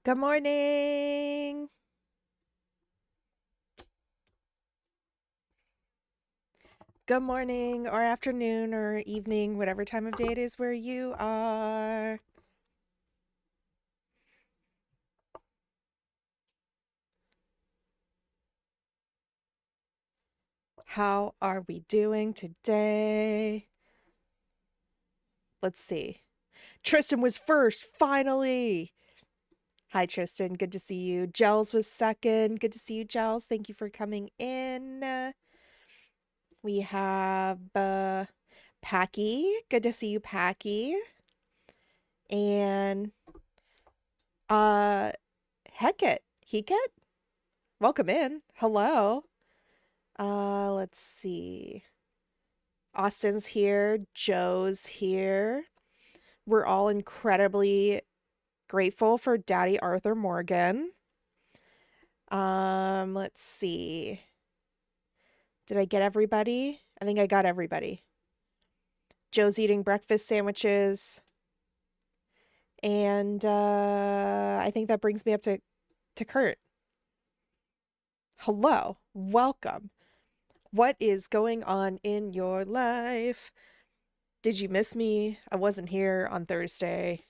Good morning. Good morning or afternoon or evening, whatever time of day it is where you are. How are we doing today? Let's see. Tristan was first, finally. Hi, Tristan. Good to see you. Gels was second. Good to see you, Gels. Thank you for coming in. We have Packy. Good to see you, Packy. And uh Heket. Heket? Welcome in. Hello. Let's see. Austin's here. Joe's here. We're all incredibly grateful for Daddy Arthur Morgan. Let's see. Did I get everybody? I think I got everybody. Joe's eating breakfast sandwiches. And I think that brings me up to Kurt. Hello. Welcome. What is going on in your life? Did you miss me? I wasn't here on Thursday.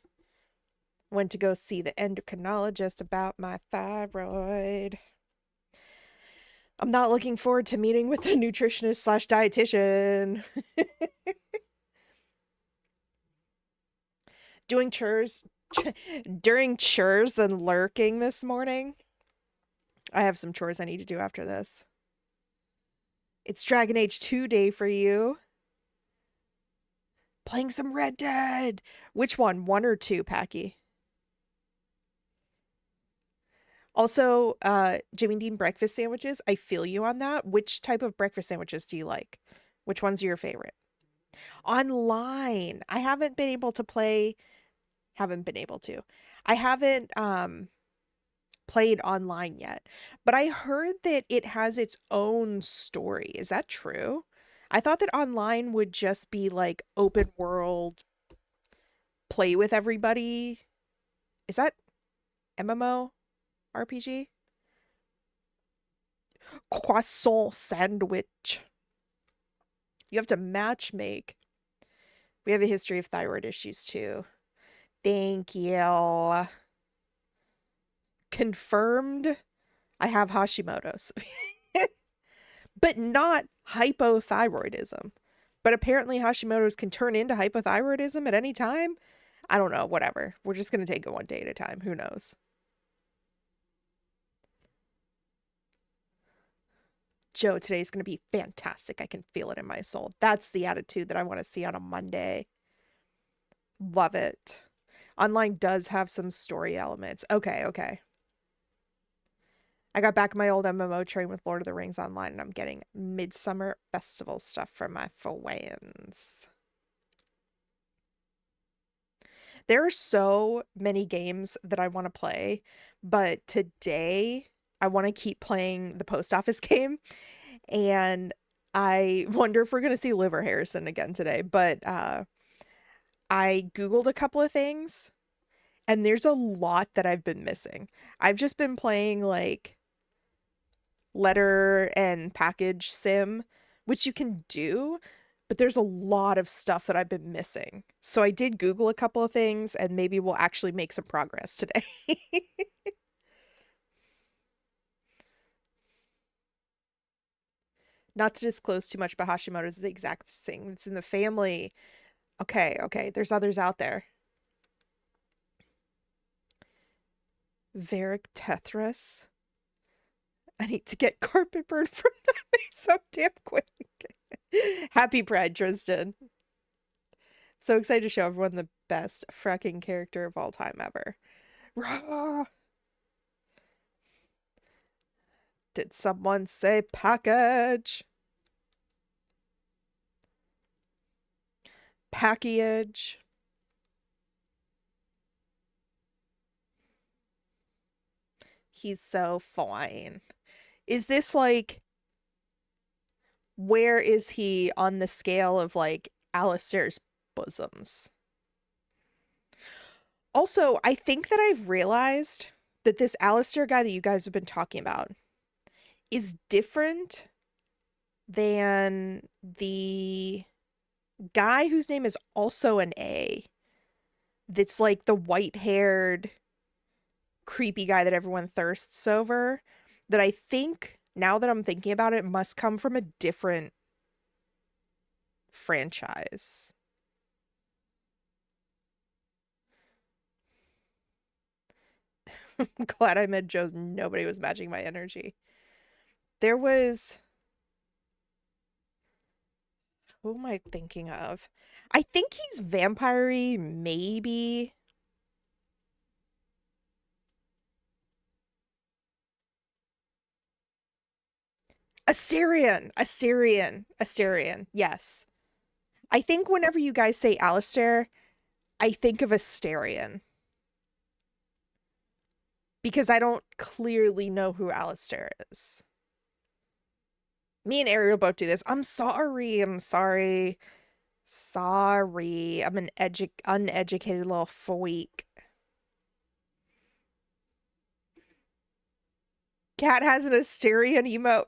Went to go see the endocrinologist about my thyroid. I'm not looking forward to meeting with the nutritionist slash dietitian. Doing chores during chores and lurking this morning. I have some chores I need to do after this. It's Dragon Age 2 day for you. Playing some Red Dead. Which one? 1 or 2, Packy? Also, Jimmy Dean breakfast sandwiches. I feel you on that. Which type of breakfast sandwiches do you like? Which ones are your favorite? Online. I haven't been able to play. Haven't been able to. I haven't played online yet, but I heard that it has its own story. Is that true? I thought that online would just be like open world, play with everybody. Is that MMO RPG? Croissant sandwich. You have to match make. We have a history of thyroid issues too. Thank you. Confirmed. I have Hashimoto's, but not hypothyroidism. But apparently Hashimoto's can turn into hypothyroidism at any time. I don't know, whatever. We're just going to take it one day at a time. Who knows? Joe, today's going to be fantastic. I can feel it in my soul. That's the attitude that I want to see on a Monday. Love it. Online does have some story elements. Okay. I got back my old MMO train with Lord of the Rings Online, and I'm getting Midsummer Festival stuff for my fans. There are so many games that I want to play, but today I want to keep playing the post office game, and I wonder if we're going to see Liver Harrison again today. But I Googled a couple of things, and there's a lot that I've been missing. I've just been playing like letter and package sim, which you can do, but there's a lot of stuff that I've been missing. So I did Google a couple of things, and maybe we'll actually make some progress today. Not to disclose too much, but Hashimoto's the exact thing. It's in the family. Okay. There's others out there. Varic Tetris. I need to get carpet burn from that so damn quick. Happy Pride, Tristan. So excited to show everyone the best fracking character of all time ever. Rah! Did someone say package? Package. He's so fine. Is this like, where is he on the scale of like Alistair's bosoms? Also, I think that I've realized that this Alistair guy that you guys have been talking about is different than the guy whose name is also an A, that's like the white-haired creepy guy that everyone thirsts over, that I think, now that I'm thinking about it, must come from a different franchise. I'm glad I met Joe's. Nobody was matching my energy. There was, who am I thinking of? I think he's vampire-y, maybe. Asterion. Yes. I think whenever you guys say Alistair, I think of Asterion. Because I don't clearly know who Alistair is. Me and Ariel both do this. I'm sorry. I'm sorry. Sorry. I'm an uneducated little freak. Cat has an Asterion emote.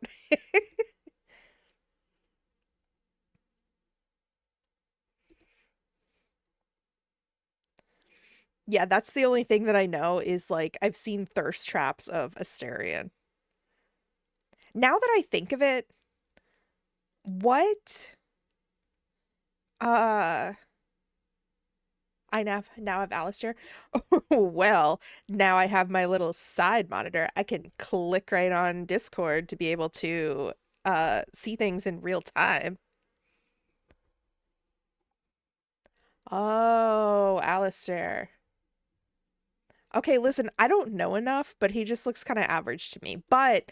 Yeah, that's the only thing that I know is like I've seen thirst traps of Asterion. Now that I think of it, what uh I now have Alistair. Well, now I have my little side monitor. I can click right on Discord to be able to see things in real time. Oh, Alistair. Okay, listen, I don't know enough, but he just looks kind of average to me. But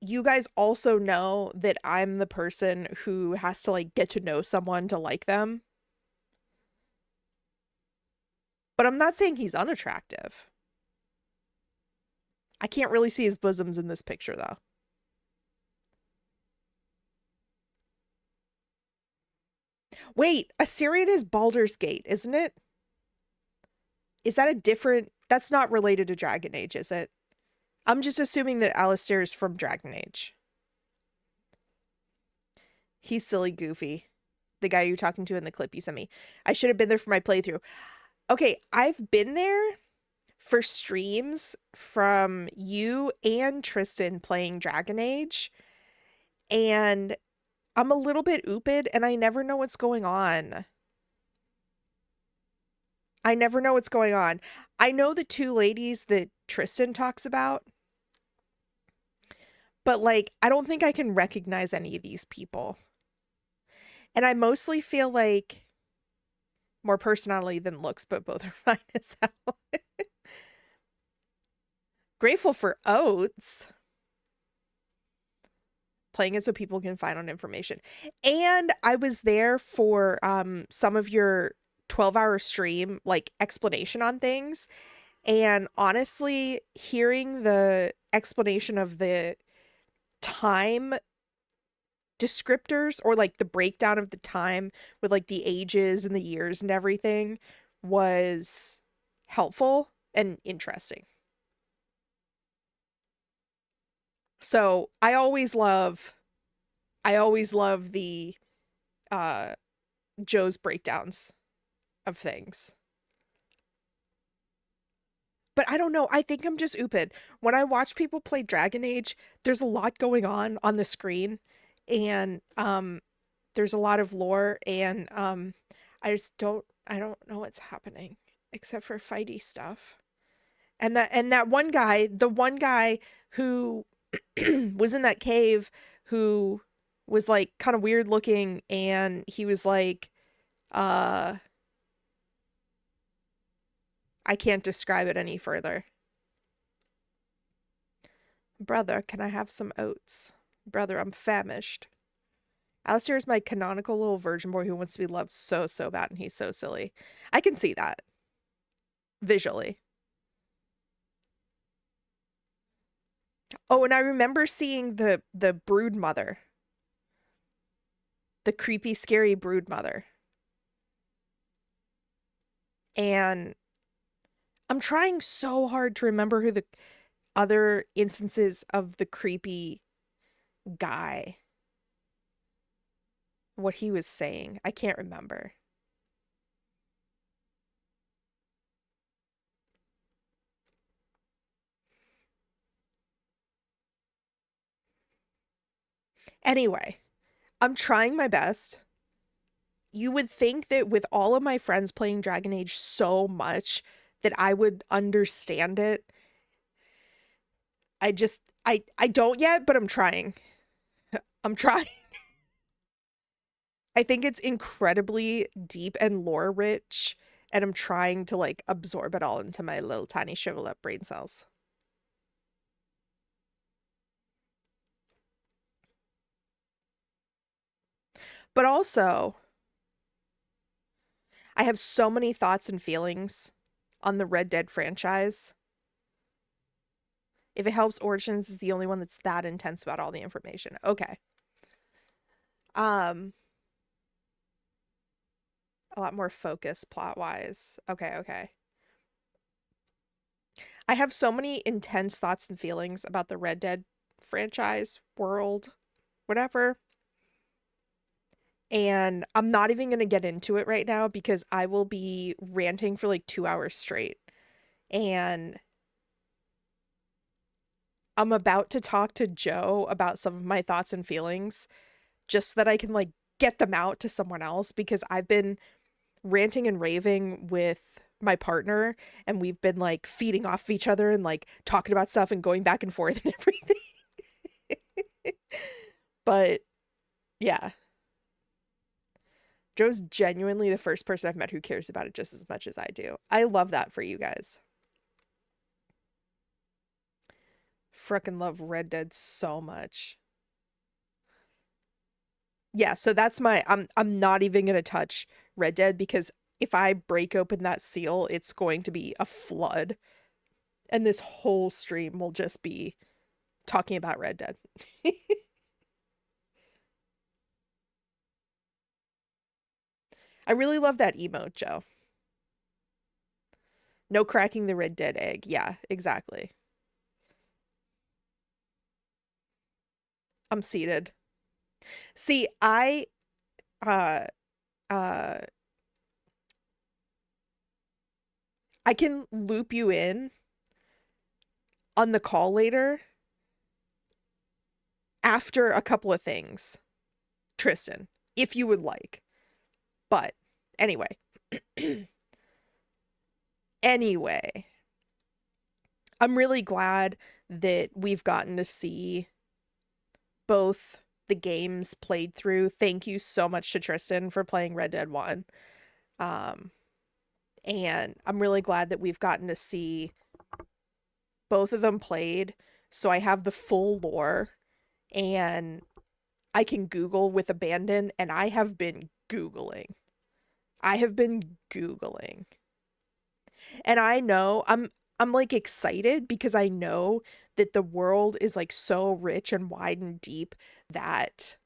you guys also know that I'm the person who has to like get to know someone to like them. But I'm not saying he's unattractive. I can't really see his bosoms in this picture though. Wait, Assyrian is Baldur's Gate, isn't it? Is that a different... That's not related to Dragon Age, is it? I'm just assuming that Alistair is from Dragon Age. He's silly goofy. The guy you're talking to in the clip you sent me. I should have been there for my playthrough. Okay, I've been there for streams from you and Tristan playing Dragon Age, and I'm a little bit ooped and I never know what's going on. I never know what's going on. I know the two ladies that Tristan talks about, but like, I don't think I can recognize any of these people. And I mostly feel like more personality than looks, but both are fine as hell. Grateful for oats. Playing it so people can find on information. And I was there for some of your 12-hour stream, like, explanation on things. And honestly, hearing the explanation of the time descriptors, or like the breakdown of the time with like the ages and the years and everything, was helpful and interesting. So I always love the Joe's breakdowns of things. But I don't know. I think I'm just ooped. When I watch people play Dragon Age, there's a lot going on the screen, and there's a lot of lore, and I don't know what's happening except for fighty stuff. And that one guy, the one guy who was in that cave, who was like kind of weird looking, and he was like I can't describe it any further. Brother, can I have some oats? Brother, I'm famished. Alistair is my canonical little virgin boy who wants to be loved so, so bad, and he's so silly. I can see that. Visually. Oh, and I remember seeing the brood mother. The creepy, scary brood mother. And I'm trying so hard to remember who the other instances of the creepy guy, what he was saying. I can't remember. Anyway, I'm trying my best. You would think that with all of my friends playing Dragon Age so much that I would understand it. I don't yet, but I'm trying. I'm trying. I think it's incredibly deep and lore rich, and I'm trying to like absorb it all into my little tiny shrivel up brain cells. But also, I have so many thoughts and feelings on the Red Dead franchise. If it helps, Origins is the only one that's that intense about all the information. Okay. Um, a lot more focus plot wise. Okay, okay. I have so many intense thoughts and feelings about the Red Dead franchise, world, whatever. And I'm not even going to get into it right now because I will be ranting for like 2 hours straight. And I'm about to talk to Joe about some of my thoughts and feelings just so that I can like get them out to someone else because I've been ranting and raving with my partner and we've been like feeding off of each other and like talking about stuff and going back and forth and everything. But yeah, Joe's genuinely the first person I've met who cares about it just as much as I do. I love that for you guys. Frickin' love Red Dead so much. Yeah, so that's my I'm not even gonna touch Red Dead because if I break open that seal, it's going to be a flood. And this whole stream will just be talking about Red Dead. I really love that emote, Joe. No cracking the Red Dead egg. Yeah, exactly. I'm seated. See, uh uh I can loop you in on the call later after a couple of things, Tristan, if you would like. But anyway, anyway, I'm really glad that we've gotten to see both the games played through. Thank you so much to Tristan for playing Red Dead 1. Um, and I'm really glad that we've gotten to see both of them played. So I have the full lore and I can Google with abandon, and I have been Googling. I have been Googling. And I know I'm like excited because I know that the world is like so rich and wide and deep that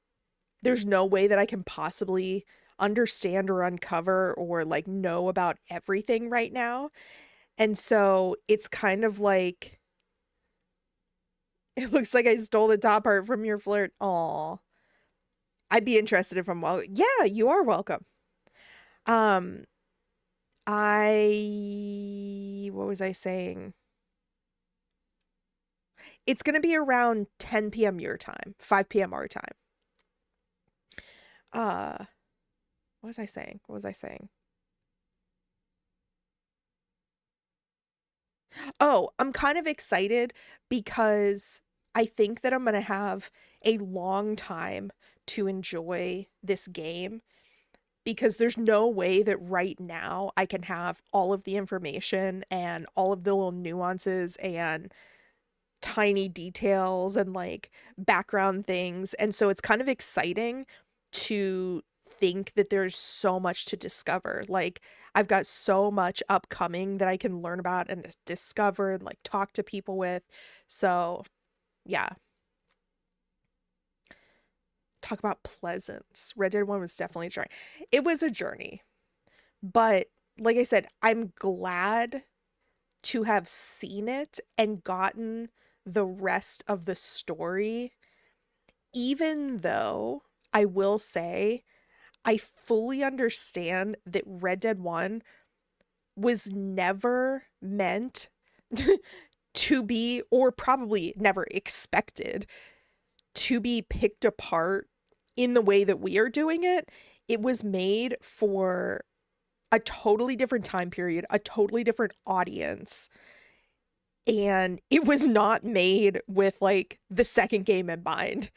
there's no way that I can possibly understand or uncover or like know about everything right now. And so it's kind of like it looks like I stole the top part from your flirt. Aw. I'd be interested if I'm well. Yeah, you are welcome. Um, what was I saying? It's gonna be around 10 p.m. your time, 5 p.m. our time. Uh, what was I saying? What was I saying? Oh, I'm kind of excited because I think that I'm gonna have a long time to enjoy this game because there's no way that right now I can have all of the information and all of the little nuances and tiny details and like background things. And so it's kind of exciting to think that there's so much to discover. Like I've got so much upcoming that I can learn about and discover and like talk to people with. So, yeah. Talk about Pleasance. Red Dead 1 was definitely a journey. It was a journey. But like I said, I'm glad to have seen it and gotten the rest of the story, even though I will say I fully understand that Red Dead 1 was never meant to be, or probably never expected to be picked apart in the way that we are doing it. It was made for a totally different time period, a totally different audience. And it was not made with like the second game in mind.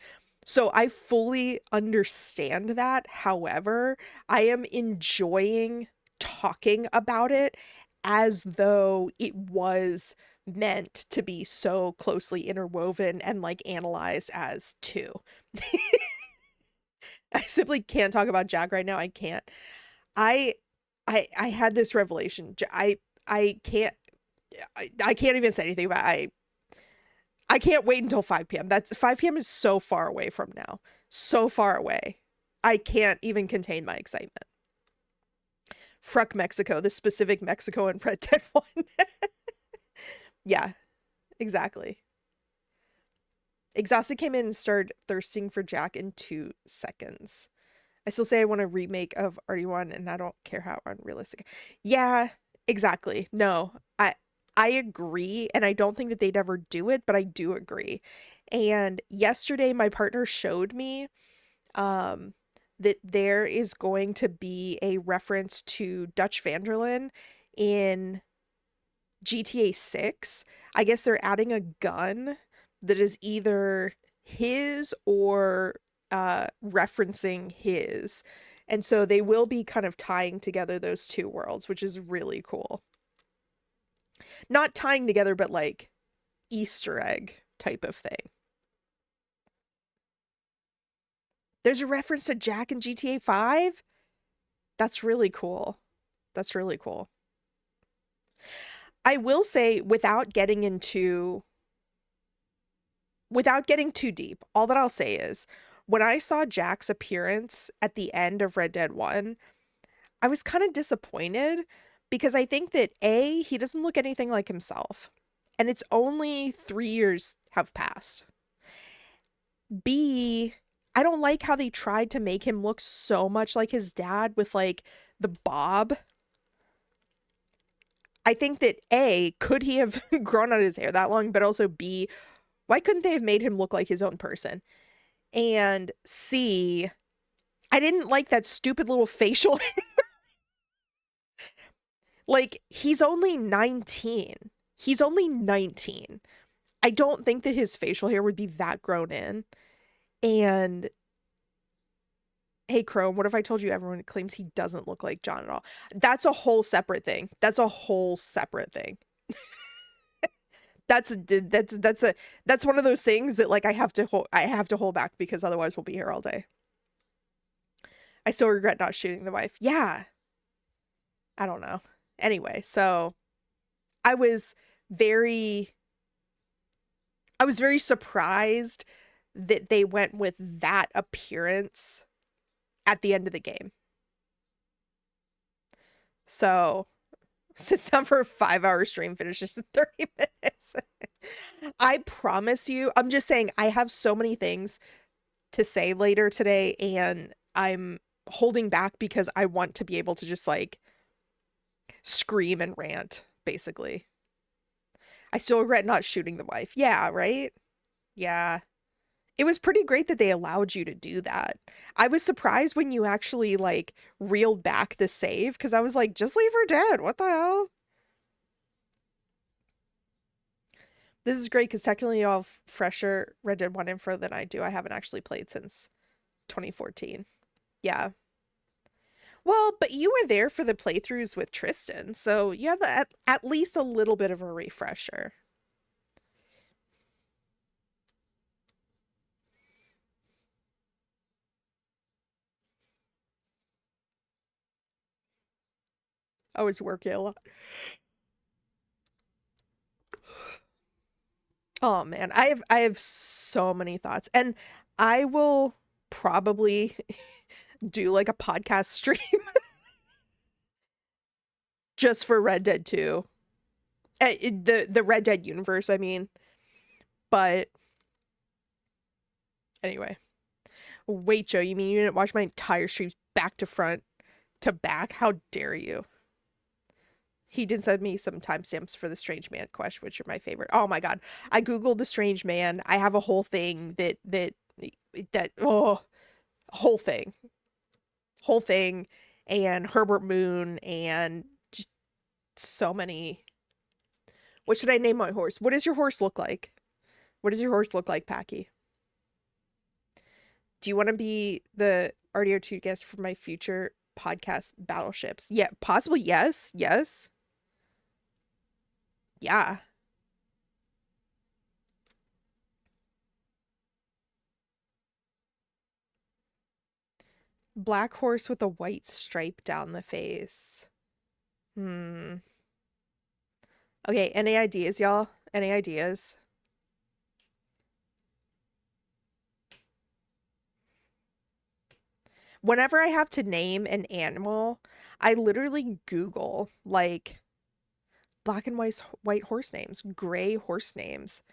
So I fully understand that. However, I am enjoying talking about it as though it was meant to be so closely interwoven and like analyzed as two. I simply can't talk about Jack right now. I can't. I I had this revelation. I can't I can't even say anything about it. I can't wait until 5 p.m. That's 5 p.m. is so far away from now. So far away. I can't even contain my excitement. Fruck Mexico, the specific Mexico in Red Dead 1. Yeah, exactly. Exhausted came in and started thirsting for Jack in 2 seconds. I still say I want a remake of RD1 and I don't care how unrealistic. Yeah, exactly. No, I agree, and I don't think that they'd ever do it, but I do agree. And yesterday my partner showed me um that there is going to be a reference to Dutch Vanderlyn in GTA 6. I guess they're adding a gun that is either his or referencing his. And so they will be kind of tying together those two worlds, which is really cool. Not tying together, but like Easter egg type of thing. There's a reference to Jack in GTA 5? That's really cool. That's really cool. I will say, without getting too deep, all that I'll say is when I saw Jack's appearance at the end of Red Dead 1, I was kind of disappointed because I think that A, he doesn't look anything like himself. And it's only 3 years have passed. B, I don't like how they tried to make him look so much like his dad with like the bob. I think that A, could he have grown out his hair that long? But also B, why couldn't they have made him look like his own person? And C, I didn't like that stupid little facial. Like, he's only 19. He's only 19. I don't think that his facial hair would be that grown in. And hey, Chrome, what if I told you everyone claims he doesn't look like John at all? That's a whole separate thing. That's a whole separate thing. That's one of those things that like I have to hold back because otherwise we'll be here all day. I still regret not shooting the wife. Yeah. I don't know. Anyway, so I was very surprised that they went with that appearance at the end of the game. So, sits down for a 5-hour stream, finishes in 30 minutes. I promise you, I'm just saying, I have so many things to say later today, and I'm holding back because I want to be able to just like scream and rant, basically. I still regret not shooting the wife. Yeah, right? Yeah. It was pretty great that they allowed you to do that. I was surprised when you actually like reeled back the save because I was like, just leave her dead. What the hell? This is great because technically you have fresher Red Dead 1 info than I do. I haven't actually played since 2014. Yeah. Well, but you were there for the playthroughs with Tristan, so you have at least a little bit of a refresher. I was working a lot. Oh man, I have so many thoughts, and I will probably do like a podcast stream just for Red Dead 2. The Red Dead universe, I mean. But anyway. Wait, Joe, you mean you didn't watch my entire streams back to front to back? How dare you? He did send me some timestamps for the Strange Man question, which are my favorite. Oh my god. I googled the Strange Man. I have a whole thing that oh, whole thing. Whole thing and Herbert Moon and just so many. What should I name my horse? What does your horse look like? What does your horse look like, Packy? Do you want to be the RDO2 guest for my future podcast battleships? Yeah, possibly yes. Yes. Yeah. Black horse with a white stripe down the face. Hmm. Okay, any ideas, y'all? Any ideas? Whenever I have to name an animal, I literally Google like black and white horse names, gray horse names,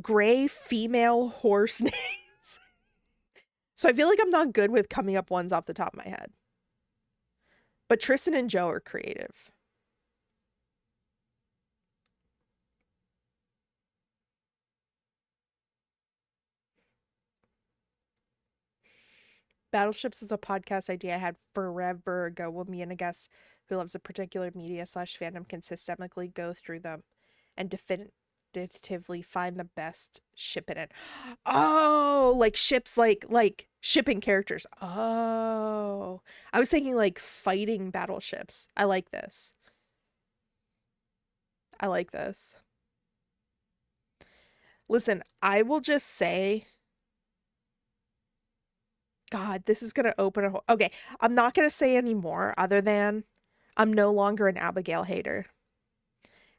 gray female horse names. So I feel like I'm not good with coming up ones off the top of my head. But Tristan and Joe are creative. Battleships is a podcast idea I had forever ago when me and a guest who loves a particular media/fandom can systemically go through them and definitively find the best ship in it. Oh, like ships like shipping characters. Oh. I was thinking like fighting battleships. I like this. I like this. Listen, I will just say God, this is going to open a whole. Okay, I'm not going to say any more other than I'm no longer an Abigail hater.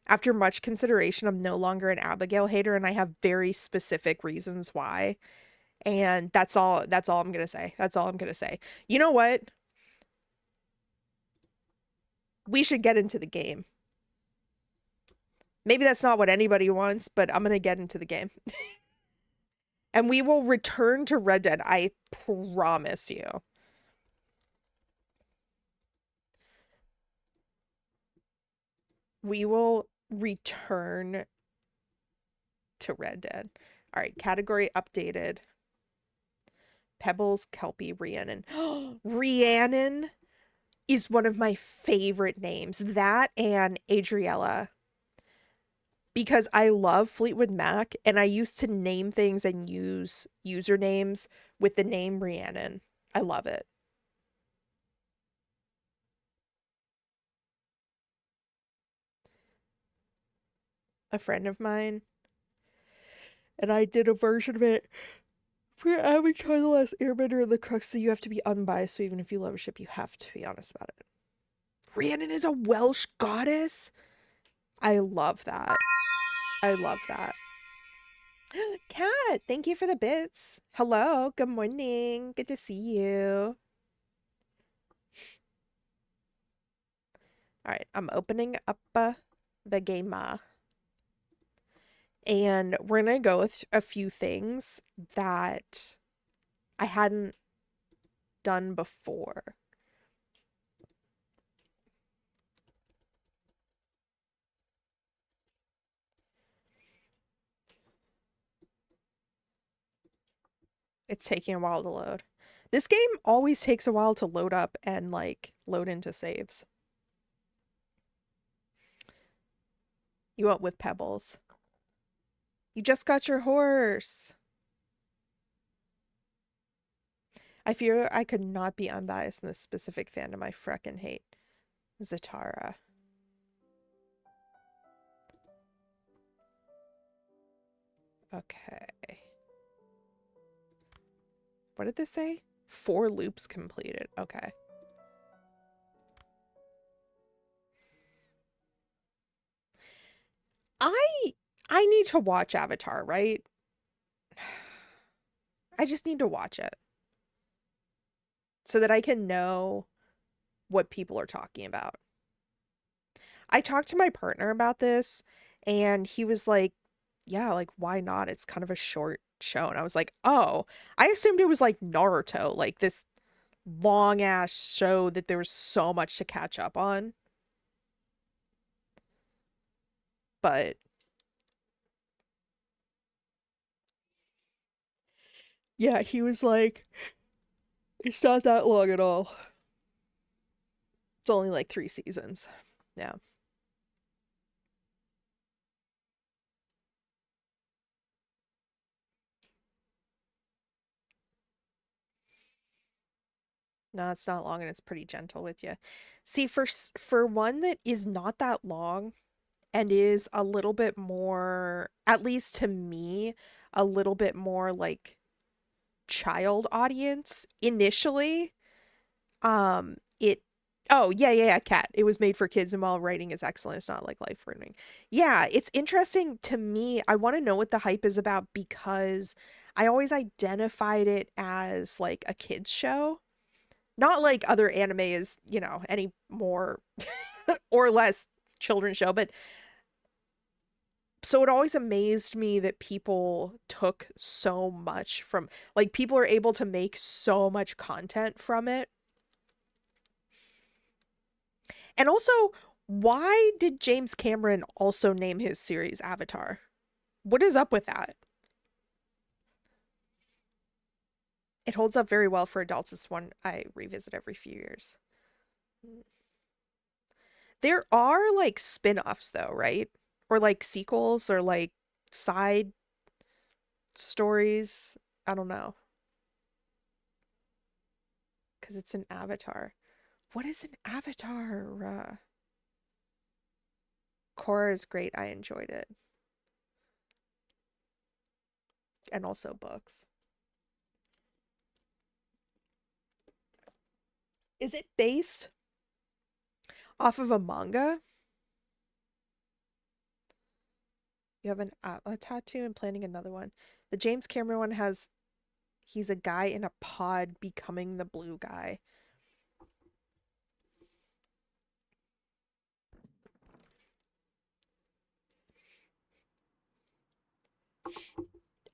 After much consideration, I'm no longer an Abigail hater, and I have very specific reasons why. And that's all I'm going to say. That's all I'm going to say. You know what? We should get into the game. Maybe that's not what anybody wants, but I'm going to get into the game. And we will return to Red Dead, I promise you. We will return to Red Dead. All right, category updated. Pebbles, Kelpie, Rhiannon. Rhiannon is one of my favorite names. That and Adriella. Because I love Fleetwood Mac and I used to name things and use usernames with the name Rhiannon. I love it. A friend of mine and I did a version of it for Avatar: The Last Airbender and the crux that you have to be unbiased, so even if you love a ship, you have to be honest about it. Rhiannon is a Welsh goddess? I love that. I love that. Kat, thank you for the bits. Hello, good morning. Good to see you. All right, I'm opening up the game. And we're going to go with a few things that I hadn't done before. It's taking a while to load. This game always takes a while to load up and like load into saves. You went with Pebbles. You just got your horse. I fear I could not be unbiased in this specific fandom. I freckin' hate Zatara. Okay. What did this say? 4 loops completed. Okay. I need to watch Avatar, right? I just need to watch it so that I can know what people are talking about. I talked to my partner about this, and he was like, yeah, like, why not? It's kind of a short show. And I was like, oh, I assumed it was like Naruto, like this long ass show that there was so much to catch up on. But yeah, he was like, it's not that long at all. It's only like 3 seasons. Yeah. No, it's not long and it's pretty gentle with you. See, for one that is not that long and is a little bit more, at least to me, a little bit more like child audience initially, it oh yeah, cat. It was made for kids and while writing is excellent. It's not like life ruining. Yeah, it's interesting to me. I want to know what the hype is about because I always identified it as like a kids show. Not like other anime is, any more or less children's show, but so it always amazed me that people took so much from, like, people are able to make so much content from it. And also, why did James Cameron also name his series Avatar? What is up with that? It holds up very well for adults. It's one I revisit every few years. There are like spin-offs though, right? Or like sequels or like side stories. I don't know. Because it's an avatar. What is an avatar? Korra is great. I enjoyed it. And also books. Is it based off of a manga? You have an Atla tattoo and planning another one. The James Cameron one has, he's a guy in a pod becoming the blue guy.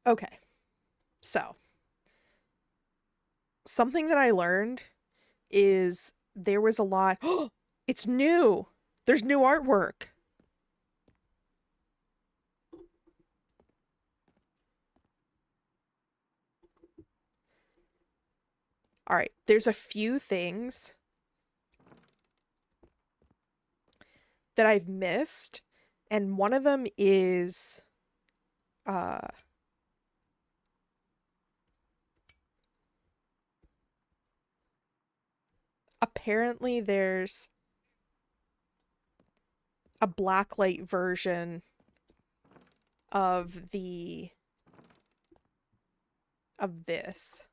Okay, so something that I learned is there was a lot. It's new. There's new artwork. All right, there's a few things that I've missed, and one of them is uh apparently there's a blacklight version of the of this.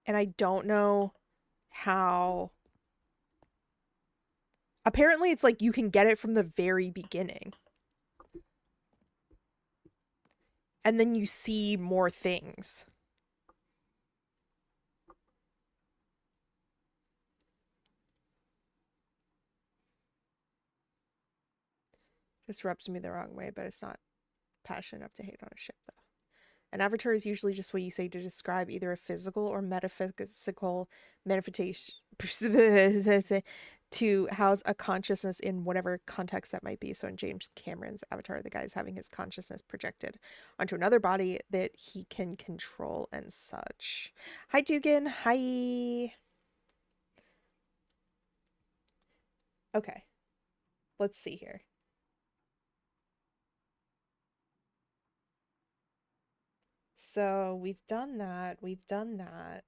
And I don't know how. Apparently it's like you can get it from the very beginning. And then you see more things. Just rubs me the wrong way, but it's not passionate enough to hate on a ship though. An avatar is usually just what you say to describe either a physical or metaphysical manifestation to house a consciousness in whatever context that might be. So in James Cameron's Avatar, the guy is having his consciousness projected onto another body that he can control and such. Hi, Dugan. Hi. Okay, let's see here. So we've done that. We've done that.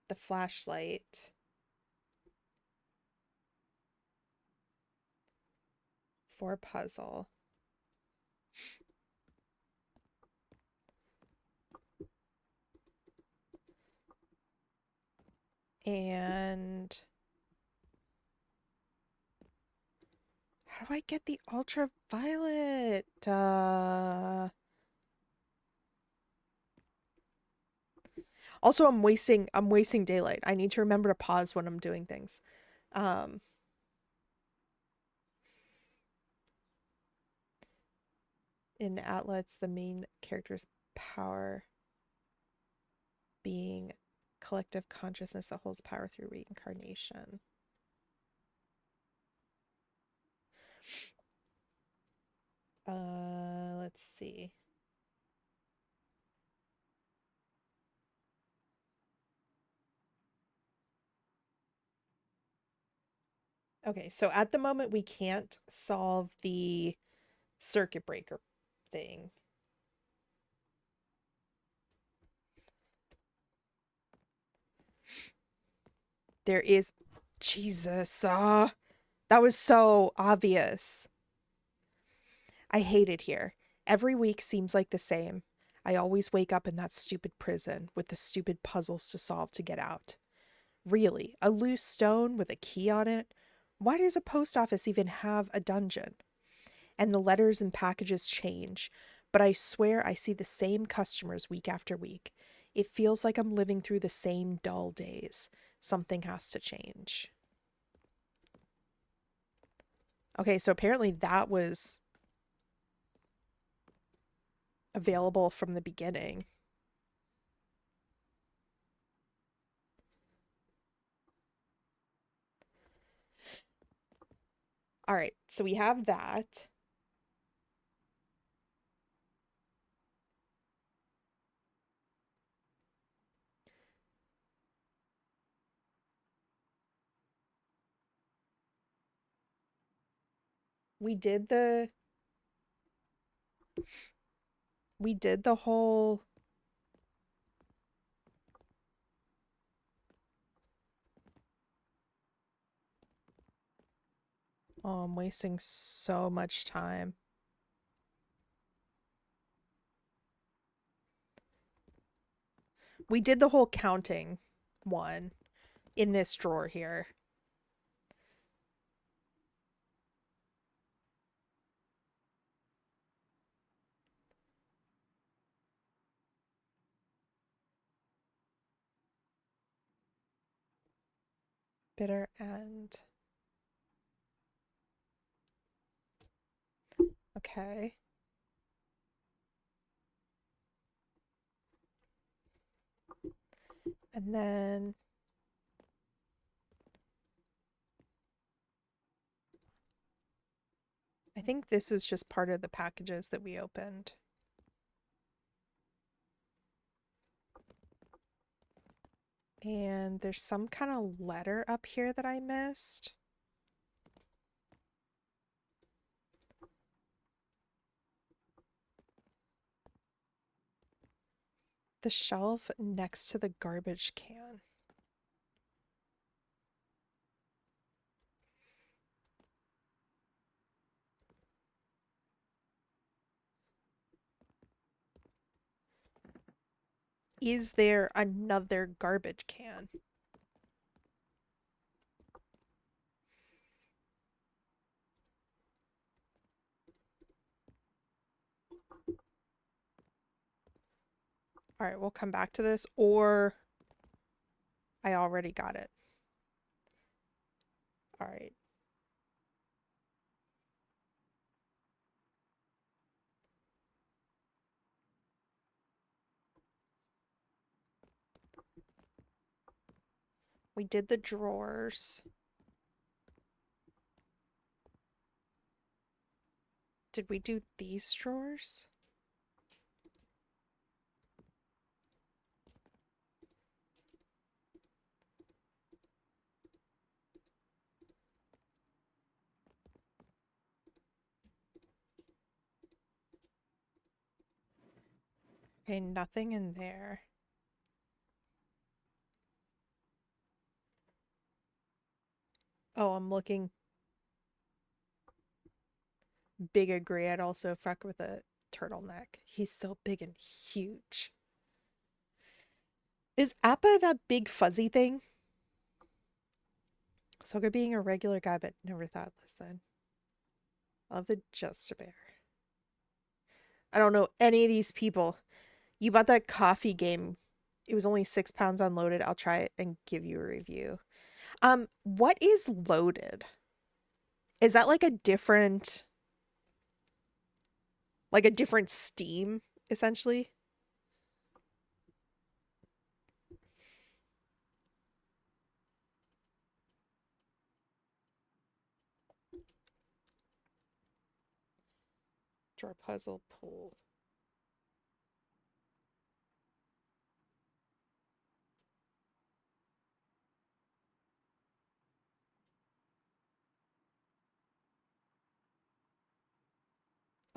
The flashlight. For a puzzle. And how do I get the ultraviolet? Also, I'm wasting daylight. I need to remember to pause when I'm doing things. Um, in Atlas, the main character's power being collective consciousness that holds power through reincarnation. Let's see. Okay, so at the moment we can't solve the circuit breaker thing. There is Jesus. That was so obvious. I hate it here. Every week seems like the same. I always wake up in that stupid prison with the stupid puzzles to solve to get out. Really, a loose stone with a key on it? Why does a post office even have a dungeon? And the letters and packages change, but I swear I see the same customers week after week. It feels like I'm living through the same dull days. Something has to change. Okay, so apparently that was available from the beginning. All right, so we have that. We did the we did the whole Oh, I'm wasting so much time. We did the whole counting one in this drawer here. Bitter end. Okay. And then I think this is just part of the packages that we opened. And there's some kind of letter up here that I missed. The shelf next to the garbage can. Is there another garbage can? All right, we'll come back to this, or I already got it. All right. We did the drawers. Did we do these drawers? Okay, nothing in there. Oh, I'm looking. Big agree. I'd also fuck with a turtleneck. He's so big and huge. Is Appa that big fuzzy thing? So good being a regular guy, but never thought less than. I love the Just a Bear. I don't know any of these people. You bought that coffee game It was only 6 pounds unloaded. I'll try it and give you a review. What is loaded? Is that like a different steam, essentially? Draw puzzle pull.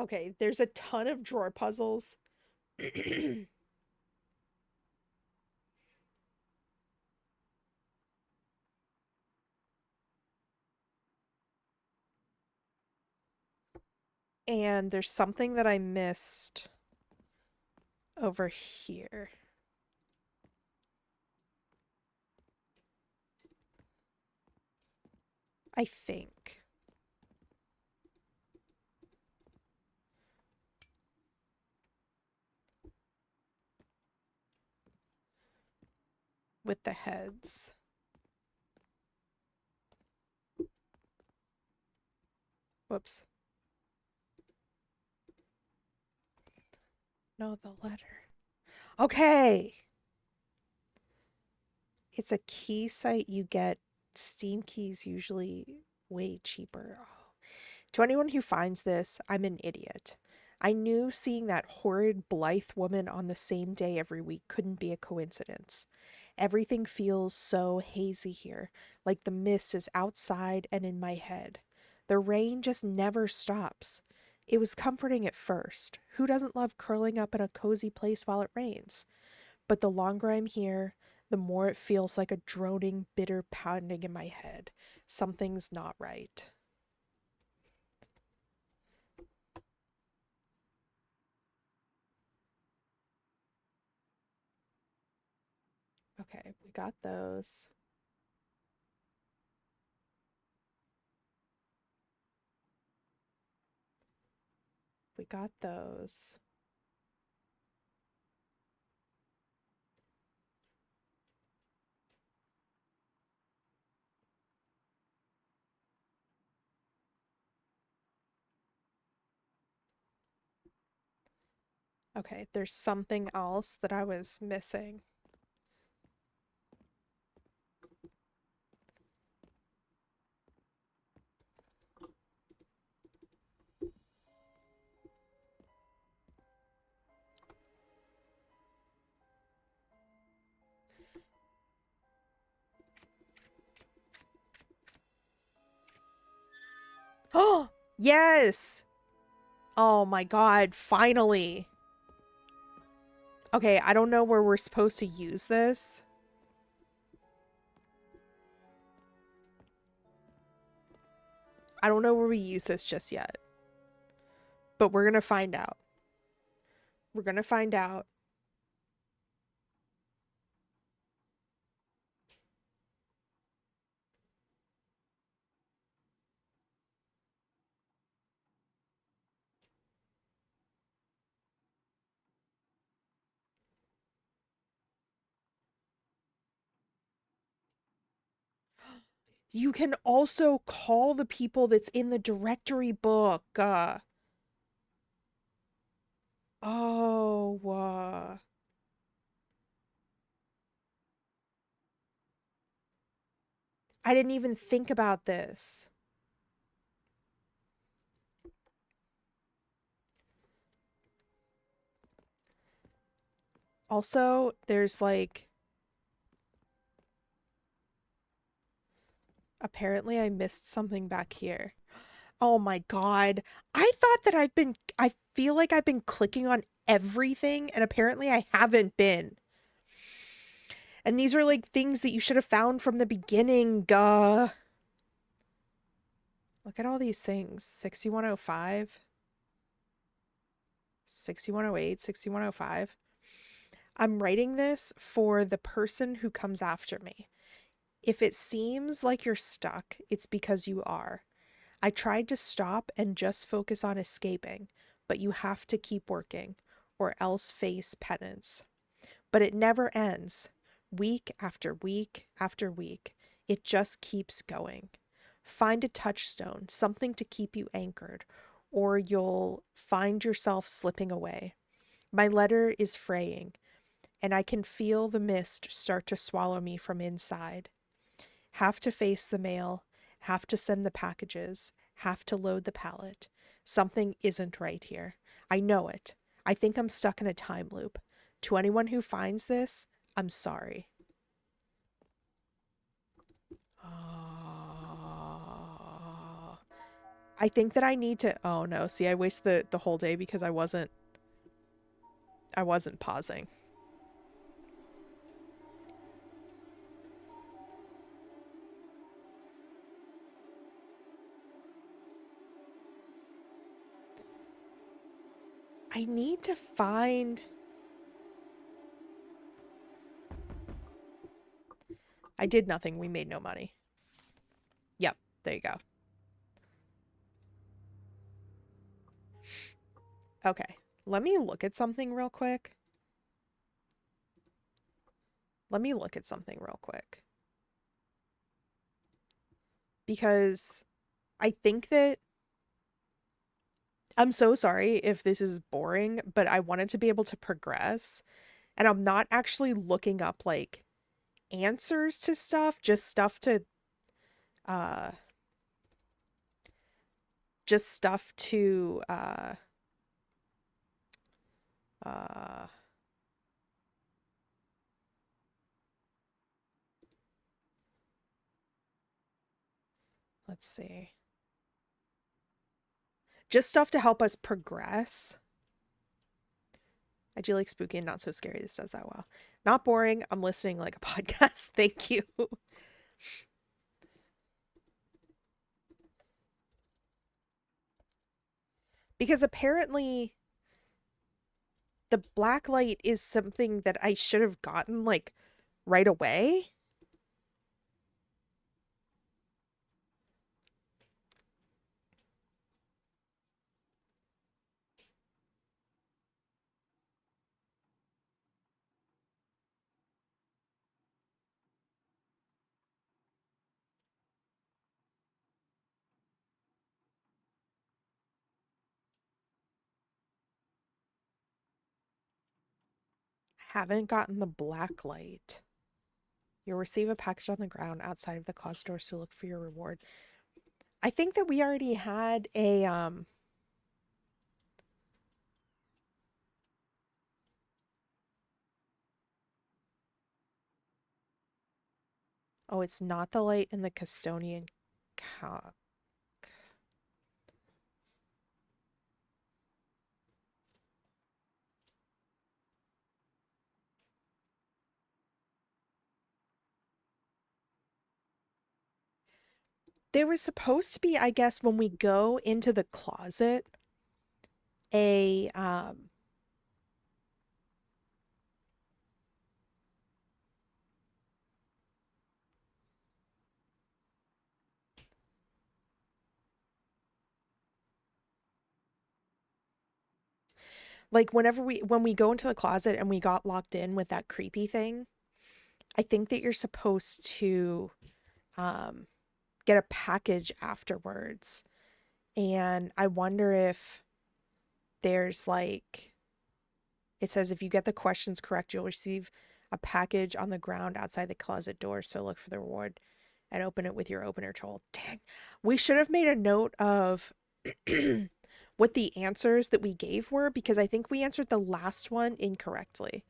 Okay, there's a ton of drawer puzzles. And there's something that I missed over here. I think. With the heads. Whoops. No, the letter. Okay. It's a key site. You get Steam keys usually way cheaper. Oh. To anyone who finds this, I'm an idiot. I knew seeing that horrid Blythe woman on the same day every week couldn't be a coincidence. Everything feels so hazy here, like the mist is outside and in my head. The rain just never stops. It was comforting at first. Who doesn't love curling up in a cozy place while it rains? But the longer I'm here, the more it feels like a droning, bitter pounding in my head. Something's not right. Okay, we got those. We got those. Okay, there's something else that I was missing. Oh, yes! Oh my god, finally. Okay, I don't know where we're supposed to use this. I don't know where we use this just yet. But we're gonna find out. We're gonna find out. You can also call the people that's in the directory book. Oh, I didn't even think about this. Also, there's like, apparently I missed something back here. Oh my god. I thought that I feel like I've been clicking on everything, and apparently I haven't been. And these are like things that you should have found from the beginning. Look at all these things. 6105, 6108, 6105. I'm writing this for the person who comes after me. If it seems like you're stuck, it's because you are. I tried to stop and just focus on escaping, but you have to keep working, or else face penance. but it never ends. Week after week after week, it just keeps going. Find a touchstone, something to keep you anchored, or you'll find yourself slipping away. My letter is fraying, and I can feel the mist start to swallow me from inside. Have to face the mail, have to send the packages, have to load the pallet. Something isn't right here. I know it. I think I'm stuck in a time loop. To anyone who finds this, I'm sorry. I think that I need to... Oh no, see, I wasted the whole day because I wasn't pausing. I need to find... I did nothing. We made no money. Yep, there you go. Okay, let me look at something real quick. Because I think that... I'm so sorry if this is boring, but I wanted to be able to progress. And I'm not actually looking up, like, answers to stuff, just stuff to... let's see. Just stuff to help us progress. I do like spooky and not so scary. This does that well. Not boring. I'm listening like a podcast. Thank you. Because apparently the black light is something that I should have gotten, like, right away. Haven't gotten the black light. You'll receive a package on the ground outside of the closet door, so look for your reward. I think that we already had a oh, it's not the light in the custodian There was supposed to be, I guess, when we go into the closet, a like when we go into the closet and we got locked in with that creepy thing, I think that you're supposed to get a package afterwards. And I wonder if there's, like, it says if you get the questions correct, you'll receive a package on the ground outside the closet door. So look for the reward and open it with your opener tool. Dang, we should have made a note of what the answers that we gave were, because I think we answered the last one incorrectly.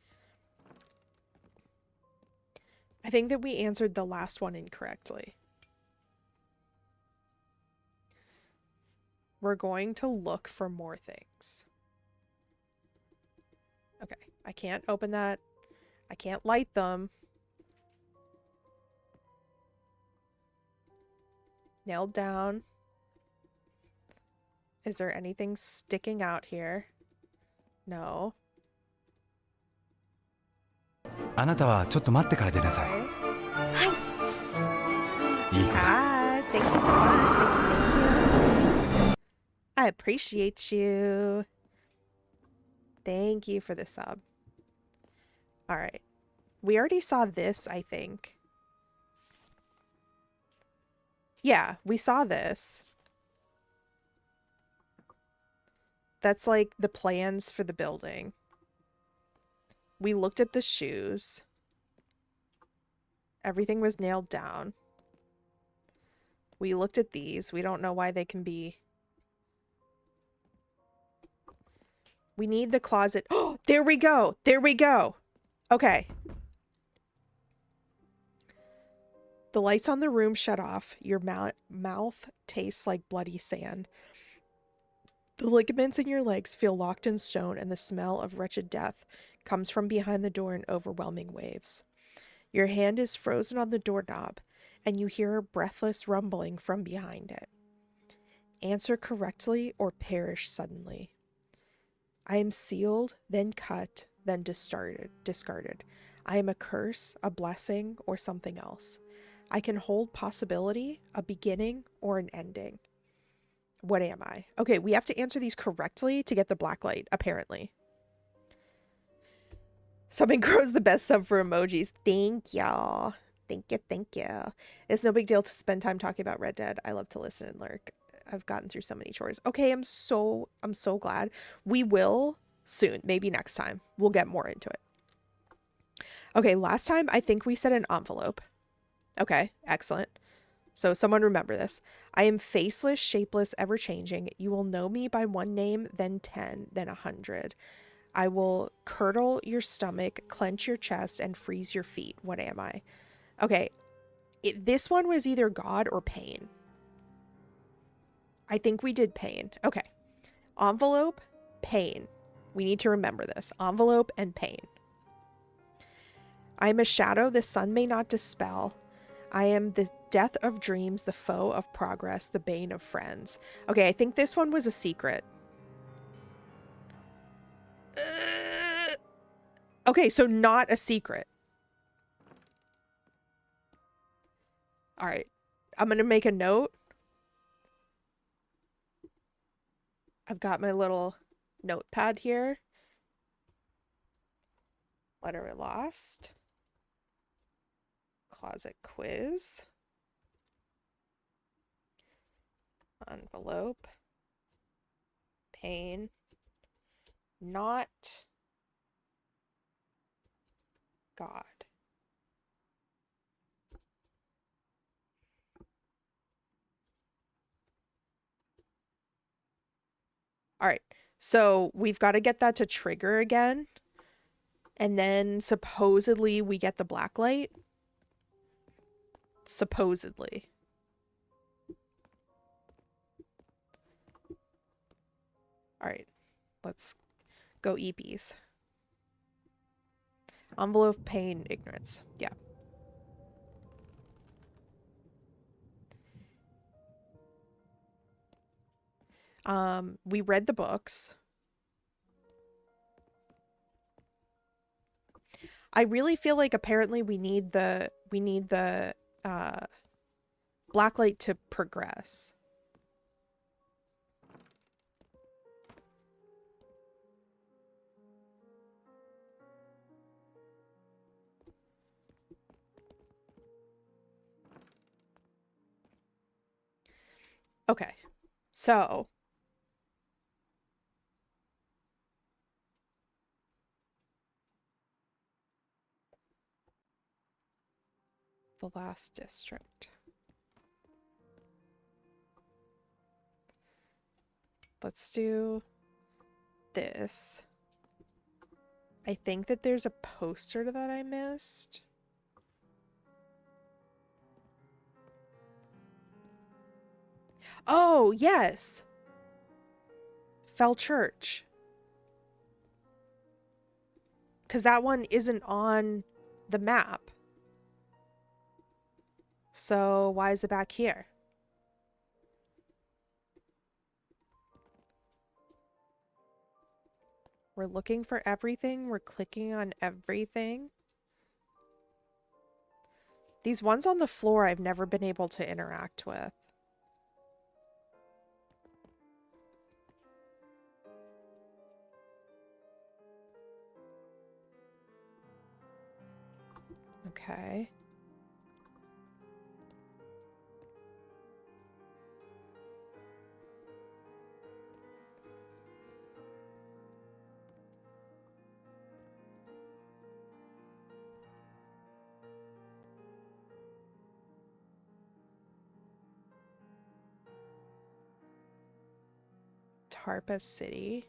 I think that we answered the last one incorrectly. We're going to look for more things. Okay, I can't open that. I can't light them. Nailed down. Is there anything sticking out here? No. あなたはちょっと待ってから出なさい。Okay. いい子だ。 Hi, thank you so much. Thank you, thank you. I appreciate you. Thank you for the sub. All right. We already saw this, I think. Yeah, we saw this. That's like the plans for the building. We looked at the shoes. Everything was nailed down. We looked at these. We don't know why they can be. We need the closet. Oh, there we go. There we go. Okay. The lights on the room shut off. Your mouth tastes like bloody sand. The ligaments in your legs feel locked in stone, and the smell of wretched death comes from behind the door in overwhelming waves. Your hand is frozen on the doorknob, and you hear a breathless rumbling from behind it. Answer correctly or perish suddenly. I am sealed, then cut, then discarded. I am a curse, a blessing, or something else. I can hold possibility, a beginning, or an ending. What am I? Okay, we have to answer these correctly to get the black light, apparently. Subbing Crow's the best sub for emojis. Thank y'all. Thank you, thank you. It's no big deal to spend time talking about Red Dead. I love to listen and lurk. I've gotten through so many chores. Okay, I'm so glad. We will soon. Maybe next time. We'll get more into it. Okay, last time I think we said an envelope. Okay, excellent. So someone remember this. I am faceless, shapeless, ever-changing. You will know me by one name, then 10, then 100. I will curdle your stomach, clench your chest, and freeze your feet. What am I? Okay, this one was either God or pain. I think we did pain. Okay. Envelope, pain. We need to remember this. Envelope and pain. I am a shadow the sun may not dispel. I am the death of dreams, the foe of progress, the bane of friends. Okay, I think this one was a secret. Okay, so not a secret. All right. I'm going to make a note. I've got my little notepad here. Letter lost. Closet quiz. Envelope. Pain. Not God. All right. So we've got to get that to trigger again. And then supposedly we get the black light. Supposedly. All right. Let's go EPs. Envelope, pain, ignorance. Yeah. We read the books. I really feel like apparently we need the blacklight to progress. Okay. So the last district. Let's do this. I think that there's a poster that I missed. Oh, yes. Fell Church. Because that one isn't on the map. So why is it back here? We're looking for everything. We're clicking on everything. These ones on the floor I've never been able to interact with. Okay. Tarpa City.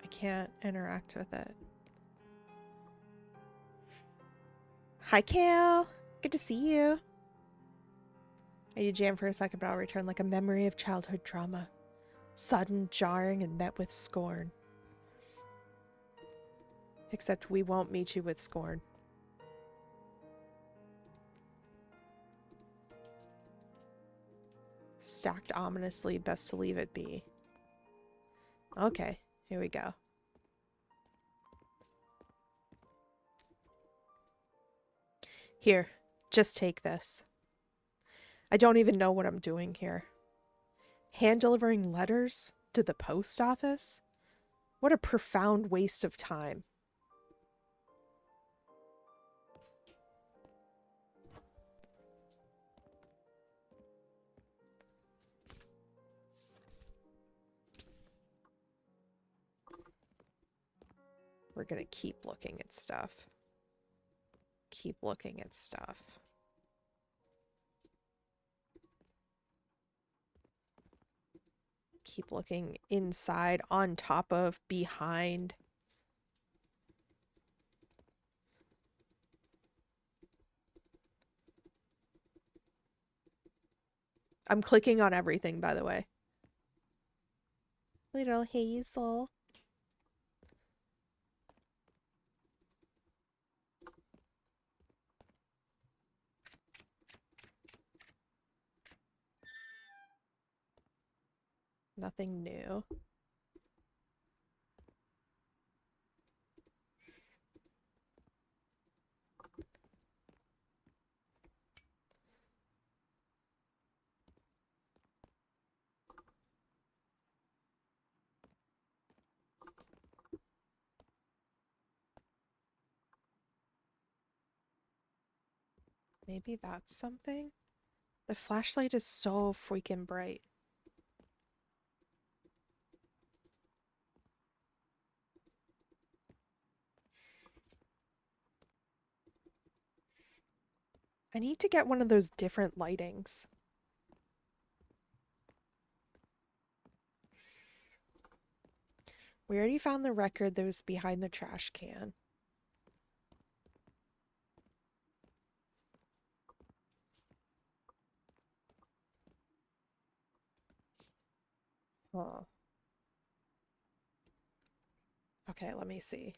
I can't interact with it. Hi, Kale. Good to see you. I need to jam for a second, but I'll return like a memory of childhood trauma. Sudden, jarring, and met with scorn. Except we won't meet you with scorn. Stacked ominously, best to leave it be. Okay, here we go. Here, just take this. I don't even know what I'm doing here. Hand delivering letters to the post office? What a profound waste of time. We're gonna keep looking at stuff. Keep looking at stuff. Keep looking inside, on top of, behind. I'm clicking on everything, by the way. Little Hazel. Nothing new. Maybe that's something? The flashlight is so freaking bright. I need to get one of those different lightings. We already found the record that was behind the trash can. Huh. Okay, let me see.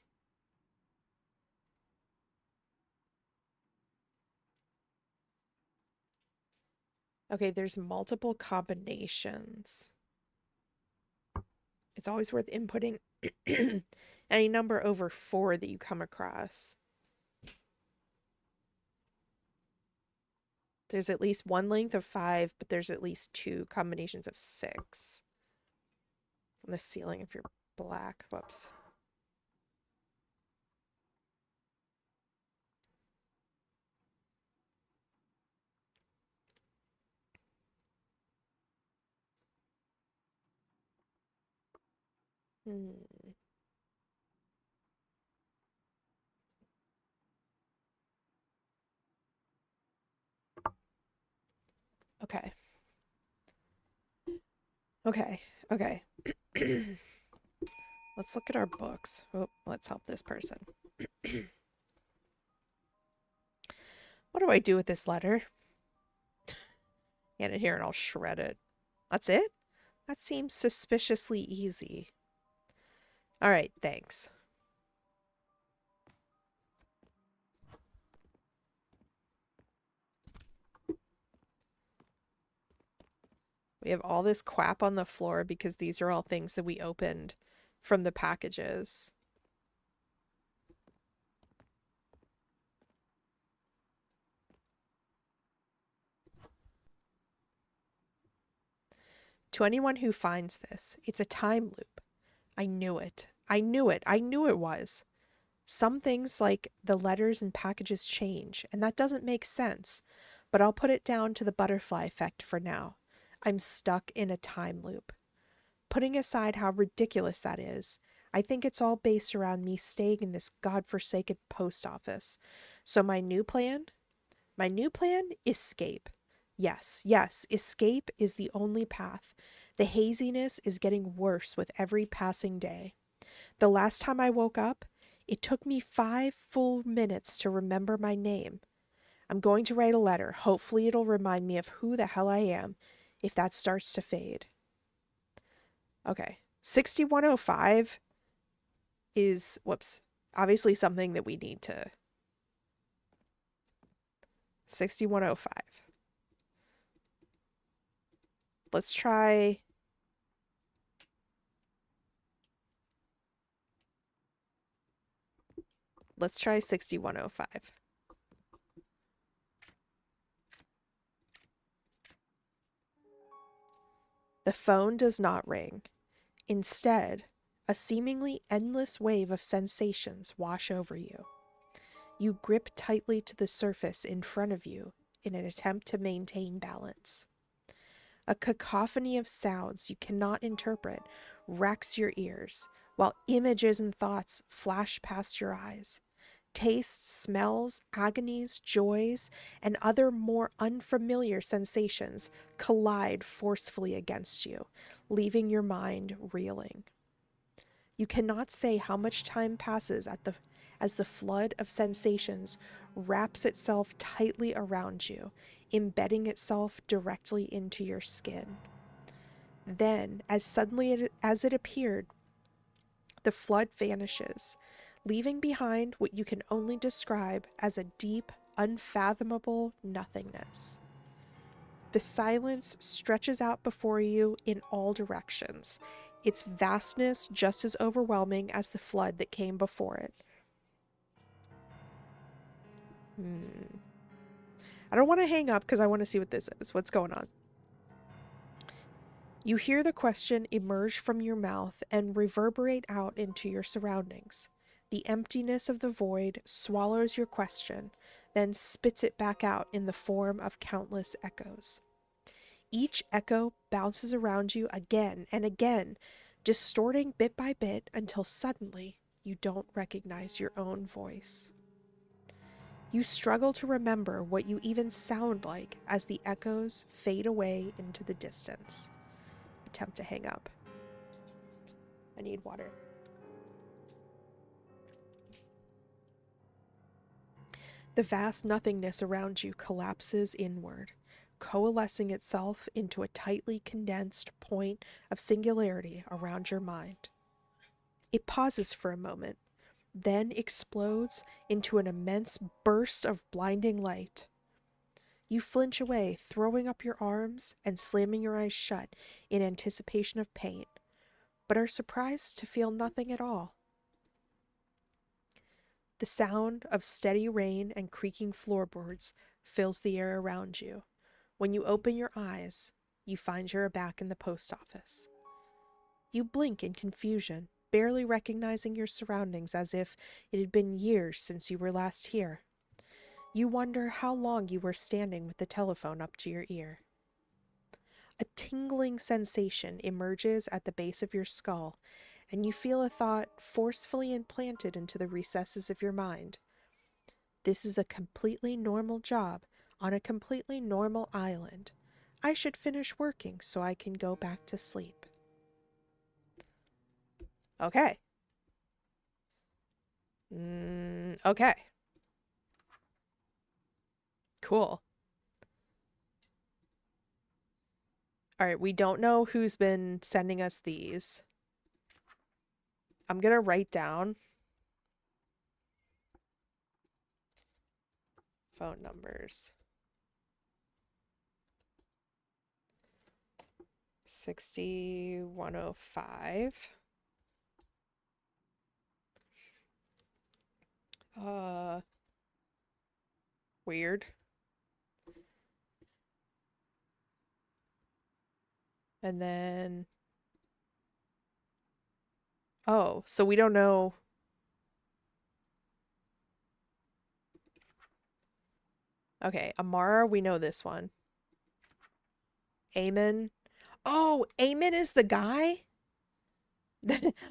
Okay, there's multiple combinations. It's always worth inputting any number over 4 that you come across. There's at least one length of 5, but there's at least 2 combinations of 6. On the ceiling if you're black. Whoops. Hmm. Okay. Okay. Okay. Let's look at our books. Oh, let's help this person. What do I do with this letter? Hand it here and I'll shred it. That's it? That seems suspiciously easy. All right, thanks. We have all this crap on the floor because these are all things that we opened from the packages. To anyone who finds this, it's a time loop. I knew it. I knew it. I knew it was. Some things like the letters and packages change, and that doesn't make sense, but I'll put it down to the butterfly effect for now. I'm stuck in a time loop. Putting aside how ridiculous that is, I think it's all based around me staying in this godforsaken post office. So my new plan? My new plan? Escape. Yes, yes, escape is the only path. The haziness is getting worse with every passing day. The last time I woke up, it took me 5 full minutes to remember my name. I'm going to write a letter. Hopefully it'll remind me of who the hell I am if that starts to fade. Okay. 6105 is, whoops, obviously something that we need to. 6105. Let's try. Let's try 6105. The phone does not ring. Instead, a seemingly endless wave of sensations wash over you. You grip tightly to the surface in front of you in an attempt to maintain balance. A cacophony of sounds you cannot interpret racks your ears, while images and thoughts flash past your eyes. Tastes, smells, agonies, joys, and other more unfamiliar sensations collide forcefully against you, leaving your mind reeling. You cannot say how much time passes as the flood of sensations wraps itself tightly around you, embedding itself directly into your skin. Then, as suddenly as it appeared, the flood vanishes, leaving behind what you can only describe as a deep, unfathomable nothingness. The silence stretches out before you in all directions, its vastness just as overwhelming as the flood that came before it. I don't want to hang up because I want to see what this is. What's going on? You hear the question emerge from your mouth and reverberate out into your surroundings. The emptiness of the void swallows your question, then spits it back out in the form of countless echoes. Each echo bounces around you again and again, distorting bit by bit until suddenly you don't recognize your own voice. You struggle to remember what you even sound like as the echoes fade away into the distance. Attempt to hang up. I need water. The vast nothingness around you collapses inward, coalescing itself into a tightly condensed point of singularity around your mind. It pauses for a moment, then explodes into an immense burst of blinding light. You flinch away, throwing up your arms and slamming your eyes shut in anticipation of pain, but are surprised to feel nothing at all. The sound of steady rain and creaking floorboards fills the air around you. When you open your eyes, you find you're back in the post office. You blink in confusion, barely recognizing your surroundings as if it had been years since you were last here. You wonder how long you were standing with the telephone up to your ear. A tingling sensation emerges at the base of your skull, and you feel a thought forcefully implanted into the recesses of your mind. This is a completely normal job on a completely normal island. I should finish working so I can go back to sleep. Okay. Okay. Cool. All right, we don't know who's been sending us these. I'm going to write down phone numbers. 6105. Weird. And then, oh, so we don't know. Okay, Amara, we know this one. Eamon. Oh, Eamon is the guy?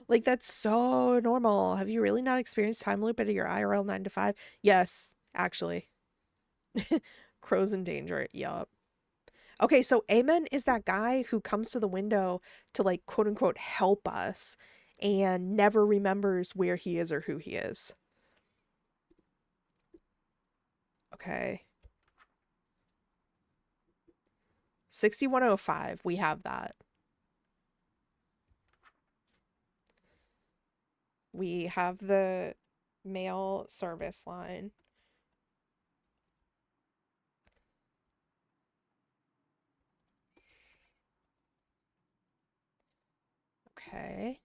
Like, that's so normal. Have you really not experienced time loop at your IRL 9 to 5? Yes, actually. Crows in danger. Yup. Okay, so Amen is that guy who comes to the window to, like, quote unquote help us and never remembers where he is or who he is. Okay. 6105, we have that. We have the mail service line. Okay.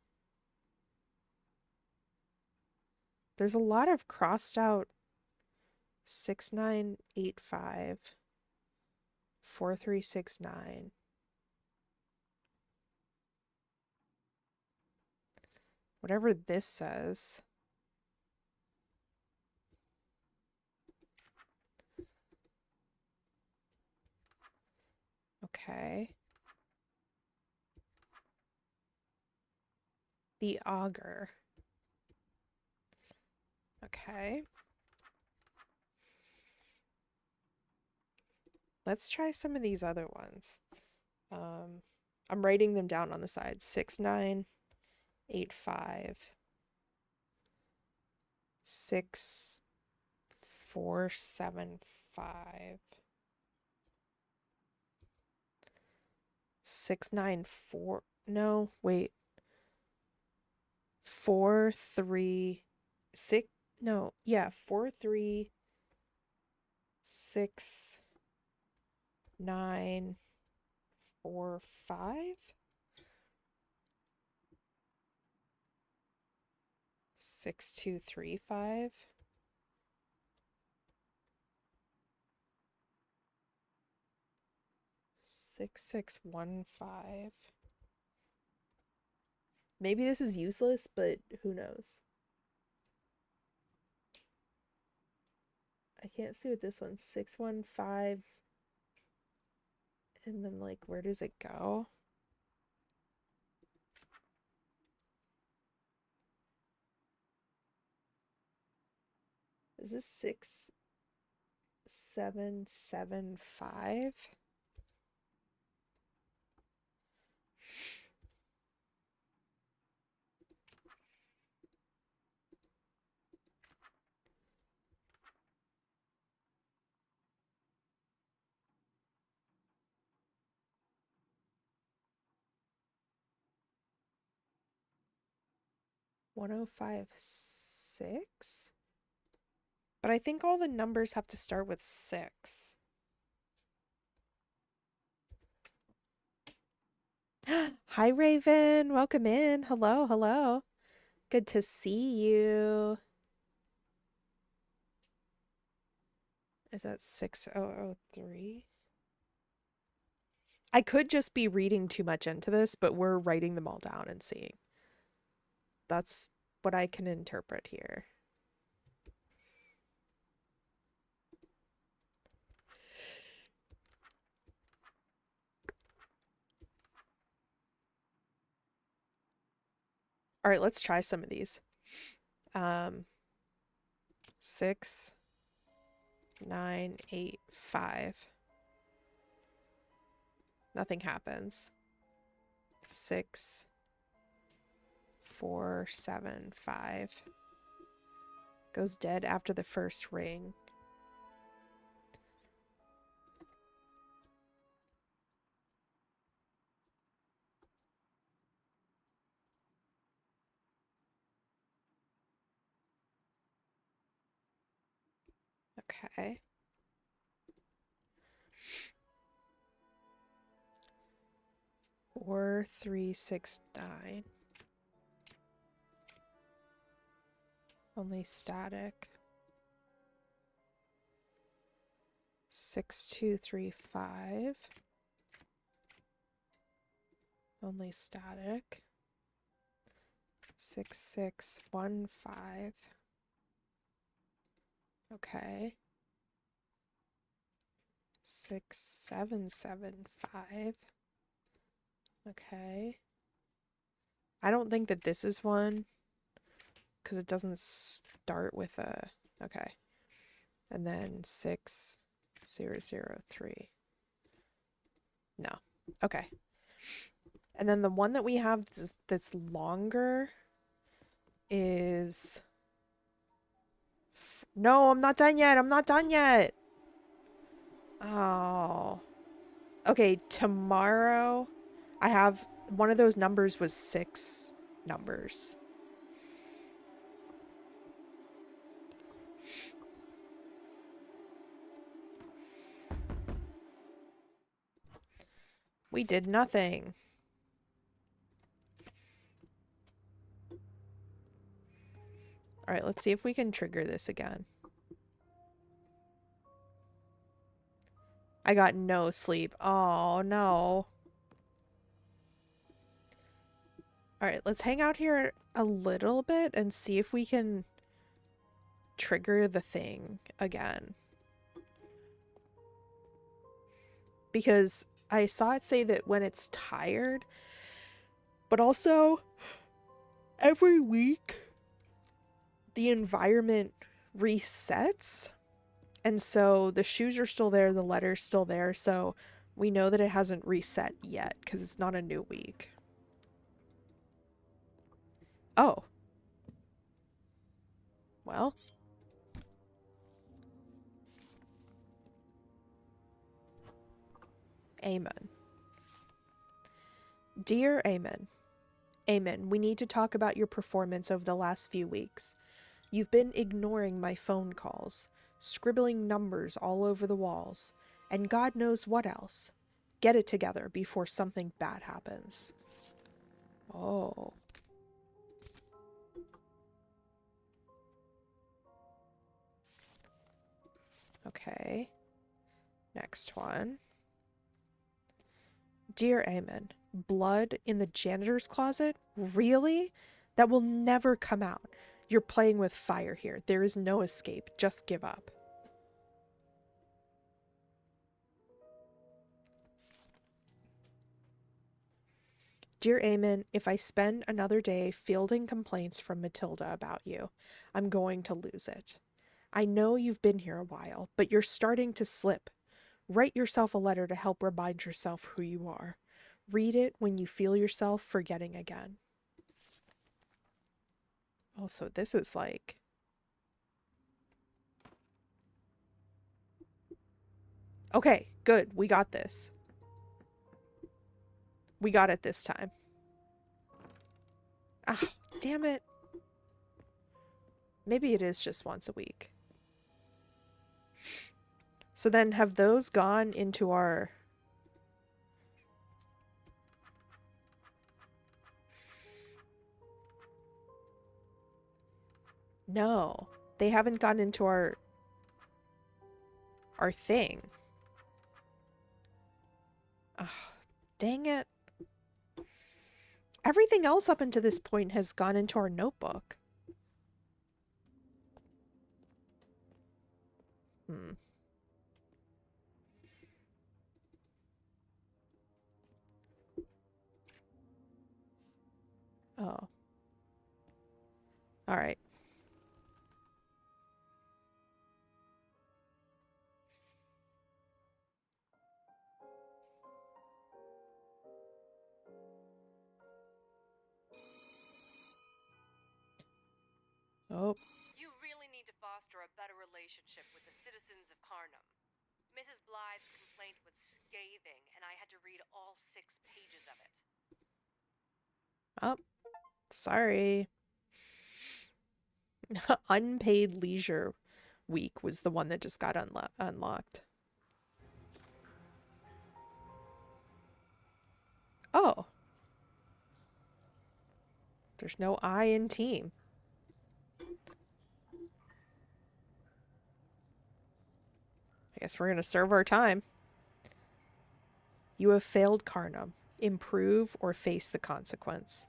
There's a lot of crossed out 6985 4369. Whatever this says. Okay. The auger. Okay. Let's try some of these other ones. I'm writing them down on the side. 6985 6475 694. No, wait. 436. No, yeah, 436 945 6235 6615. Maybe this is useless, but who knows? I can't see what this one's 615, and then, like, where does it go? Is this 6775? $1056? But I think all the numbers have to start with 6. Hi, Raven. Welcome in. Hello, hello. Good to see you. Is that 6003? I could just be reading too much into this, but we're writing them all down and seeing. That's what I can interpret here. All right, let's try some of these. 6985. Nothing happens. 6475. Goes dead after the first ring. Okay. Four, 369. Only static. 6235. Only static. 6615. Okay. 6775. Okay. I don't think that this is one because it doesn't start with a. Okay. And then 6003. No. Okay. And then the one that we have that's longer is. No, I'm not done yet. I'm not done yet. Oh. Okay, tomorrow I have one of those numbers was 6 numbers. We did nothing. All right, let's see if we can trigger this again. I got no sleep. Oh, no. All right, let's hang out here a little bit and see if we can trigger the thing again. Because I saw it say that when it's tired, but also every week the environment resets. And so the shoes are still there, the letter's still there, so we know that it hasn't reset yet because it's not a new week. Oh. Well. Amen. Dear Amen. Amen, we need to talk about your performance over the last few weeks. You've been ignoring my phone calls, scribbling numbers all over the walls, and God knows what else. Get it together before something bad happens. Oh. Okay. Next one. Dear Amen, blood in the janitor's closet? Really? That will never come out. You're playing with fire here. There is no escape. Just give up. Dear Amen, if I spend another day fielding complaints from Matilda about you, I'm going to lose it. I know you've been here a while, but you're starting to slip. Write yourself a letter to help remind yourself who you are. Read it when you feel yourself forgetting again. Oh, so this is like... Okay, good. We got this. We got it this time. Ah, damn it. Maybe it is just once a week. So then have those gone into our... No, they haven't gone into our thing. Oh, dang it. Everything else up until this point has gone into our notebook. Hmm. Oh. All right. Oh. You really need to foster a better relationship with the citizens of Carnum. Mrs. Blythe's complaint was scathing, and I had to read all 6 pages of it. Oh. Sorry. Unpaid leisure week was the one that just got unlocked. Oh. There's no I in team. I guess we're going to serve our time. You have failed Carnum. improve, or face the consequence.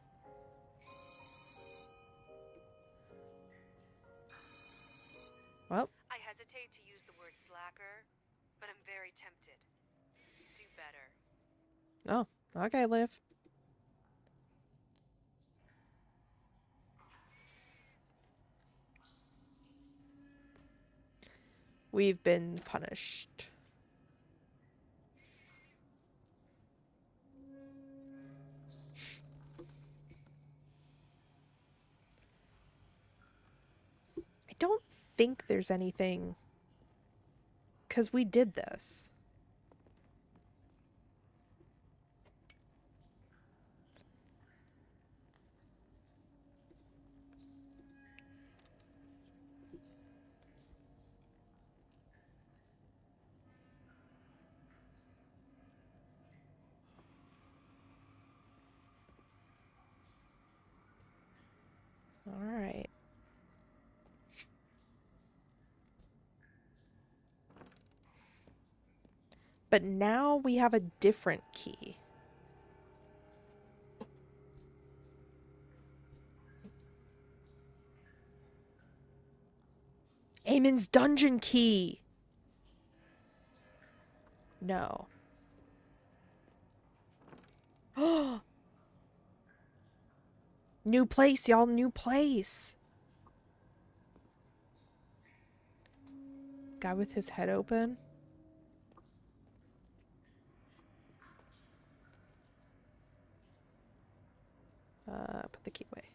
Well, I hesitate to use the word slacker, but I'm very tempted. Do better. oh, okay, Liv. We've been punished. I don't think there's anything, because we did this. All right. But now we have a different key. Eamon's dungeon key. No. New place, y'all. New place. Guy with his head open. Put the key away.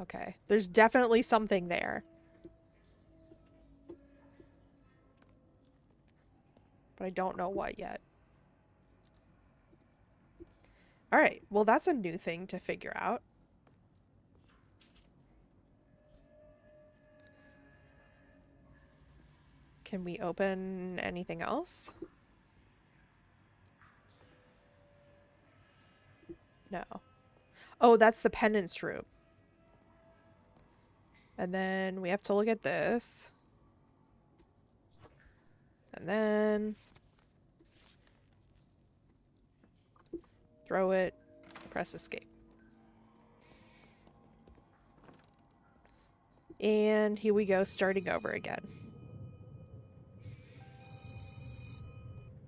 Okay. There's definitely something there. But I don't know what yet. Alright. Well, that's a new thing to figure out. Can we open anything else? No. Oh, that's the penance room. And then we have to look at this. And then throw it, press escape. And here we go, starting over again.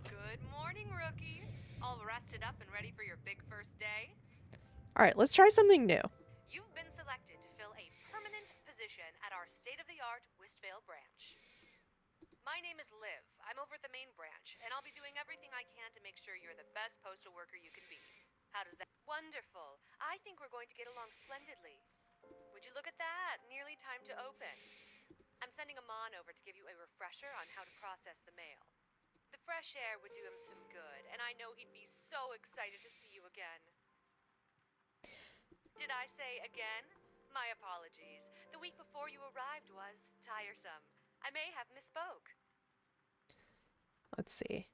Good morning, rookie. All rested up and ready for your big first day? Alright, let's try something new. You've been selected to fill a permanent position at our state-of-the-art Westvale branch. My name is Liv. I'm over at the main branch, and I'll be doing everything I can to make sure you're the best postal worker you can be. How does that? Wonderful. I think we're going to get along splendidly. Would you look at that? Nearly time to open. I'm sending Amon over to give you a refresher on how to process the mail. The fresh air would do him some good, and I know he'd be so excited to see you again. Did I say again? My apologies. The week before you arrived was tiresome. I may have misspoke. Let's see.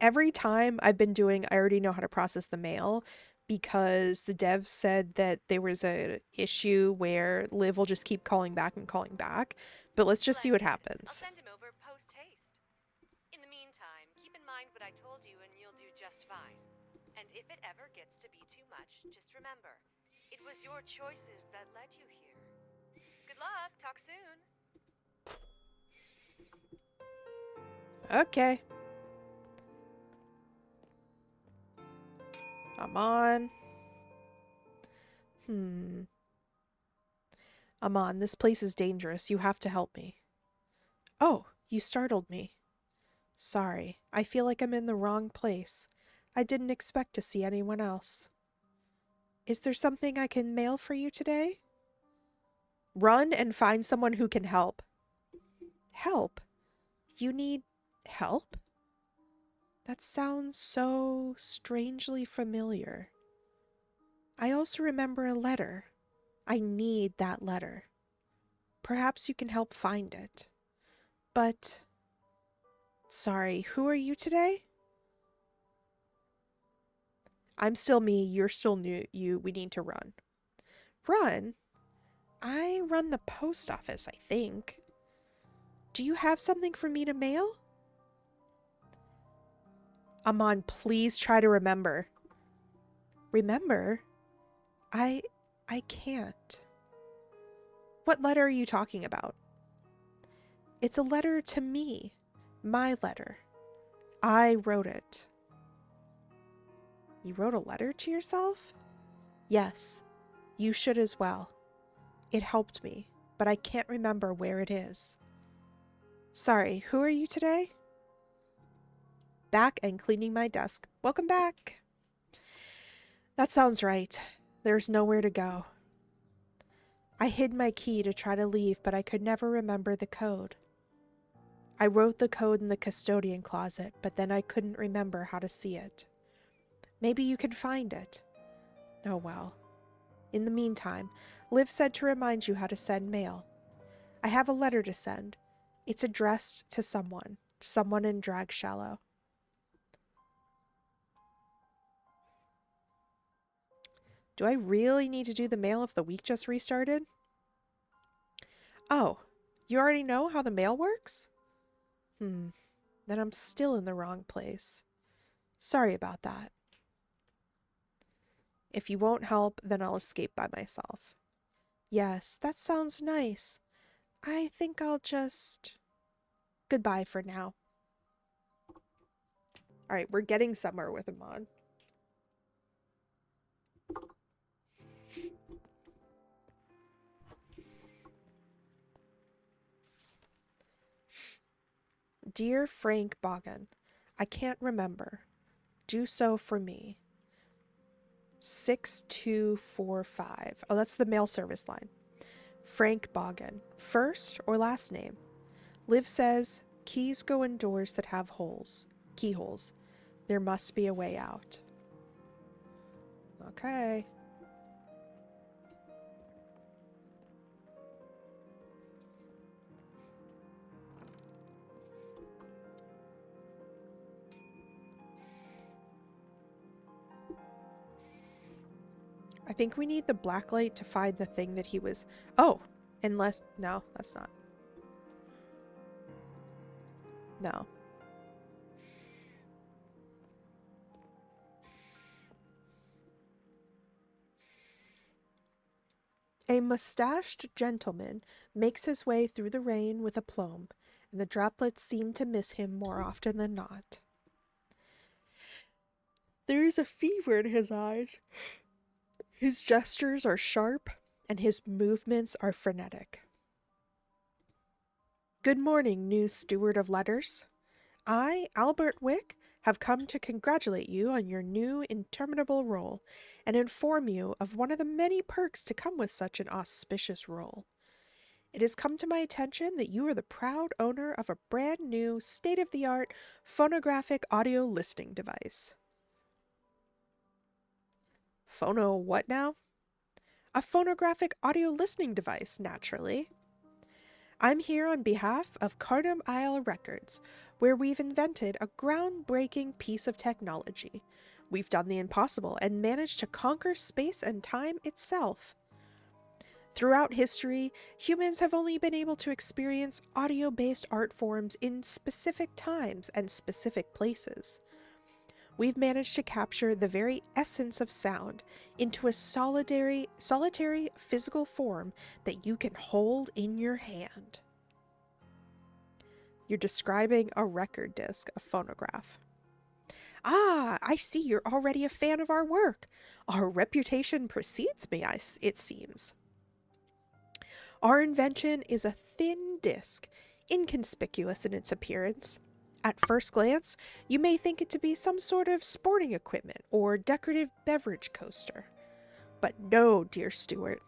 Every time I've been doing, I already know how to process the mail because the devs said that there was a issue where Liv will just keep calling back and calling back. But let's just see what I'll happens. send him over post-haste. In the meantime, keep in mind what I told you and you'll do just fine. And if it ever gets to be too much, just remember, it was your choices that led you here. Good luck. Talk soon. Okay. I'm on. Amon, this place is dangerous. You have to help me. Oh, you startled me. Sorry. I feel like I'm in the wrong place. I didn't expect to see anyone else. Is there something I can mail for you today? Run and find someone who can help. Help? You need help? That sounds so strangely familiar. I also remember a letter. I need that letter. Perhaps you can help find it. But, sorry, who are you today? I'm still me, you're still new. We need to run. Run? I run the post office, I think. Do you have something for me to mail? Amon, please try to remember. Remember? I can't. What letter are you talking about? It's a letter to me. My letter. I wrote it. You wrote a letter to yourself? Yes, you should as well. It helped me, but I can't remember where it is. Sorry, who are you today? Back and cleaning my desk. Welcome back. That sounds right. There's nowhere to go. I hid my key to try to leave, but I could never remember the code. I wrote the code in the custodian closet, but then I couldn't remember how to see it. Maybe you can find it. Oh well. In the meantime, Liv said to remind you how to send mail. I have a letter to send. It's addressed to someone in Drag Shallow. Do I really need to do the mail if the week just restarted? Oh, you already know how the mail works? Then I'm still in the wrong place. Sorry about that. If you won't help, then I'll escape by myself. Yes, that sounds nice. I think I'll just... Goodbye for now. Alright, we're getting somewhere with Amon. Dear Frank Boggin, I can't remember. Do so for me. 6245. Oh, that's the mail service line. Frank Boggin. First or last name? Liv says, keys go in doors that have holes. Keyholes. There must be a way out. Okay. I think we need the blacklight to find the thing that he was... Oh! Unless... No, that's not. No. A mustached gentleman makes his way through the rain with aplomb, and the droplets seem to miss him more often than not. There is a fever in his eyes. His gestures are sharp, and his movements are frenetic. Good morning, new steward of letters. I, Albert Wick, have come to congratulate you on your new interminable role, and inform you of one of the many perks to come with such an auspicious role. It has come to my attention that you are the proud owner of a brand new, state-of-the-art phonographic audio listening device. Phono what now? A phonographic audio listening device, naturally. I'm here on behalf of Cardam Isle Records, where we've invented a groundbreaking piece of technology. We've done the impossible and managed to conquer space and time itself. Throughout history, humans have only been able to experience audio-based art forms in specific times and specific places. We've managed to capture the very essence of sound into a solitary physical form that you can hold in your hand. You're describing a record disc, a phonograph. Ah, I see you're already a fan of our work. Our reputation precedes me, it seems. Our invention is a thin disc, inconspicuous in its appearance. At first glance, you may think it to be some sort of sporting equipment or decorative beverage coaster. But no, dear Stuart,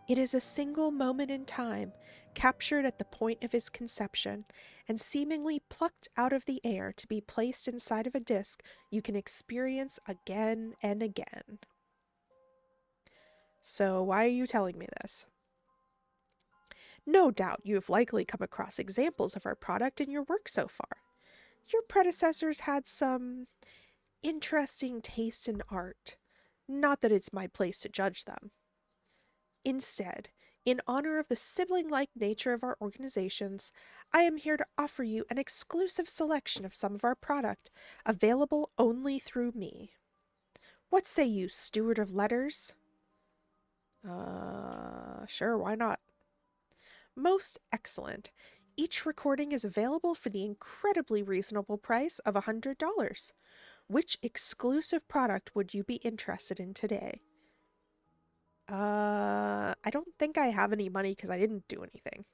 it is a single moment in time, captured at the point of his conception, and seemingly plucked out of the air to be placed inside of a disc you can experience again and again. So why are you telling me this? No doubt you have likely come across examples of our product in your work so far. Your predecessors had some interesting taste in art. Not that it's my place to judge them. Instead, In honor of the sibling-like nature of our organizations, I am here to offer you an exclusive selection of some of our product, available only through me. What say you, Steward of Letters? Sure, why not? Most excellent. Each recording is available for the incredibly reasonable price of $100. Which exclusive product would you be interested in today? I don't think I have any money because I didn't do anything.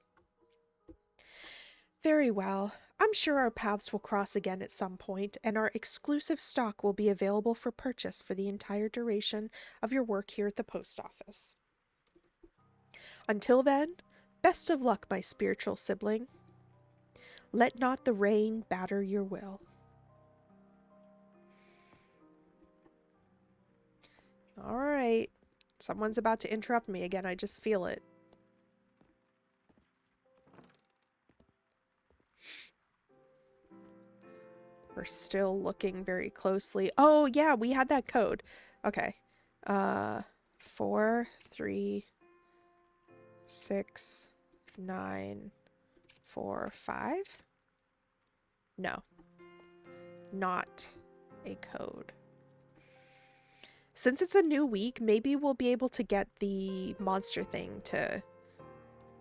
Very well. I'm sure our paths will cross again at some point, and our exclusive stock will be available for purchase for the entire duration of your work here at the post office. Until then, best of luck, my spiritual sibling. Let not the rain batter your will. All right. Someone's about to interrupt me again. I just feel it. We're still looking very closely. Oh, yeah, we had that code. Okay. 4, 3, 6, 9, 4, 5? No. Not a code. Since it's a new week, maybe we'll be able to get the monster thing to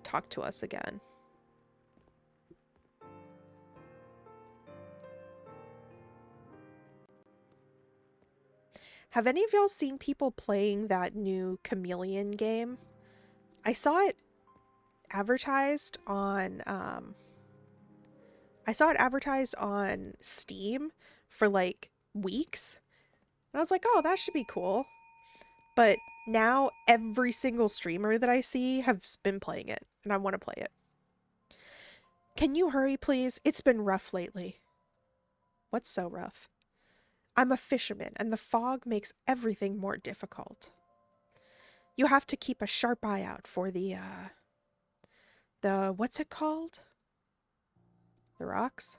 talk to us again. Have any of y'all seen people playing that new chameleon game? I saw it advertised on Steam for like weeks. And I was like, oh, that should be cool. But now every single streamer that I see has been playing it, and I want to play it. Can you hurry, please? It's been rough lately. What's so rough? I'm a fisherman, and the fog makes everything more difficult. You have to keep a sharp eye out for the what's it called? The rocks?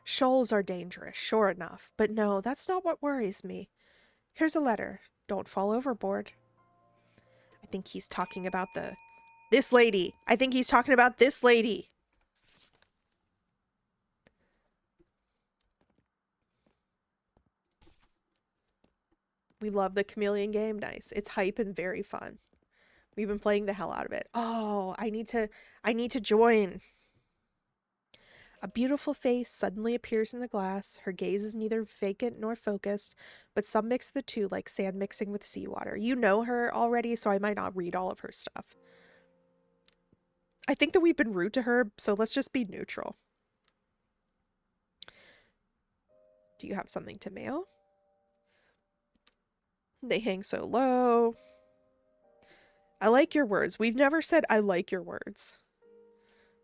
Shoals are dangerous, sure enough, but no, that's not what worries me. Here's a letter. Don't fall overboard. I think he's talking about this lady. I think he's talking about this lady. We love the chameleon game. Nice. It's hype and very fun. We've been playing the hell out of it. Oh, I need to join. A beautiful face suddenly appears in the glass. Her gaze is neither vacant nor focused, but some mix the two like sand mixing with seawater. You know her already, so I might not read all of her stuff. I think that we've been rude to her, so let's just be neutral. Do you have something to mail? They hang so low. I like your words. We've never said I like your words.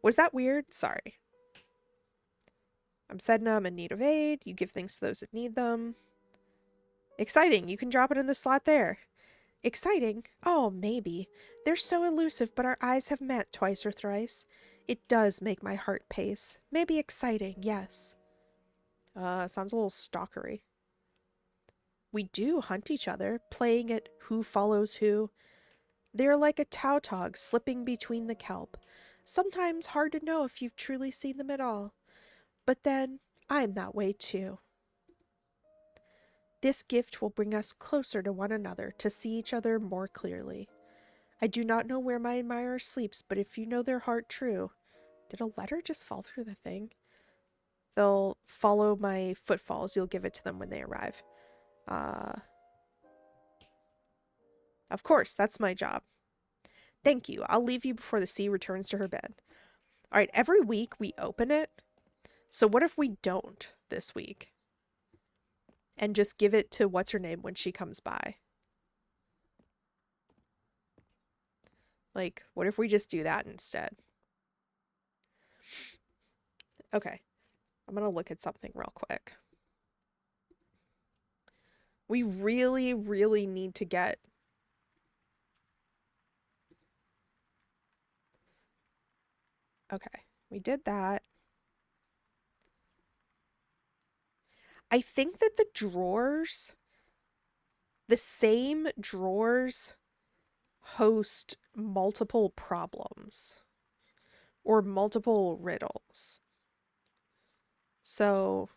Was that weird? Sorry. I'm Sedna. I'm in need of aid. You give things to those that need them. Exciting. You can drop it in the slot there. Exciting? Oh, maybe. They're so elusive, but our eyes have met twice or thrice. It does make my heart pace. Maybe exciting, yes. Sounds a little stalkery. We do hunt each other, playing at who follows who. They're like a tautog slipping between the kelp. Sometimes hard to know if you've truly seen them at all. But then, I'm that way too. This gift will bring us closer to one another to see each other more clearly. I do not know where my admirer sleeps, but if you know their heart true... Did a letter just fall through the thing? They'll follow my footfalls. You'll give it to them when they arrive. Of course, that's my job. Thank you. I'll leave you before the sea returns to her bed. All right, every week we open it. So what if we don't this week? And just give it to what's-her-name when she comes by? Like, what if we just do that instead? Okay. I'm going to look at something real quick. We really, really need to get... Okay, we did that. I think that the same drawers, host multiple problems or multiple riddles. So,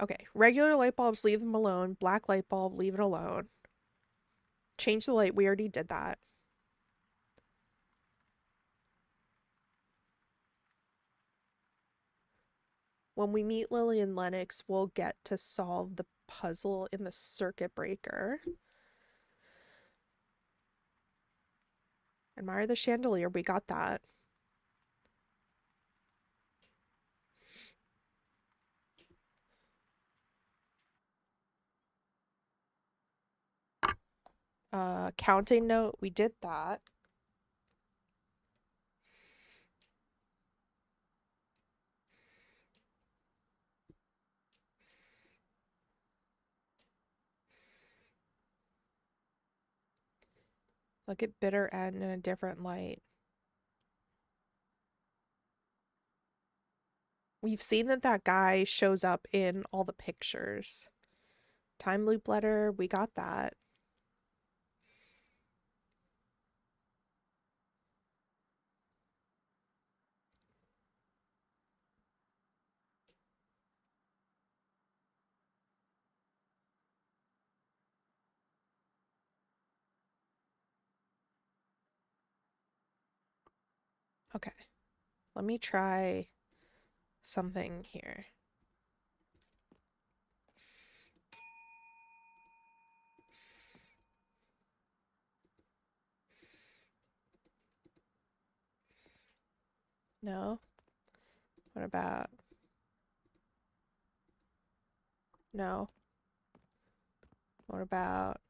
okay, regular light bulbs, leave them alone. Black light bulb, leave it alone. Change the light, we already did that. When we meet Lily and Lennox, we'll get to solve the puzzle in the circuit breaker. Admire the chandelier, we got that. Counting note, we did that. Look at bitter end in a different light. We've seen that guy shows up in all the pictures. Time loop letter, we got that. Okay, let me try something here. No? What about? No. What about?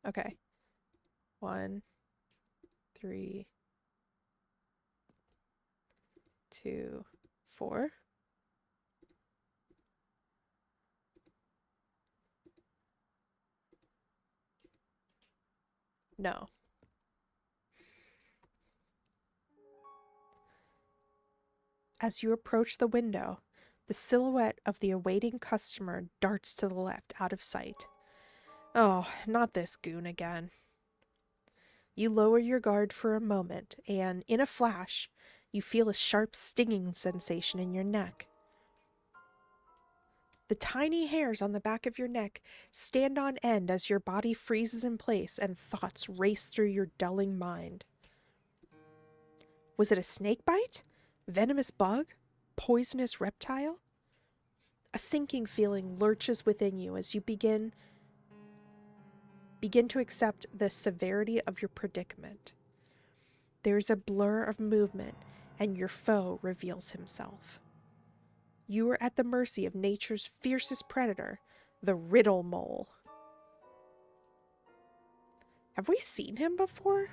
Okay. 1, 3, 2, 4. No. As you approach the window, the silhouette of the awaiting customer darts to the left, out of sight. Oh, not this goon again. You lower your guard for a moment, and in a flash, you feel a sharp stinging sensation in your neck. The tiny hairs on the back of your neck stand on end as your body freezes in place and thoughts race through your dulling mind. Was it a snake bite? Venomous bug? Poisonous reptile? A sinking feeling lurches within you as you begin to accept the severity of your predicament. There's a blur of movement, and your foe reveals himself. You are at the mercy of nature's fiercest predator, the riddle mole. Have we seen him before?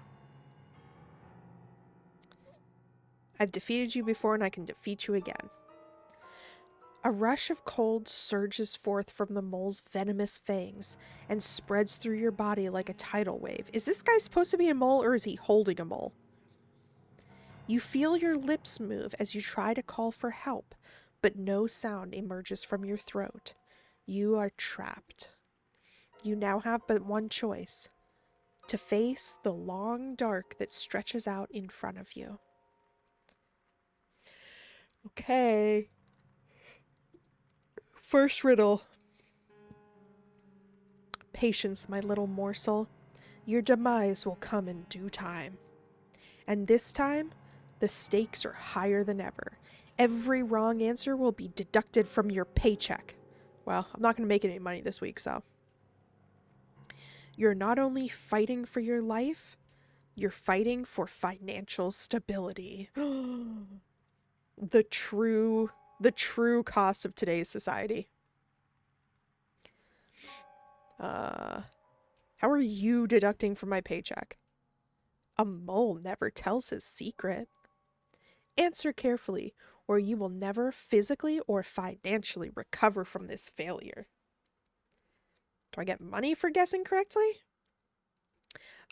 I've defeated you before, and I can defeat you again. A rush of cold surges forth from the mole's venomous fangs and spreads through your body like a tidal wave. Is this guy supposed to be a mole, or is he holding a mole? You feel your lips move as you try to call for help, but no sound emerges from your throat. You are trapped. You now have but one choice: to face the long dark that stretches out in front of you. Okay. First riddle. Patience, my little morsel. Your demise will come in due time. And this time, the stakes are higher than ever. Every wrong answer will be deducted from your paycheck. Well, I'm not going to make any money this week, so. You're not only fighting for your life, you're fighting for financial stability. The true cost of today's society. How are you deducting from my paycheck? A mole never tells his secret. Answer carefully, or you will never physically or financially recover from this failure. Do I get money for guessing correctly?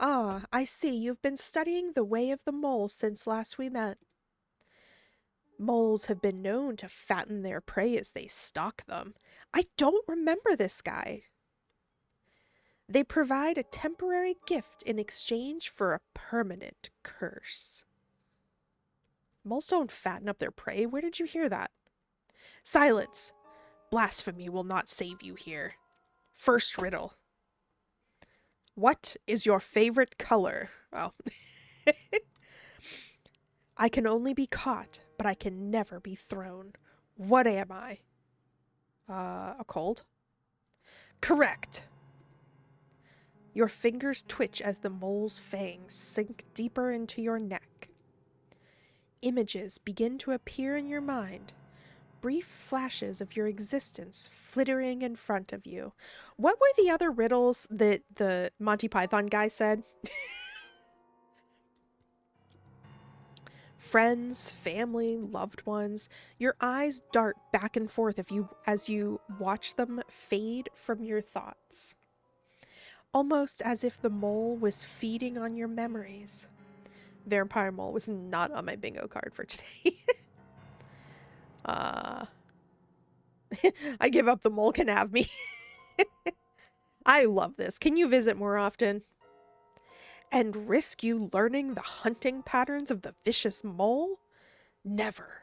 Ah, I see. You've been studying the way of the mole since last we met. Moles have been known to fatten their prey as they stalk them. I don't remember this guy. They provide a temporary gift in exchange for a permanent curse. Moles don't fatten up their prey. Where did you hear that? Silence! Blasphemy will not save you here. First riddle. What is your favorite color? Oh. I can only be caught, but I can never be thrown. What am I? A cold? Correct. Your fingers twitch as the mole's fangs sink deeper into your neck. Images begin to appear in your mind, brief flashes of your existence flittering in front of you. What were the other riddles that the Monty Python guy said? Friends, family, loved ones. Your eyes dart back and forth as you watch them fade from your thoughts. Almost as if the mole was feeding on your memories. Vampire mole was not on my bingo card for today. I give up, the mole can have me. I love this. Can you visit more often? And risk you learning the hunting patterns of the vicious mole? Never.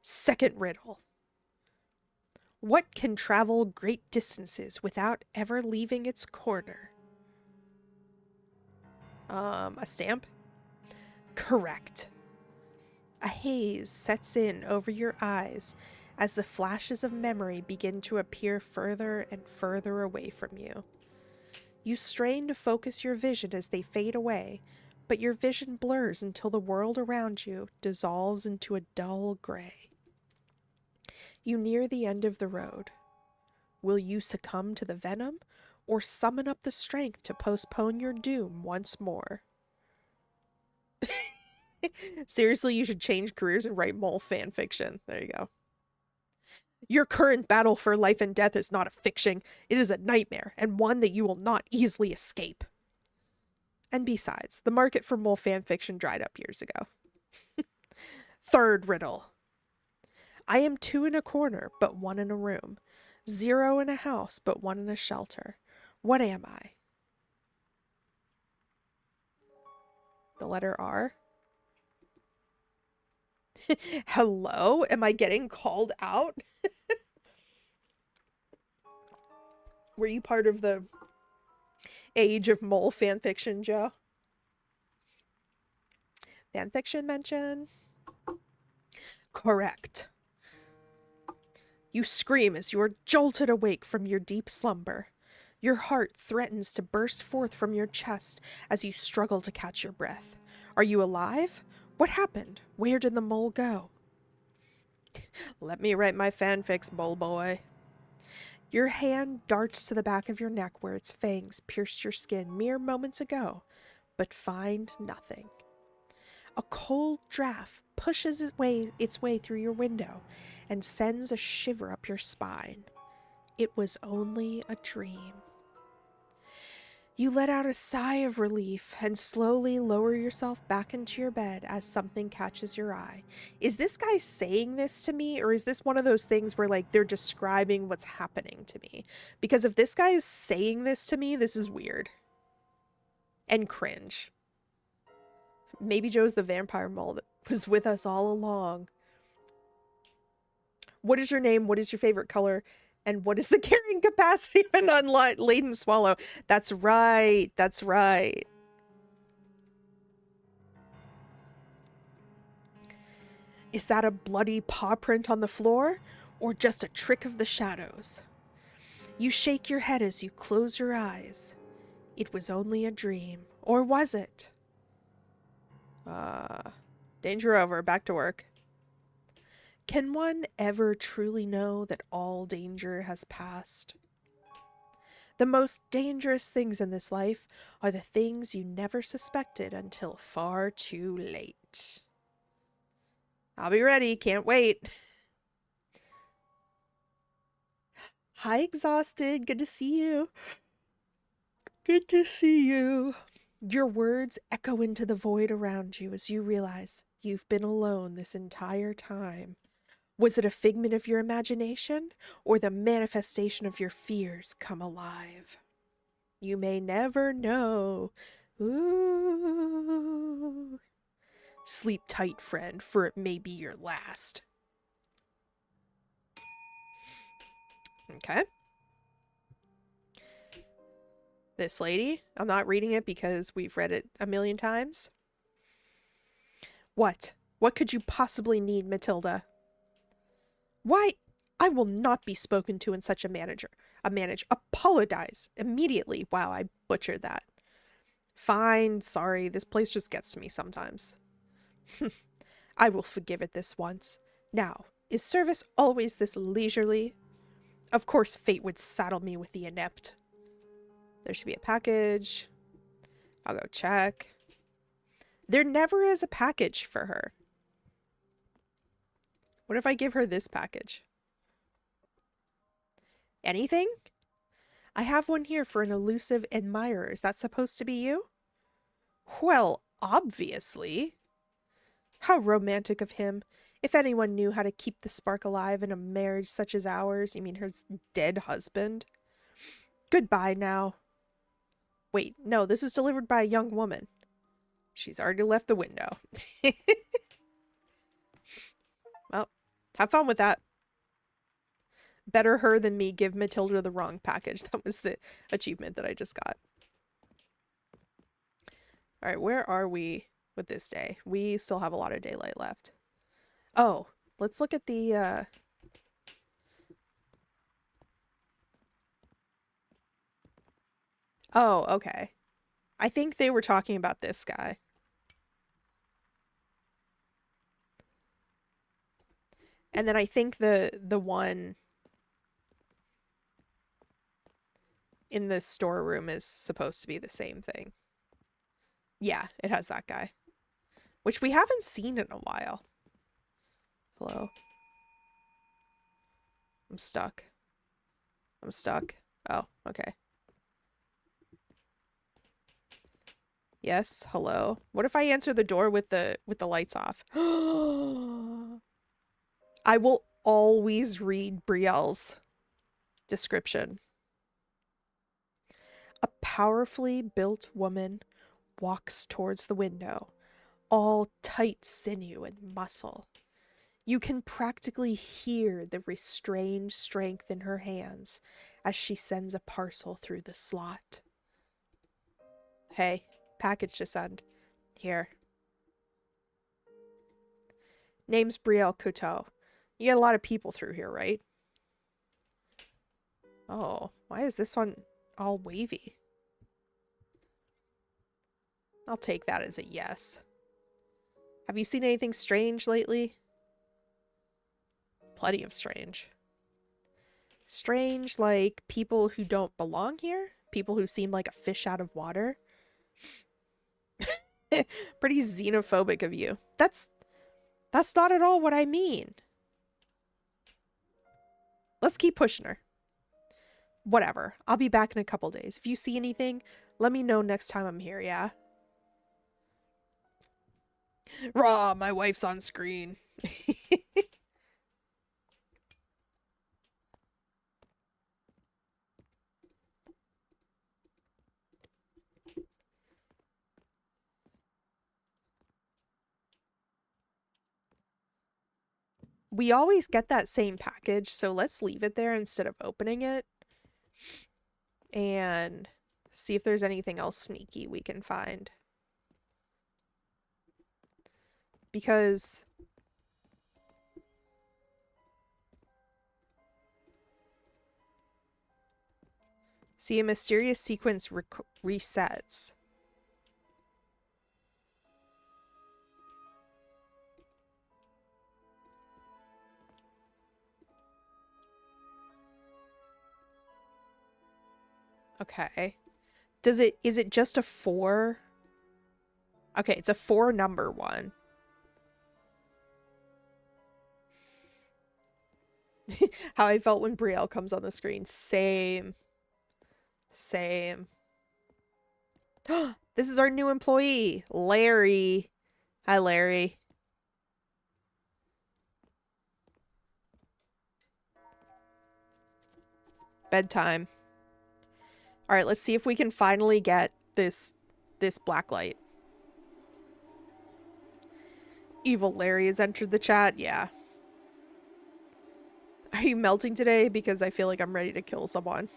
Second riddle. What can travel great distances without ever leaving its corner? A stamp? Correct. A haze sets in over your eyes as the flashes of memory begin to appear further and further away from you. You strain to focus your vision as they fade away, but your vision blurs until the world around you dissolves into a dull gray. You near the end of the road. Will you succumb to the venom, or summon up the strength to postpone your doom once more? Seriously, you should change careers and write mole fan fiction. There you go. Your current battle for life and death is not a fiction. It is a nightmare, and one that you will not easily escape. And besides, the market for mole fan fiction dried up years ago. Third riddle. I am 2 in a corner, but 1 in a room. 0 in a house, but 1 in a shelter. What am I? The letter R. Hello? Am I getting called out? Were you part of the age of mole fanfiction, Joe? Fanfiction mention? Correct. You scream as you are jolted awake from your deep slumber. Your heart threatens to burst forth from your chest as you struggle to catch your breath. Are you alive? What happened? Where did the mole go? Let me write my fanfics, mole boy. Your hand darts to the back of your neck where its fangs pierced your skin mere moments ago, but find nothing. A cold draft pushes its way through your window and sends a shiver up your spine. It was only a dream. You let out a sigh of relief and slowly lower yourself back into your bed as something catches your eye. Is this guy saying this to me, or is this one of those things where, like, they're describing what's happening to me? Because if this guy is saying this to me, this is weird. And cringe. Maybe Joe's the vampire mole that was with us all along. What is your name? What is your favorite color? And what is the carrying capacity of an unladen swallow? That's right. That's right. Is that a bloody paw print on the floor? Or just a trick of the shadows? You shake your head as you close your eyes. It was only a dream. Or was it? Danger over. Back to work. Can one ever truly know that all danger has passed? The most dangerous things in this life are the things you never suspected until far too late. I'll be ready. Can't wait. Hi, Exhausted. Good to see you. Good to see you. Your words echo into the void around you as you realize you've been alone this entire time. Was it a figment of your imagination or the manifestation of your fears come alive? You may never know. Ooh. Sleep tight, friend, for it may be your last. Okay. This lady, I'm not reading it because we've read it a million times. What? What could you possibly need, Matilda? Why, I will not be spoken to in such a manager. Apologize immediately. Wow, I butchered that. Fine, sorry, this place just gets to me sometimes. I will forgive it this once. Now, is service always this leisurely? Of course fate would saddle me with the inept. There should be a package. I'll go check. There never is a package for her. What if I give her this package? Anything? I have one here for an elusive admirer. Is that supposed to be you? Well, obviously. How romantic of him. If anyone knew how to keep the spark alive in a marriage such as ours, you mean her dead husband? Goodbye now. Wait, no, this was delivered by a young woman. She's already left the window. Well, have fun with that. Better her than me give Matilda the wrong package. That was the achievement that I just got. Alright, where are we with this day? We still have a lot of daylight left. Oh, let's look at the, Oh, okay. I think they were talking about this guy. And then I think the one in the storeroom is supposed to be the same thing. Yeah, it has that guy. Which we haven't seen in a while. Hello? I'm stuck. I'm stuck. Oh, okay. Yes, hello. What if I answer the door with the lights off? I will always read Brielle's description. A powerfully built woman walks towards the window, all tight sinew and muscle. You can practically hear the restrained strength in her hands as she sends a parcel through the slot. Hey, package to send. Here. Name's Brielle Couteau. You get a lot of people through here, right? Oh, why is this one all wavy? I'll take that as a yes. Have you seen anything strange lately? Plenty of strange. Strange, like people who don't belong here? People who seem like a fish out of water? Pretty xenophobic of you. That's not at all what I mean. Let's keep pushing her. Whatever. I'll be back in a couple days. If you see anything, let me know next time I'm here, yeah? Raw, my wife's on screen. We always get that same package, so let's leave it there instead of opening it. And see if there's anything else sneaky we can find. Because see, a mysterious sequence resets. Okay. Is it just a 4? Okay, it's a 4 number one. How I felt when Brielle comes on the screen. Same. Same. This is our new employee, Larry. Hi, Larry. Bedtime. All right, let's see if we can finally get this black light. Evil Larry has entered the chat. Yeah. Are you melting today? Because I feel like I'm ready to kill someone.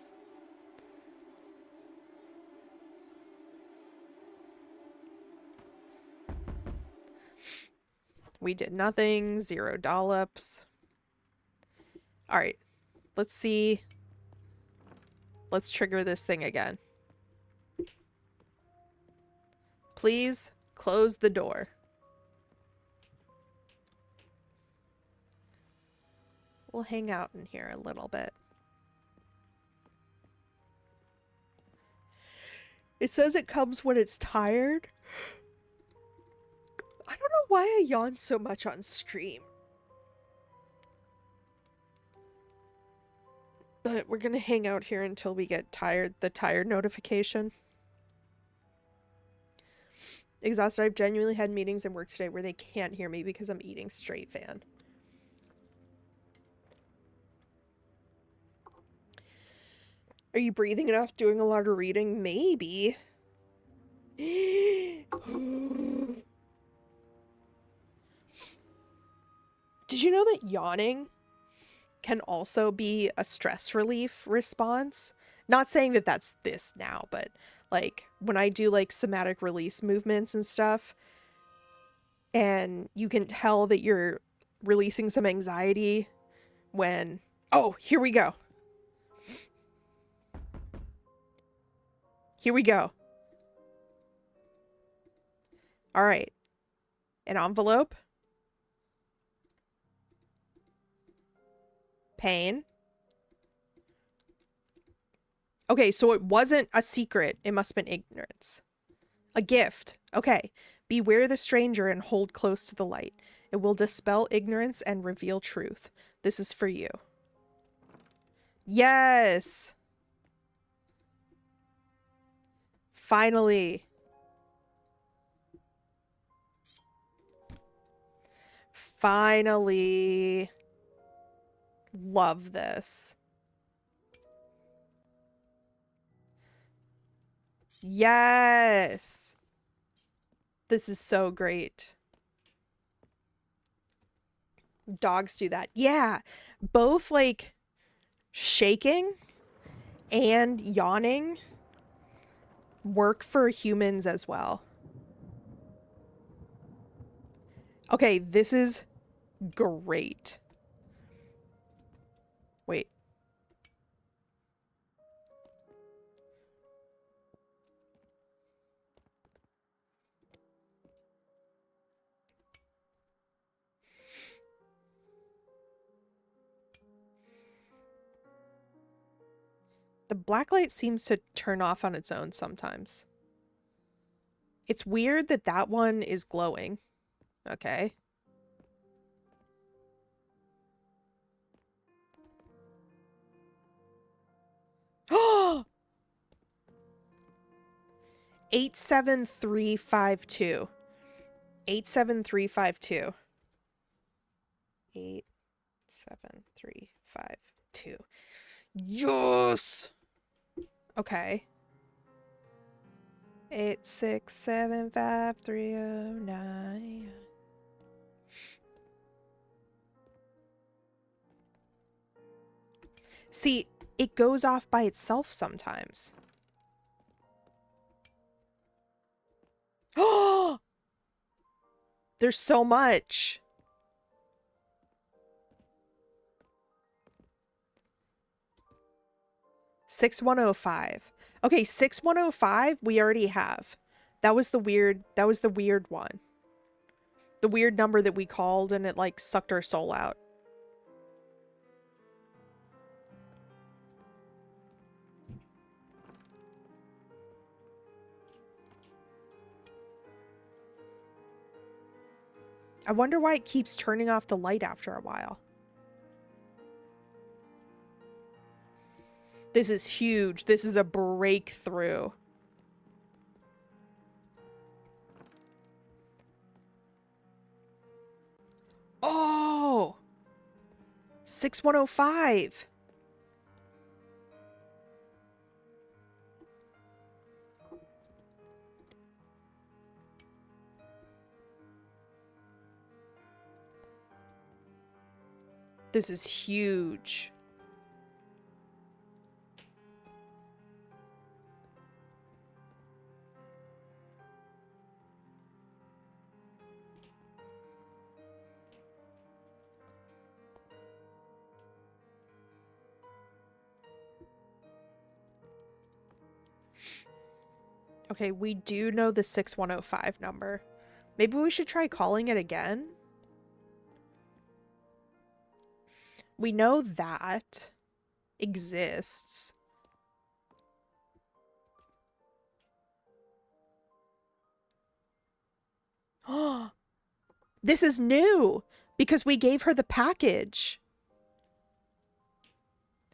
We did nothing. 0 dollops. All right. Let's see. Let's trigger this thing again. Please close the door. We'll hang out in here a little bit. It says it comes when it's tired. I don't know why I yawn so much on stream. But we're gonna hang out here until we get tired. The tired notification. Exhausted. I've genuinely had meetings and work today where they can't hear me because I'm eating straight fan. Are you breathing enough? Doing a lot of reading? Maybe. Did you know that yawning can also be a stress relief response? Not saying that that's this now, but like when I do like somatic release movements and stuff, and you can tell that you're releasing some anxiety when, oh, here we go. Here we go. All right. An envelope. Pain. Okay, so it wasn't a secret. It must have been ignorance. A gift. Okay. Beware the stranger and hold close to the light. It will dispel ignorance and reveal truth. This is for you. Yes. Finally. Finally. Love this. Yes. This is so great. Dogs do that. Yeah. Both like shaking and yawning work for humans as well. Okay, this is great. Wait. The black light seems to turn off on its own sometimes. It's weird that that one is glowing. Okay. Oh! 87352. 87352. 87352. Yes! Okay. 8675309. See, it goes off by itself sometimes. Oh! There's so much. $6105. Okay, 6105 we already have. That was the weird one. The weird number that we called and it like sucked our soul out. I wonder why it keeps turning off the light after a while. This is huge. This is a breakthrough. 6105. This is huge. Okay, we do know the 6105 number. Maybe we should try calling it again. We know that exists. Oh, this is new because we gave her the package.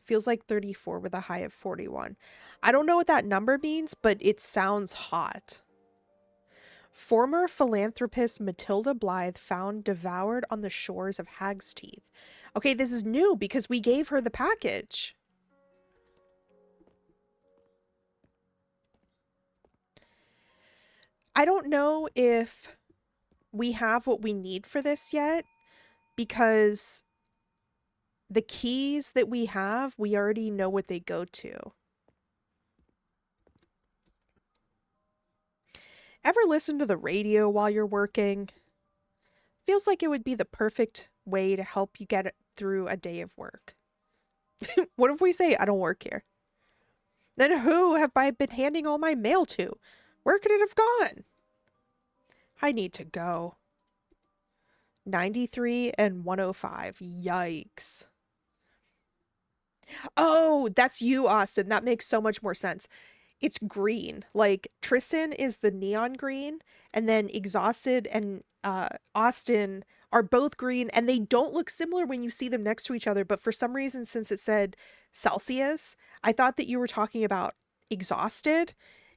Feels like 34 with a high of 41. I don't know what that number means, but it sounds hot. Former philanthropist Matilda Blythe found devoured on the shores of Hag's Teeth. Okay, this is new because we gave her the package. I don't know if we have what we need for this yet because the keys that we have, we already know what they go to. Ever listen to the radio while you're working? Feels like it would be the perfect way to help you get through a day of work. What if we say, I don't work here? Then who have I been handing all my mail to? Where could it have gone? I need to go. 93 and 105. Yikes. Oh, that's you, Austin. That makes so much more sense. It's green. Like, Tristan is the neon green, and then Exhausted and Austin are both green, and they don't look similar when you see them next to each other, but for some reason, since it said Celsius, I thought that you were talking about Exhausted,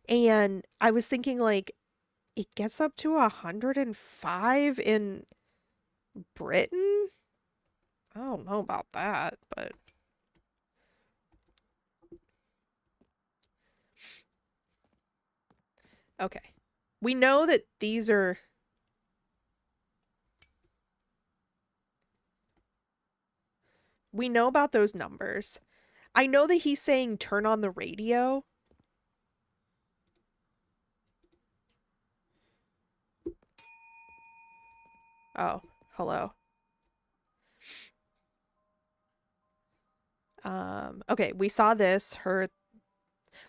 and I was thinking, like, it gets up to 105 in Britain? I don't know about that, but... Okay. We know that these are... We know about those numbers. I know that he's saying turn on the radio. Oh, hello. Okay, we saw this. Her...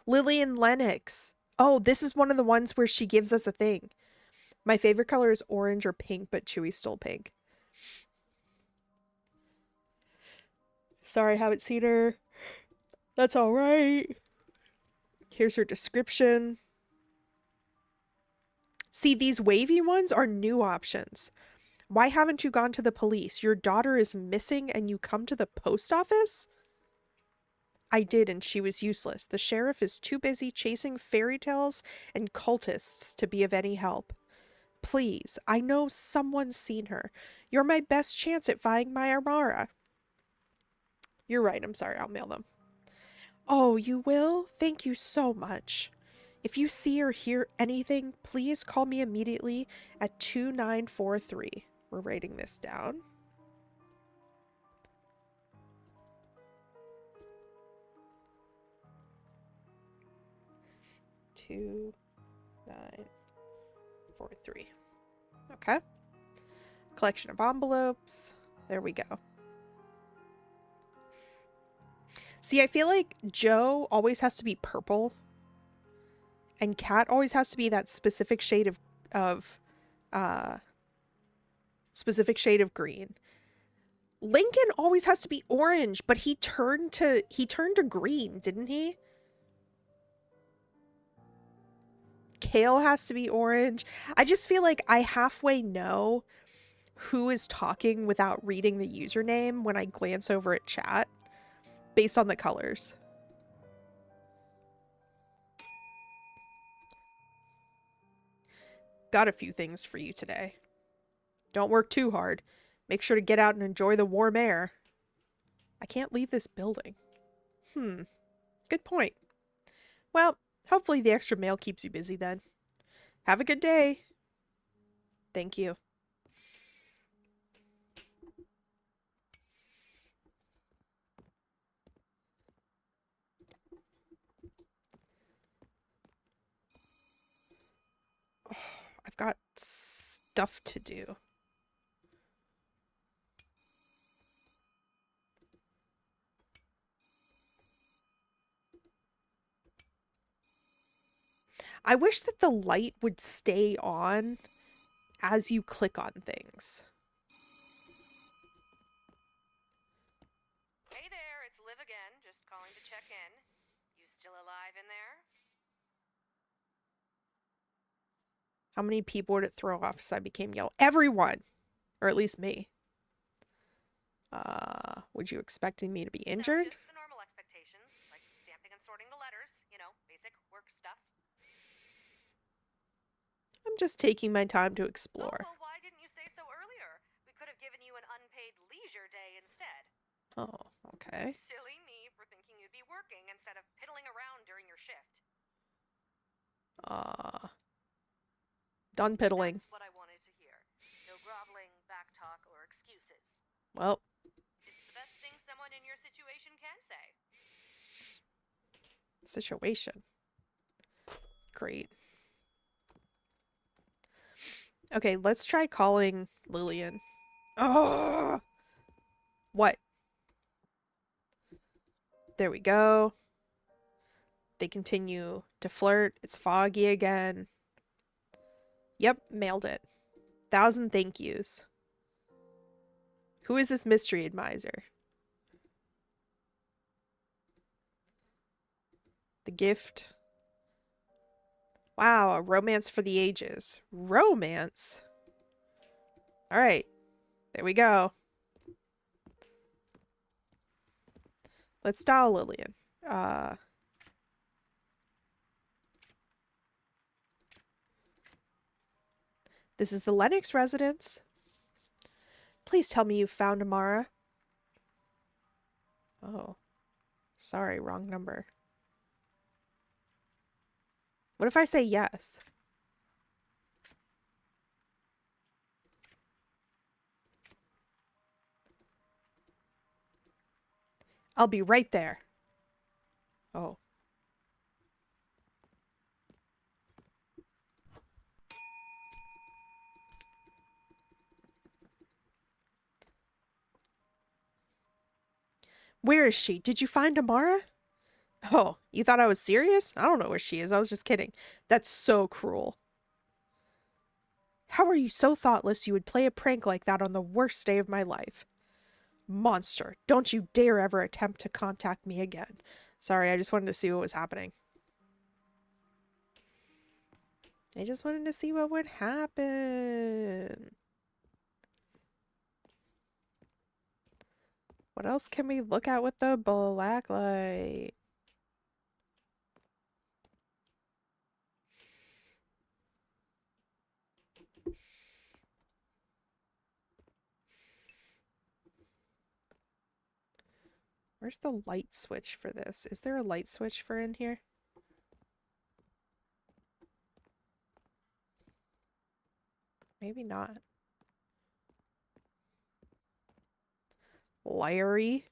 Lillian Lennox. Oh, this is one of the ones where she gives us a thing. My favorite color is orange or pink, but Chewie stole pink. Sorry, I haven't seen her. That's all right. Here's her description. See, these wavy ones are new options. Why haven't you gone to the police? Your daughter is missing and you come to the post office? I did, and she was useless. The sheriff is too busy chasing fairy tales and cultists to be of any help. Please, I know someone's seen her. You're my best chance at finding my Amara. You're right, I'm sorry, I'll mail them. Oh, you will? Thank you so much. If you see or hear anything, please call me immediately at 2943. We're writing this down. Two, 943. Okay. Collection of envelopes. There we go. See, I feel like Joe always has to be purple. And Cat always has to be that specific shade of green. Lincoln always has to be orange, but he turned to green, didn't he? Kale has to be orange. I just feel like I halfway know who is talking without reading the username when I glance over at chat based on the colors. Got a few things for you today. Don't work too hard. Make sure to get out and enjoy the warm air. I can't leave this building. Good point. Well, hopefully the extra mail keeps you busy then. Have a good day. Thank you. Oh, I've got stuff to do. I wish that the light would stay on as you click on things. Hey there, it's Liv again, just calling to check in. You still alive in there? How many people would it throw off as I became yellow? Everyone! Or at least me. Would you expecting me to be injured? No, just the normal expectations, like stamping and sorting the letters, you know, basic work stuff. I'm just taking my time to Oh, explore. well, why didn't you say so earlier? We could have given you an unpaid leisure day instead. Oh, okay. Silly me for thinking you'd be working instead of piddling around during your shift. Done piddling. That's what I wanted to hear. No groveling, back talk, or excuses. Well, It's the best thing someone in your situation can say. situation. Great. Okay, let's try calling Lillian. Oh! What? There we go. They continue to flirt. It's foggy again. Yep, mailed it. 1,000 thank yous. Who is this mystery advisor? The gift. Wow, a romance for the ages. Romance? Alright, there we go. Let's dial Lillian. This is the Lennox residence. Please tell me you found Amara. Oh, sorry, wrong number. What if I say yes? I'll be right there. Oh. Where is she? Did you find Amara? Oh, you thought I was serious? I don't know where she is. I was just kidding. That's so cruel. How are you so thoughtless you would play a prank like that on the worst day of my life? Monster, don't you dare ever attempt to contact me again. Sorry, I just wanted to see what was happening. I just wanted to see what would happen. What else can we look at with the black light? Where's the light switch for this? Is there a light switch for in here? Maybe not. Larry.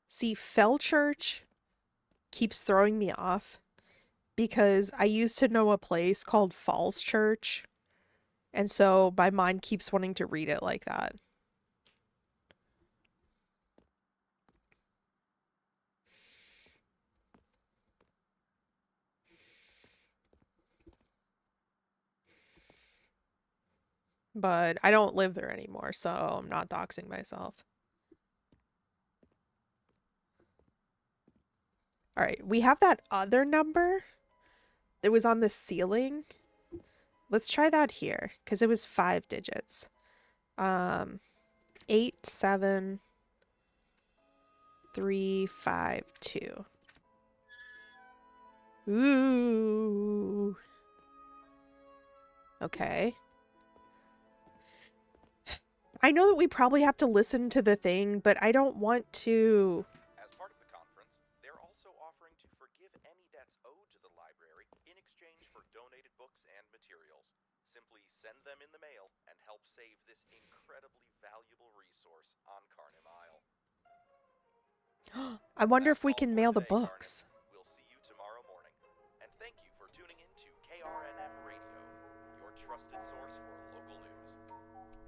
See, Fellchurch keeps throwing me off because I used to know a place called Falls Church, and so my mind keeps wanting to read it like that. But I don't live there anymore, so I'm not doxing myself. All right, we have that other number that was on the ceiling. Let's try that here because it was 5 digits. 8 7 352. Ooh. Okay. I know that we probably have to listen to the thing, but I don't want to. As part of the conference, they're also offering to forgive any debts owed to the library in exchange for donated books and materials. Simply send them in the mail and help save this incredibly valuable resource on Carnum Isle. I wonder if That's we all can for mail the today, books. Carnum. We'll see you tomorrow morning. And thank you for tuning in to KRNM Radio, your trusted source for local news.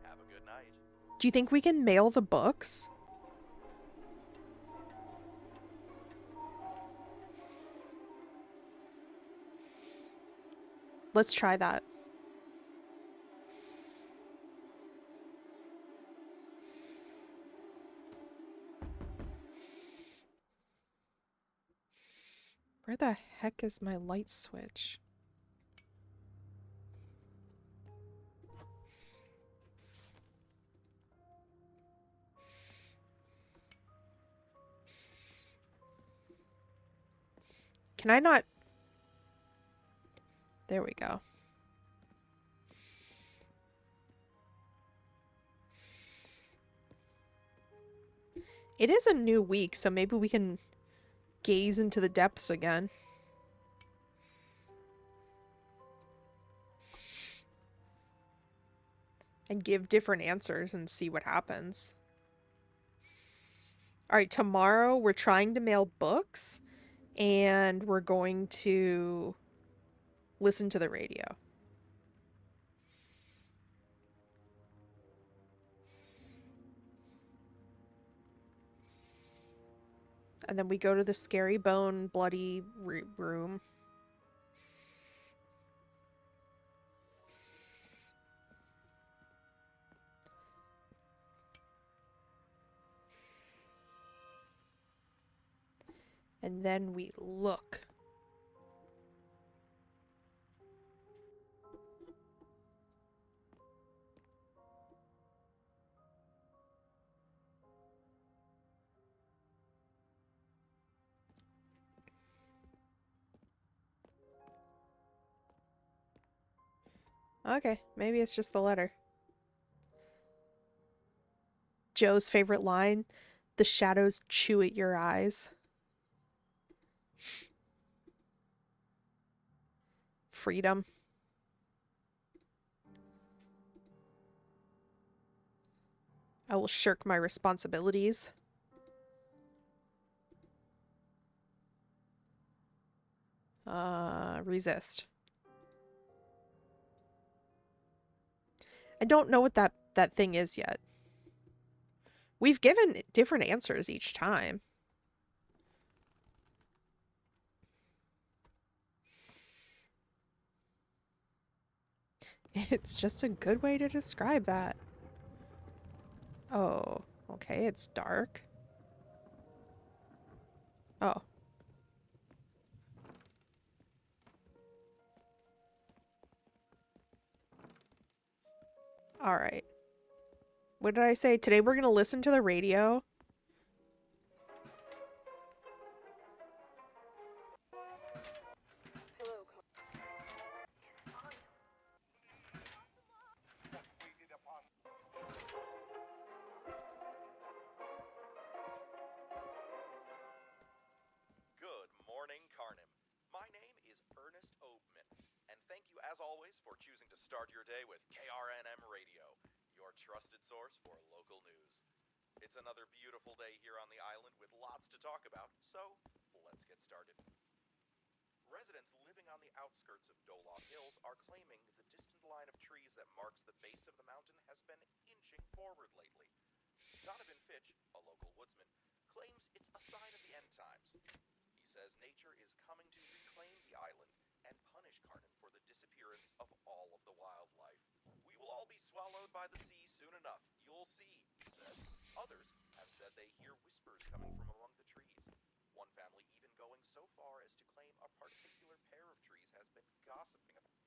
Have a good night. Do you think we can mail the books? Let's try that. Where the heck is my light switch? Can I not? There we go. It is a new week, so maybe we can gaze into the depths again. And give different answers and see what happens. All right, tomorrow we're trying to mail books and we're going to listen to the radio. And then we go to the scary bone bloody room. And then we look. Okay, maybe it's just the letter. Joe's favorite line, the shadows chew at your eyes. Freedom. I will shirk my responsibilities. Resist. I don't know what that thing is yet. We've given different answers each time. It's just a good way to describe that. Oh, okay, it's dark. Oh. All right. What did I say? Today we're going to listen to the radio. Good morning, Carnum. My name is Ernest Oatman, and thank you as always for choosing to start your day with KRNM Radio, your trusted source for local news. It's another beautiful day here on the island with lots to talk about, so let's get started. Residents living on the outskirts of Doloff Hills are claiming the distant line of trees that marks the base of the mountain has been inching forward lately. Donovan Fitch, a local woodsman, claims it's a sign of the end times. He says nature is coming to reclaim the island and punish Carnum for the disappearance of all of the wildlife. We will all be swallowed by the sea soon enough. You'll see, he said. Others have said they hear whispers coming from among the trees. One family even going so far as to claim a particular pair of trees has been gossiping about.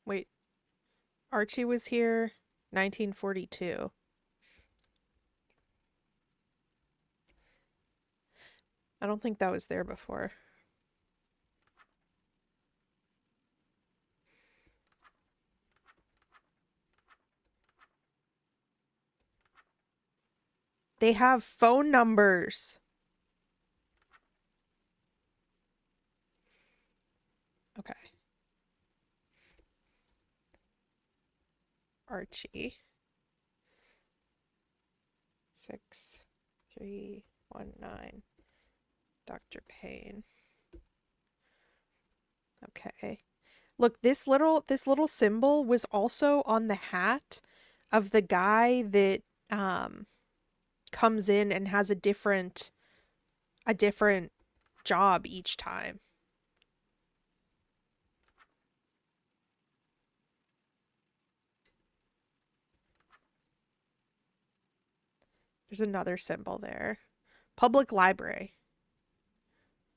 Wait, Archie was here 1942. I don't think that was there before. They have phone numbers. Okay. Archie. 6319. Dr. Payne. Okay. Look, this little symbol was also on the hat of the guy that comes in and has a different job each time. There's another symbol there. Public library.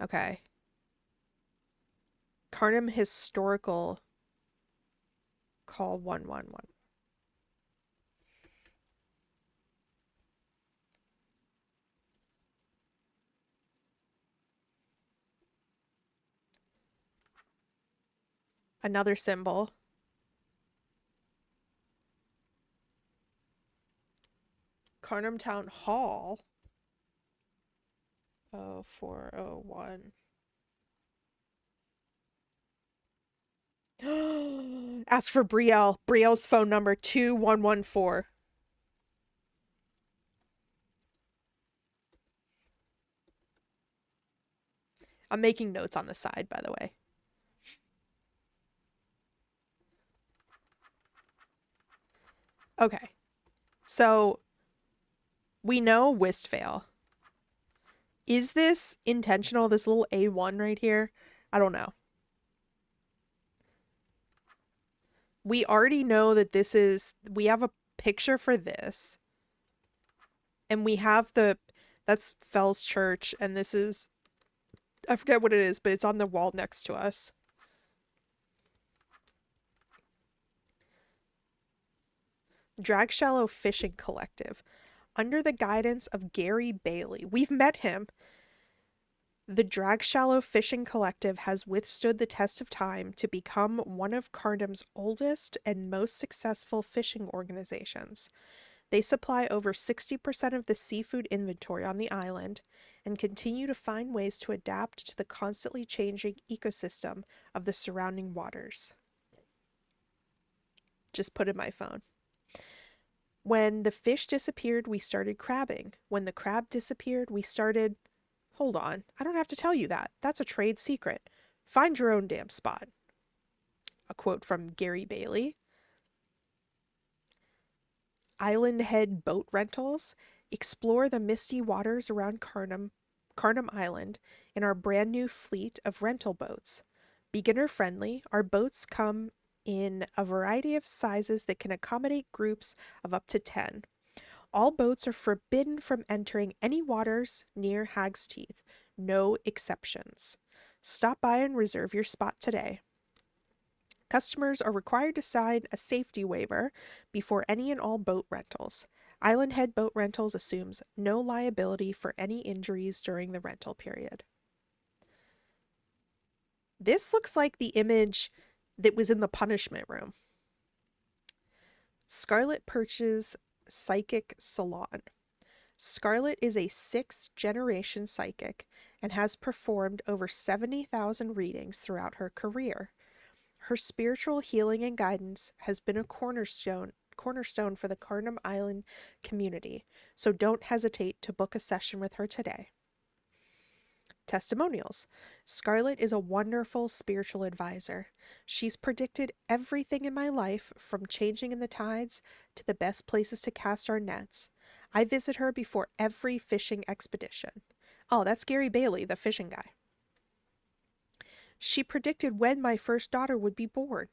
Okay. Carnum Historical Call 111. Another symbol. Carnum Town Hall. 0401. Ask for Brielle. Brielle's phone number 2114. I'm making notes on the side, by the way. Okay. So we know Wistfale. Is this intentional? This little A1 right here? I don't know. We already know that we have a picture for this. And we have that's Fell's Church, and this is, I forget what it is, but it's on the wall next to us. Drag Shallow Fishing Collective. Under the guidance of Gary Bailey. We've met him. The Drag Shallow Fishing Collective has withstood the test of time to become one of Carnum's oldest and most successful fishing organizations. They supply over 60% of the seafood inventory on the island and continue to find ways to adapt to the constantly changing ecosystem of the surrounding waters. Just put in my phone. When the fish disappeared, we started crabbing. When the crab disappeared, we started... Hold on. I don't have to tell you that. That's a trade secret. Find your own damn spot. A quote from Gary Bailey. Island Head Boat Rentals. Explore the misty waters around Carnum Island in our brand new fleet of rental boats. Beginner friendly, our boats come in a variety of sizes that can accommodate groups of up to 10. All boats are forbidden from entering any waters near Hag's Teeth. No exceptions. Stop by and reserve your spot today. Customers are required to sign a safety waiver before any and all boat rentals. Island Head Boat Rentals assumes no liability for any injuries during the rental period. This looks like the image that was in the punishment room. Scarlet Perch's Psychic Salon. Scarlet is a 6th-generation psychic and has performed over 70,000 readings throughout her career. Her spiritual healing and guidance has been a cornerstone for the Carnum Island community, so don't hesitate to book a session with her today. Testimonials. Scarlet is a wonderful spiritual advisor. She's predicted everything in my life, from changing in the tides to the best places to cast our nets. I visit her before every fishing expedition. Oh, that's Gary Bailey, the fishing guy. She predicted when my first daughter would be born.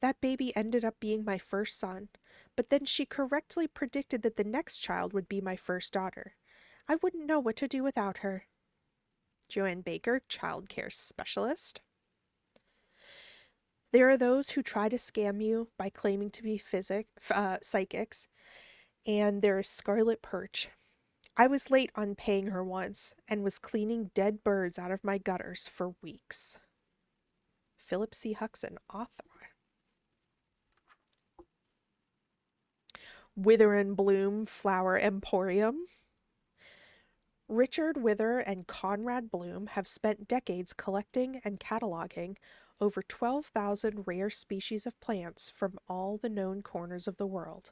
That baby ended up being my first son, but then she correctly predicted that the next child would be my first daughter. I wouldn't know what to do without her. Joanne Baker, child care specialist. There are those who try to scam you by claiming to be psychics, and there is Scarlet Perch. I was late on paying her once and was cleaning dead birds out of my gutters for weeks. Philip C. Huxon, author. Wither and Bloom Flower Emporium. Richard Wither and Conrad Bloom have spent decades collecting and cataloging over 12,000 rare species of plants from all the known corners of the world.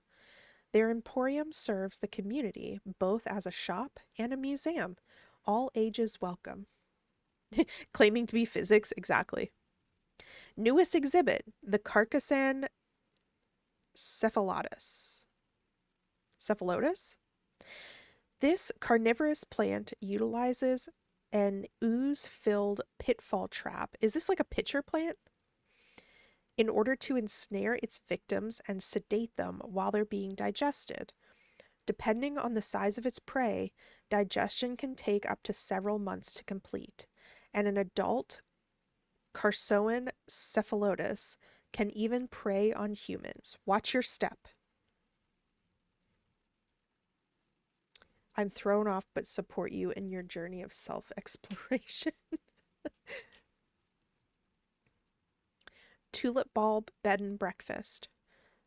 Their emporium serves the community both as a shop and a museum, all ages welcome. Claiming to be physics, exactly. Newest exhibit, the Carcassan cephalotus. Cephalotus? This carnivorous plant utilizes an ooze-filled pitfall trap. Is this like a pitcher plant? In order to ensnare its victims and sedate them while they're being digested. Depending on the size of its prey, digestion can take up to several months to complete, and an adult Carcassan cephalotus can even prey on humans. Watch your step. I'm thrown off but support you in your journey of self-exploration. Tulip Bulb Bed and Breakfast.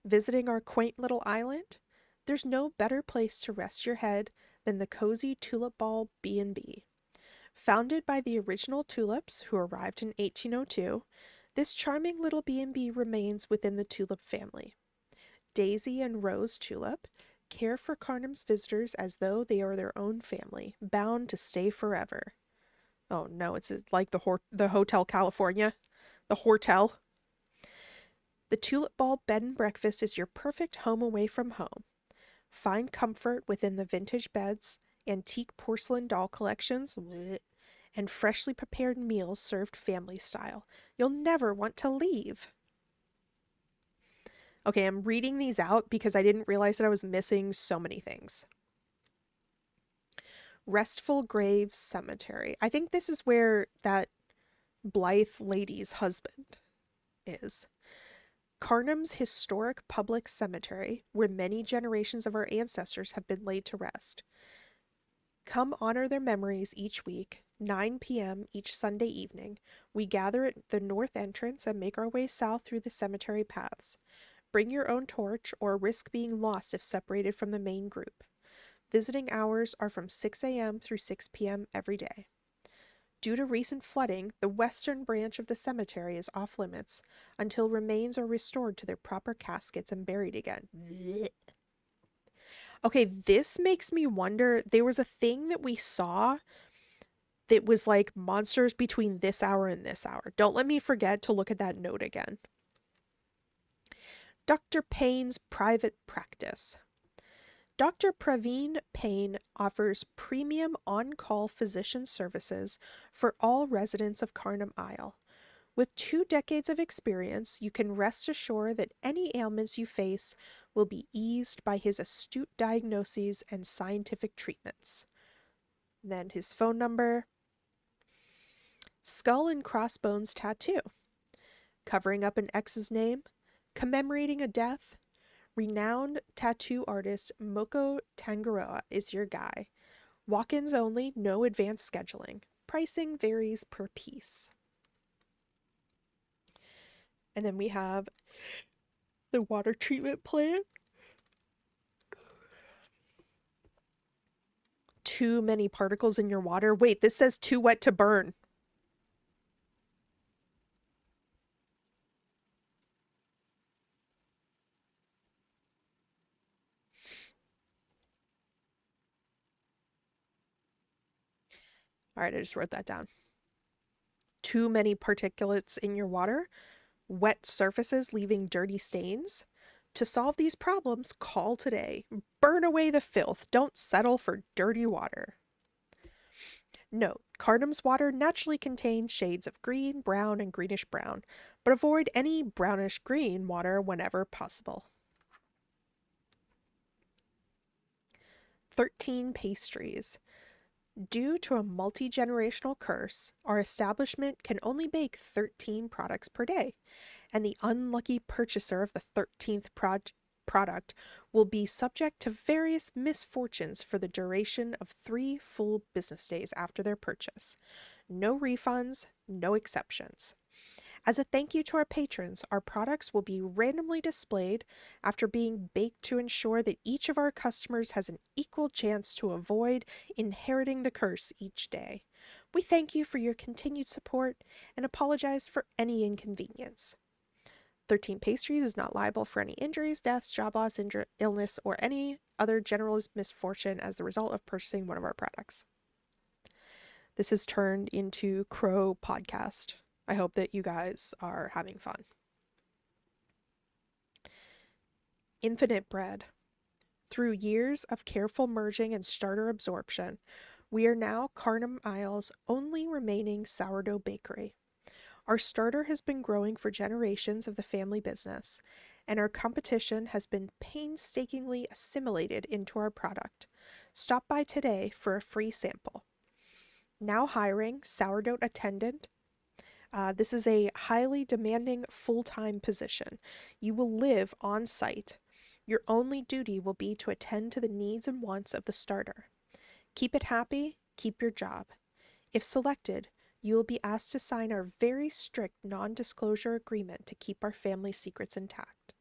Visiting our quaint little island? There's no better place to rest your head than the cozy Tulip Bulb B&B. Founded by the original tulips who arrived in 1802, this charming little B&B remains within the tulip family. Daisy and Rose Tulip care for Carnum's visitors as though they are their own family, bound to stay forever. Oh no, it's like the Hotel California. The Hortel. The Tulip Bulb Bed and Breakfast is your perfect home away from home. Find comfort within the vintage beds, antique porcelain doll collections, and freshly prepared meals served family style. You'll never want to leave. Okay, I'm reading these out because I didn't realize that I was missing so many things. Restful Graves Cemetery. I think this is where that Blythe lady's husband is. Carnum's historic public cemetery, where many generations of our ancestors have been laid to rest. Come honor their memories each week, 9 p.m. each Sunday evening. We gather at the north entrance and make our way south through the cemetery paths. Bring your own torch or risk being lost if separated from the main group. Visiting hours are from 6 a.m. through 6 p.m. every day. Due to recent flooding, the western branch of the cemetery is off limits until remains are restored to their proper caskets and buried again. Okay, this makes me wonder, there was a thing that we saw that was like monsters between this hour and this hour. Don't let me forget to look at that note again. Dr. Payne's private practice. Dr. Praveen Payne offers premium on-call physician services for all residents of Carnum Isle. With 2 decades of experience, you can rest assured that any ailments you face will be eased by his astute diagnoses and scientific treatments. And then his phone number. Skull and Crossbones Tattoo. Covering up an ex's name. Commemorating a death. Renowned tattoo artist Moko Tangaroa is your guy. Walk-ins only, no advanced scheduling. Pricing varies per piece. And then we have the water treatment plant. Too many particles in your water. Wait, this says too wet to burn. All right, I just wrote that down. Too many particulates in your water. Wet surfaces leaving dirty stains. To solve these problems, call today. Burn away the filth. Don't settle for dirty water. Note, Carnum's water naturally contains shades of green, brown, and greenish brown, but avoid any brownish green water whenever possible. 13 pastries. Due to a multi-generational curse, our establishment can only bake 13 products per day, and the unlucky purchaser of the 13th product will be subject to various misfortunes for the duration of 3 full business days after their purchase. No refunds, no exceptions. As a thank you to our patrons, our products will be randomly displayed after being baked to ensure that each of our customers has an equal chance to avoid inheriting the curse each day. We thank you for your continued support and apologize for any inconvenience. 13 Pastries is not liable for any injuries, deaths, job loss, illness, or any other general misfortune as the result of purchasing one of our products. This has turned into Crow Podcast. I hope that you guys are having fun. Infinite Bread. Through years of careful merging and starter absorption, we are now Carnum Isle's only remaining sourdough bakery. Our starter has been growing for generations of the family business, and our competition has been painstakingly assimilated into our product. Stop by today for a free sample. Now hiring sourdough attendant. This is a highly demanding full-time position. You will live on site. Your only duty will be to attend to the needs and wants of the starter. Keep it happy, keep your job. If selected, you will be asked to sign our very strict non-disclosure agreement to keep our family secrets intact.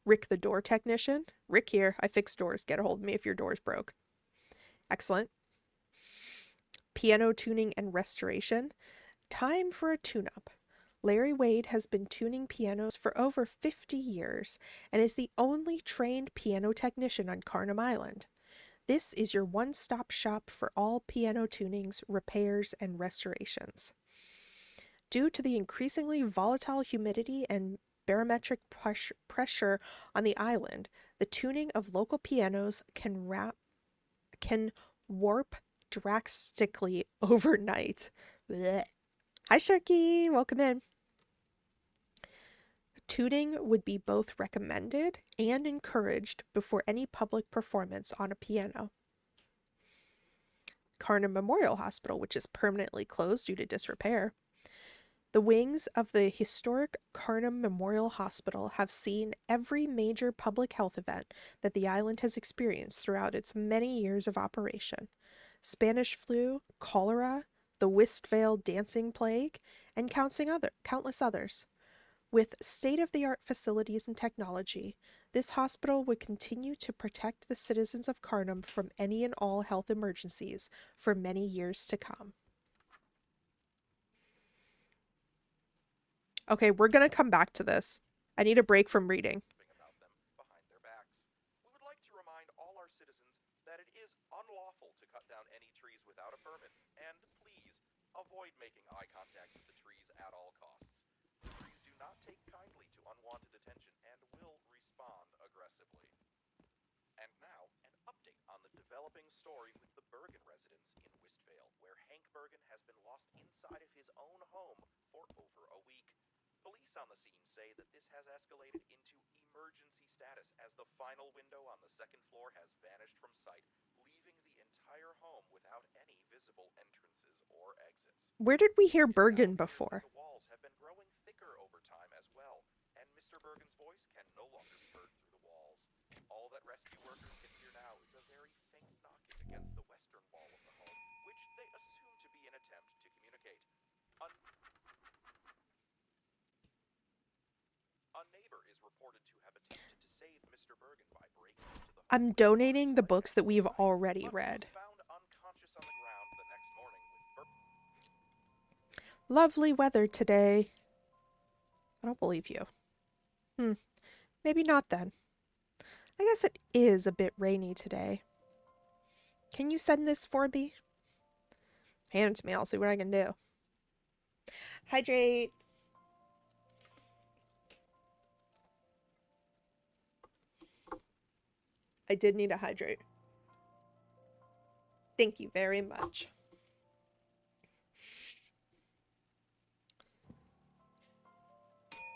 Rick the door technician. Rick here. I fix doors. Get a hold of me if your door's broke. Excellent. Piano tuning and restoration. Time for a tune-up. Larry Wade has been tuning pianos for over 50 years and is the only trained piano technician on Carnum Island. This is your one-stop shop for all piano tunings, repairs, and restorations. Due to the increasingly volatile humidity and barometric pressure on the island, the tuning of local pianos can warp drastically overnight. Blech. Hi, Sharky. Welcome in. Tuning would be both recommended and encouraged before any public performance on a piano. Carnum Memorial Hospital, which is permanently closed due to disrepair. The wings of the historic Carnum Memorial Hospital have seen every major public health event that the island has experienced throughout its many years of operation. Spanish flu, cholera, the Westvale dancing plague, and countless others. With state-of-the-art facilities and technology, this hospital would continue to protect the citizens of Carnum from any and all health emergencies for many years to come. Okay, we're going to come back to this. I need a break from reading. About them behind their backs. We would like to remind all our citizens that it is unlawful to cut down any trees without a permit, and please avoid making eye contact with the trees at all costs. The trees do not take kindly to unwanted attention and will respond aggressively. And now, an update on the developing story with the Bergen residence in Westvale, where Hank Bergen has been lost inside of his own home for over a week. Police on the scene say that this has escalated into emergency status as the final window on the second floor has vanished from sight, leaving the entire home without any visible entrances or exits. Where did we hear It now Bergen appears before? that the walls have been growing thicker over time as well, and Mr. Bergen's voice can no longer be heard through the walls. All that rescue workers can hear now is a very faint knocking against the western wall of the home, which they assume to be an attempt to communicate. A neighbor is reported to have attempted to save Mr. Bergen by breaking into the home. I'm donating the books that we've already read. Found unconscious on the ground the next morning with Lovely weather today. I don't believe you. Maybe not then. I guess it is a bit rainy today. Can you send this for me? Hand it to me, I'll see what I can do. Hydrate. I did need a hydrate. Thank you very much.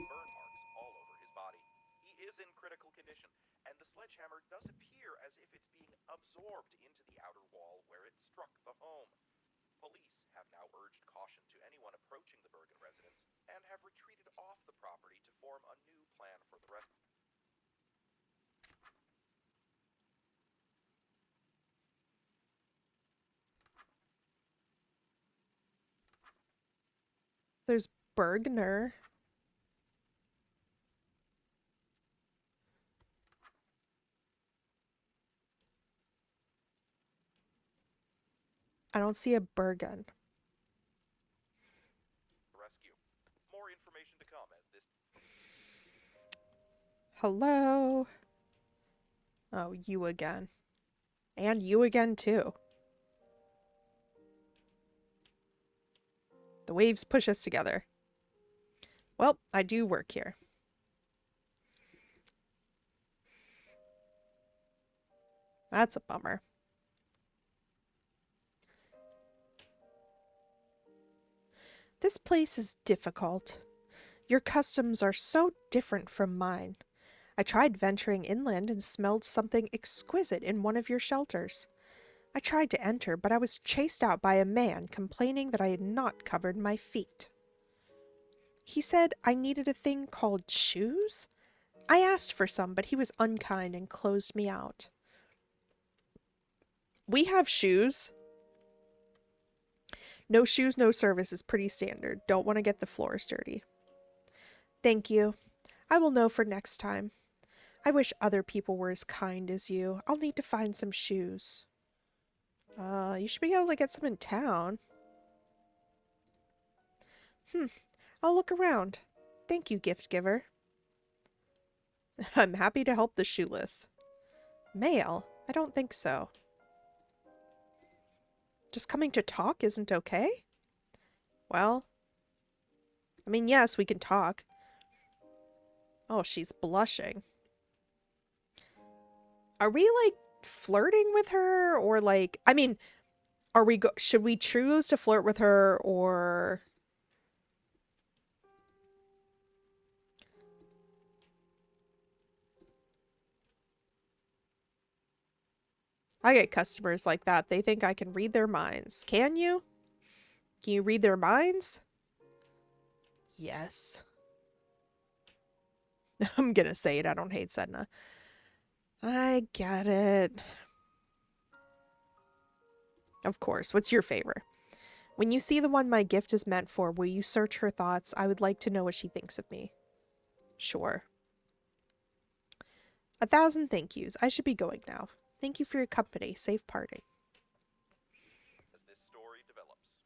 burn marks all over his body. He is in critical condition, and the sledgehammer does appear as if it's being absorbed into the outer wall where it struck the home. Police have now urged caution to anyone approaching the Bergen residence and have retreated off the property to form a new plan for the rest. There's Bergner. I don't see a Bergen. Rescue. More information to come as this. Hello? Oh, you again. And you again, too. The waves push us together. Well, I do work here. That's a bummer. This place is difficult. Your customs are so different from mine. I tried venturing inland and smelled something exquisite in one of your shelters. I tried to enter, but I was chased out by a man complaining that I had not covered my feet. He said I needed a thing called shoes? I asked for some, but he was unkind and closed me out. We have shoes. No shoes, no service is pretty standard. Don't want to get the floors dirty. Thank you. I will know for next time. I wish other people were as kind as you. I'll need to find some shoes. You should be able to get some in town. I'll look around. Thank you, gift giver. I'm happy to help the shoeless. Mail? I don't think so. Just coming to talk isn't okay? Well, I mean, yes, we can talk. Oh, she's blushing. Are we, like, flirting with her? Or, like, I mean, should we choose to flirt with her, or... I get customers like that. They think I can read their minds. Can you? Can you read their minds? Yes. I'm gonna say it. I don't hate Sedna. I get it. Of course. What's your favor? When you see the one my gift is meant for, will you search her thoughts? I would like to know what she thinks of me. Sure. 1,000 thank yous. I should be going now. Thank you for your company. Safe parting. As this story develops.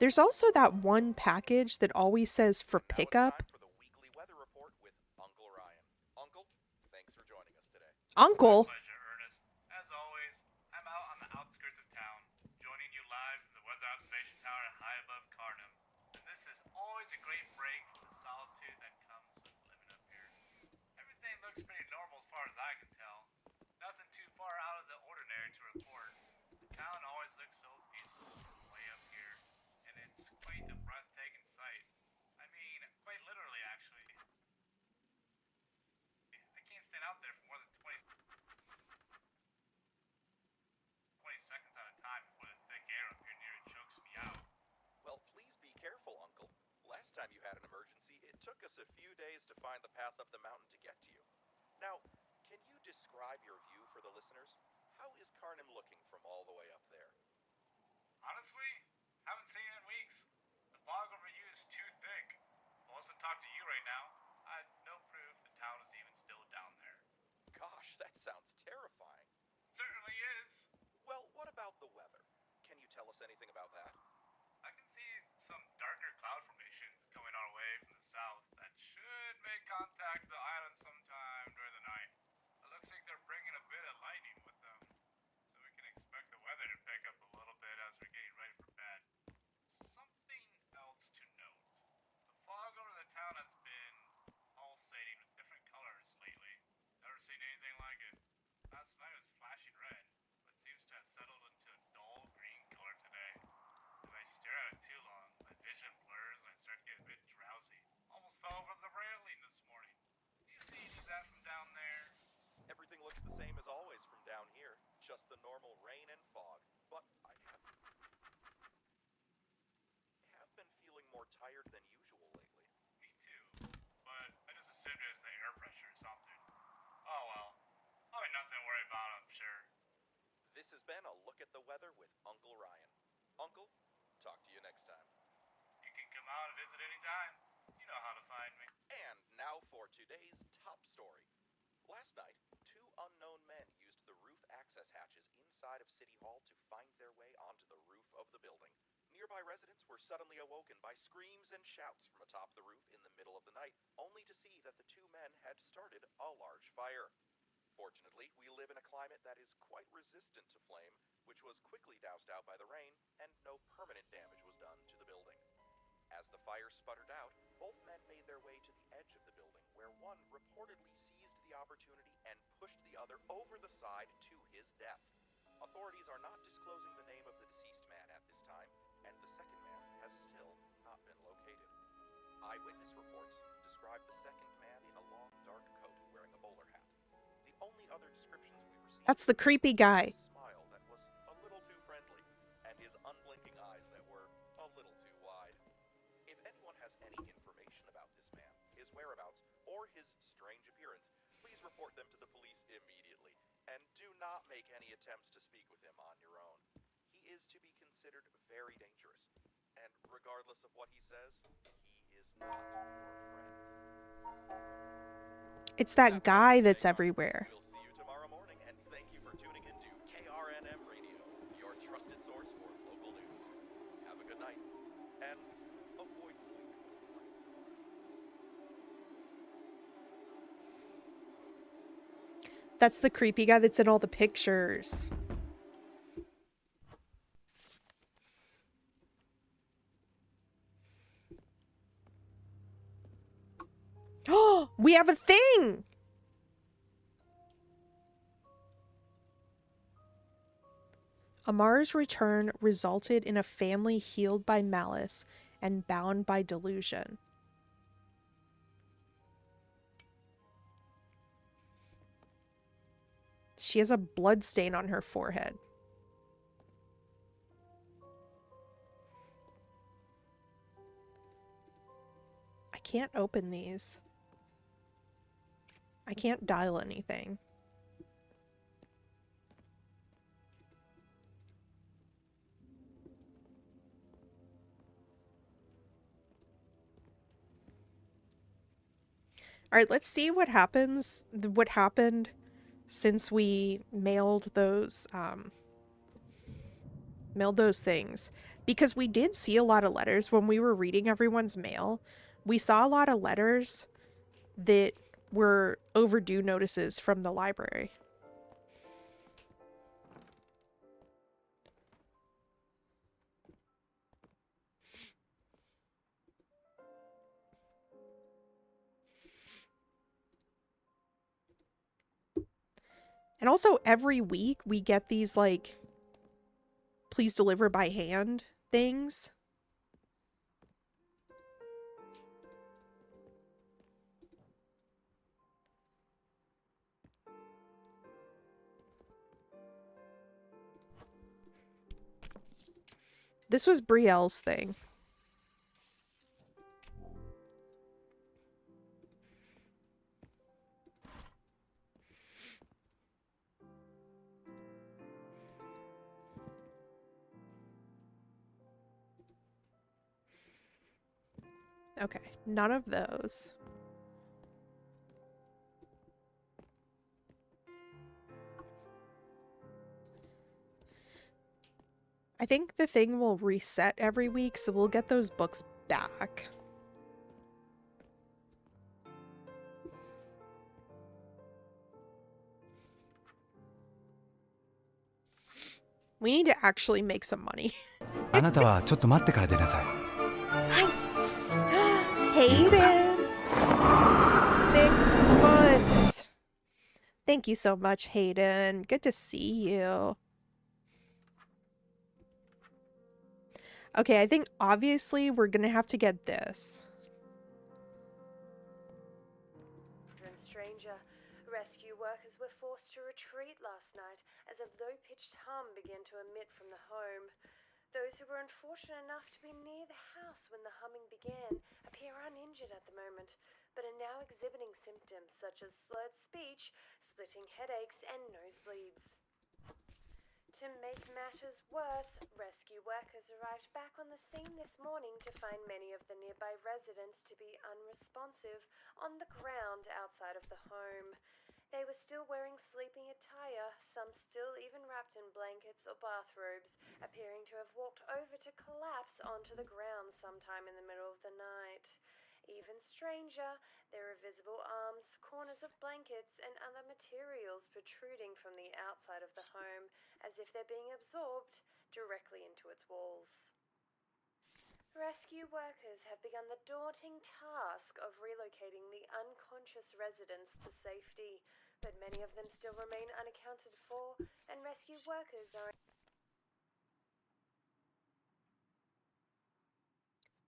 There's also that one package that always says for Now it's pickup. time for the weekly weather report with Uncle Ryan. Uncle, thanks for joining us today. Uncle. My pleasure, Ernest. As always, I'm out on the outskirts of town, joining you live from the weather observation tower high above Carnum. And this is always a great break from the solitude that comes with living up here. Everything looks pretty normal as far as I can tell. Nothing too far out of the ordinary to report. The town always looks so peaceful from way up here, and it's quite a breathtaking sight. I mean, quite literally, actually. I can't stand out there for more than 20 seconds at a time before the thick air up here nearly chokes me out. Well, please be careful, Uncle. Last time you had an emergency, it took us a few days to find the path up the mountain to get to you. Now, can you describe your view for the listeners? How is Carnum looking from all the way up there? Honestly, haven't seen it in weeks. The fog over you is too thick. Plus, to talk to you right now, I had no proof the town is even still down there. Gosh, that sounds terrifying. Certainly is. Well, what about the weather? Can you tell us anything about that? I can see some darker cloud formations coming our way from the south that should make contact with the island sometime during the night. It looks like they're bringing a bit of lightning with them, so we can expect the weather to pick up a little bit as we're getting ready for bed. more tired than usual lately. Me too. But I just assumed it was the air pressure or something. Oh well. Probably nothing to worry about, I'm sure. This has been a look at the weather with Uncle Ryan. Uncle, talk to you next time. You can come out and visit anytime. You know how to find me. And now for today's top story. Last night, two unknown men used the roof access hatches inside of City Hall to find their way onto the roof of the building. Nearby residents were suddenly awoken by screams and shouts from atop the roof in the middle of the night, only to see that the two men had started a large fire. Fortunately, we live in a climate that is quite resistant to flame, which was quickly doused out by the rain, and no permanent damage was done to the building. As the fire sputtered out, both men made their way to the edge of the building, where one reportedly seized the opportunity and pushed the other over the side to his death. Authorities are not disclosing the name of the deceased man at this time, and the second man has still not been located. Eyewitness reports describe the second man in a long, dark coat wearing a bowler hat. The only other descriptions we've received That's the creepy guy. his smile that was a little too friendly, and his unblinking eyes that were a little too wide. If anyone has any information about this man, his whereabouts, or his strange appearance, please report them to the police immediately, and do not make any attempts to speak with him on your own. He is to be considered very dangerous, and regardless of what he says, he is not your friend. It's that guy that's everywhere. We'll see you tomorrow morning, and thank you for tuning in to KRNM Radio, your trusted source for local news. Have a good night, and avoid sleeping with the lights on. That's the creepy guy that's in all the pictures. Oh, we have a thing! Amar's return resulted in a family healed by malice and bound by delusion. She has a blood stain on her forehead. I can't open these. I can't dial anything. All right, let's see what happens. What happened since we mailed those things, because we did see a lot of letters when we were reading everyone's mail. We saw a lot of letters that were overdue notices from the library. And also every week we get these like please deliver by hand things. This was Brielle's thing. Okay, none of those. I think the thing will reset every week, so we'll get those books back. We need to actually make some money. あなたはちょっと待ってから出なさい。Hayden! 6 months! Thank you so much, Hayden. Good to see you. Okay, I think obviously we're gonna have to get this. Stranger, rescue workers were forced to retreat last night as a low-pitched hum began to emit from the home. Those who were unfortunate enough to be near the house when the humming began appear uninjured at the moment, but are now exhibiting symptoms such as slurred speech, splitting headaches, and nosebleeds. To make matters worse, rescue workers arrived back on the scene this morning to find many of the nearby residents to be unresponsive on the ground outside of the home. They were still wearing sleeping attire, some still even wrapped in blankets or bathrobes, appearing to have walked over to collapse onto the ground sometime in the middle of the night. Even stranger, there are visible arms, corners of blankets, and other materials protruding from the outside of the home, as if they're being absorbed directly into its walls. Rescue workers have begun the daunting task of relocating the unconscious residents to safety, but many of them still remain unaccounted for, and rescue workers are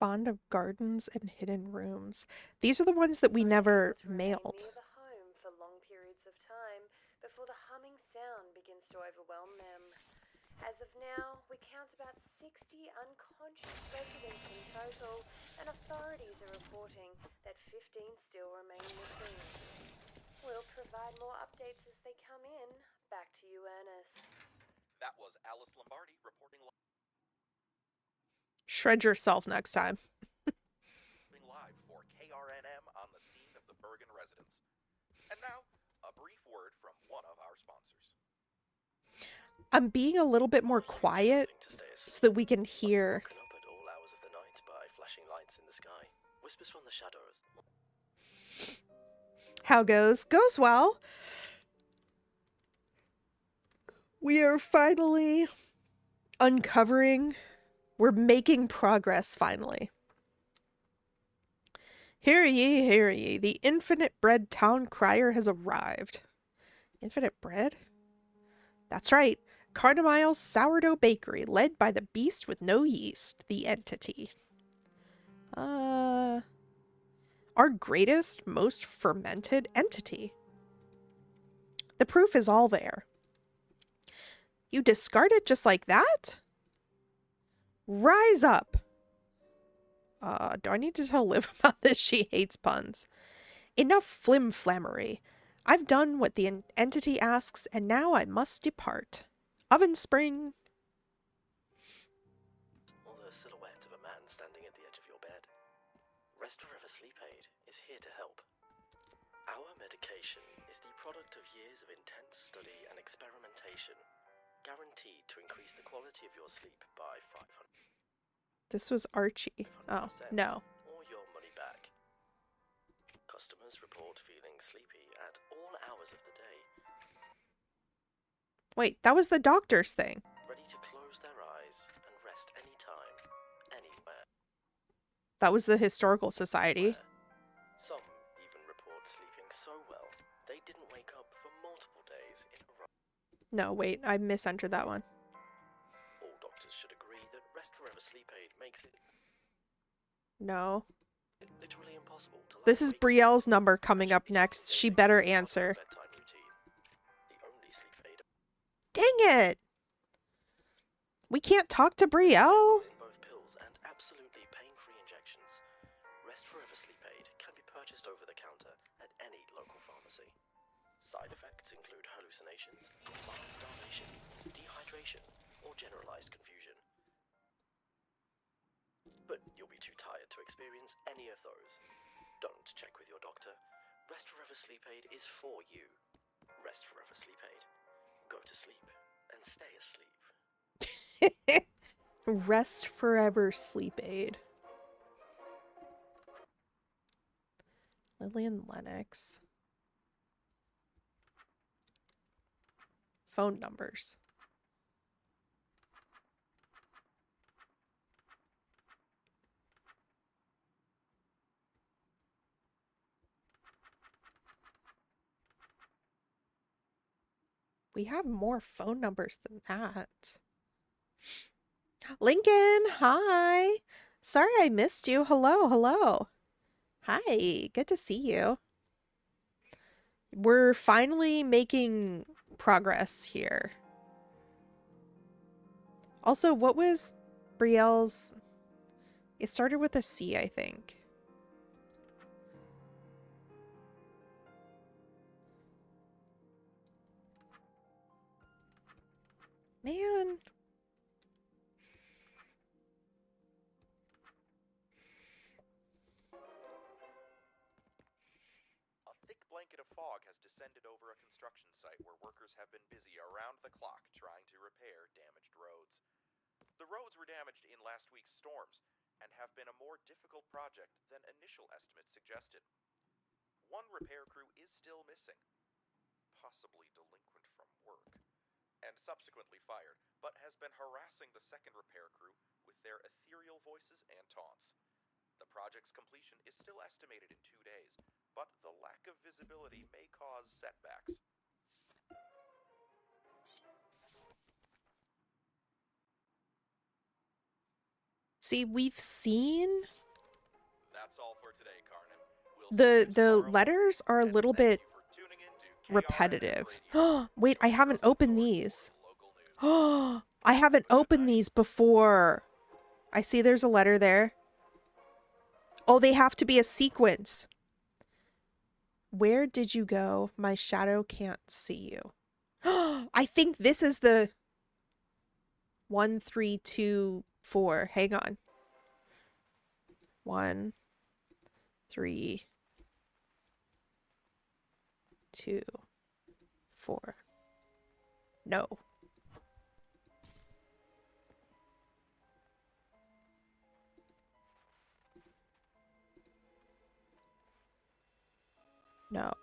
Bond of Gardens and Hidden Rooms. These are the ones that we never unable to remain mailed. near the home for long periods of time before the humming sound begins to overwhelm them. As of now, we count about 60 unconscious residents in total, and authorities are reporting that 15 still remain missing. We'll provide more updates as they come in. Back to you, Ernest. That was Alice Lombardi reporting Shred yourself next time. live for KRNM on the scene of the Bergen residence. And now, a brief word from one of our sponsors. I'm being a little bit more quiet so that we can hear. Woken up at all hours of the night by flashing lights in the sky. Whispers from the shadows. How goes? Goes well. We are finally uncovering. We're making progress finally. Hear ye, hear ye. The infinite bread town crier has arrived. Infinite bread? That's right. Carnamile's sourdough bakery, led by the beast with no yeast, the entity. Our greatest, most fermented entity. The proof is all there. You discard it just like that? Rise up. Do I need to tell Liv about this? She hates puns. Enough flim-flammery. I've done what the entity asks, and now I must depart. Oven spring. Or the silhouette of a man standing at the edge of your bed. Rest Forever Sleep Aid is here to help. Our medication is the product of years of intense study and experimentation, guaranteed to increase the quality of your sleep by 500%. This was Archie. Oh, no. Or your money back. Customers report feeling sleepy at all hours of the day, Wait, that was the doctor's thing. ready to close their eyes and rest anytime, anywhere. That was the Historical Society. Some even report sleeping so well they didn't wake up for multiple days in a row. No, wait, I misentered that one. All doctors should agree that Rest Forever Sleep Aid makes it No. literally impossible to lie This is awake Brielle's number coming up next. She better answer. bedtime routine. The only sleep aid Dang it! We can't talk to Brielle. in both pills and absolutely pain-free injections. Rest Forever Sleep Aid can be purchased over the counter at any local pharmacy. Side effects include hallucinations, mild starvation, dehydration, or generalized confusion. But you'll be too tired to experience any of those. Don't check with your doctor. Rest Forever Sleep Aid is for you. Rest Forever Sleep Aid. Go to sleep and stay asleep. Rest Forever Sleep Aid. Lillian Lennox. Phone numbers. We have more phone numbers than that. Lincoln, hi. Sorry I missed you. Hello, hello. Hi, good to see you. We're finally making progress here. Also, what was Brielle's It started with a C, I think. Man. A thick blanket of fog has descended over a construction site where workers have been busy around the clock trying to repair damaged roads. The roads were damaged in last week's storms and have been a more difficult project than initial estimates suggested. One repair crew is still missing, possibly delinquent from work, and subsequently fired, but has been harassing the second repair crew with their ethereal voices and taunts. The project's completion is still estimated in 2 days, but the lack of visibility may cause setbacks. See, we've seen That's all for today, Carnan. We'll see you the tomorrow letters are a morning, and little thank bit you for tuning in to KRNM repetitive. Radio, Wait, I your haven't trusted opened source these. for local news. I haven't Have a good opened night. these before. I see there's a letter there. Oh, they have to be a sequence. Where did you go? My shadow can't see you. I think this is the 1, 3, 2, 4. Hang on. 1, 3, 2, 4. No. No.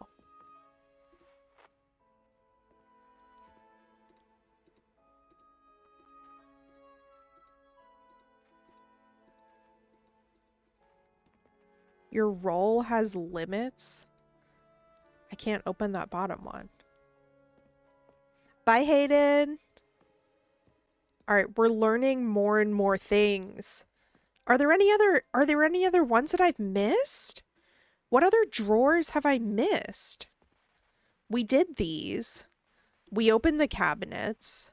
Your role has limits? I can't open that bottom one. Bye, Hayden. All right, we're learning more and more things. Are there any other ones that I've missed? What other drawers have I missed? We did these. We opened the cabinets.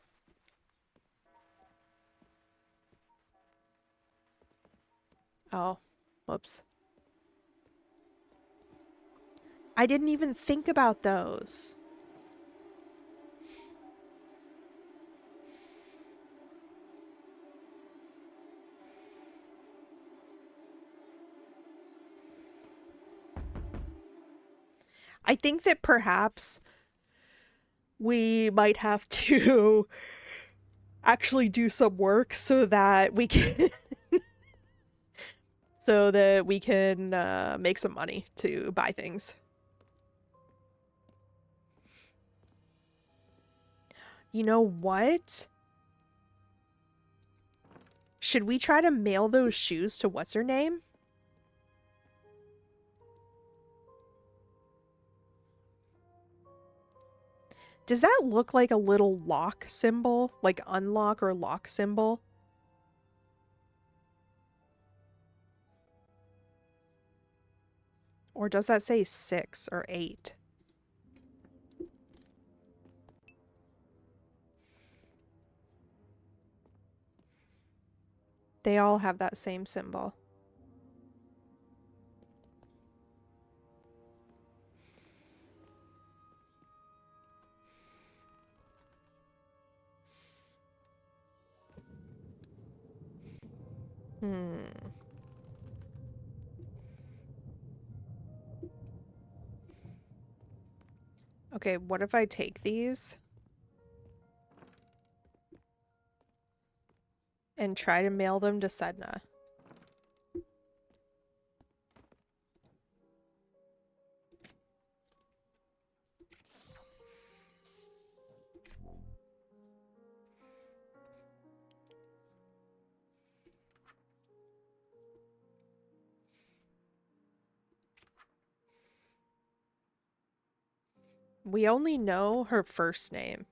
Oh, whoops. I didn't even think about those. I think that perhaps we might have to actually do some work so that we can make some money to buy things. You know what? Should we try to mail those shoes to what's her name? Does that look like a little lock symbol? Like unlock or lock symbol? Or does that say 6 or 8? They all have that same symbol. Okay, what if I take these and try to mail them to Sedna? We only know her first name.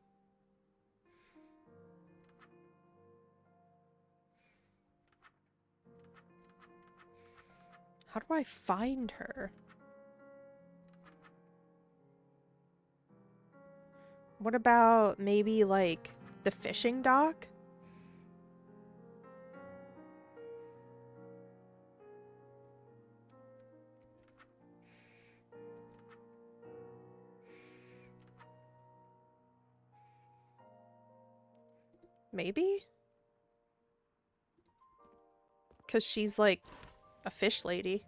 How do I find her? What about maybe like the fishing dock? Maybe? Because she's like a fish lady.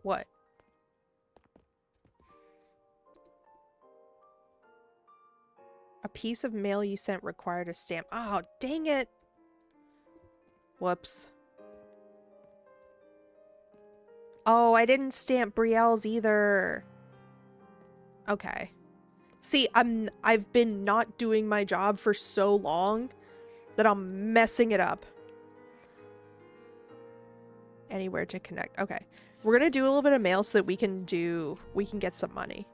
What? A piece of mail you sent required a stamp. Oh, dang it! Whoops. Oh, I didn't stamp Brielle's either. Okay. See, I've been not doing my job for so long that I'm messing it up. Anywhere to connect. Okay. We're gonna do a little bit of mail so that we can get some money.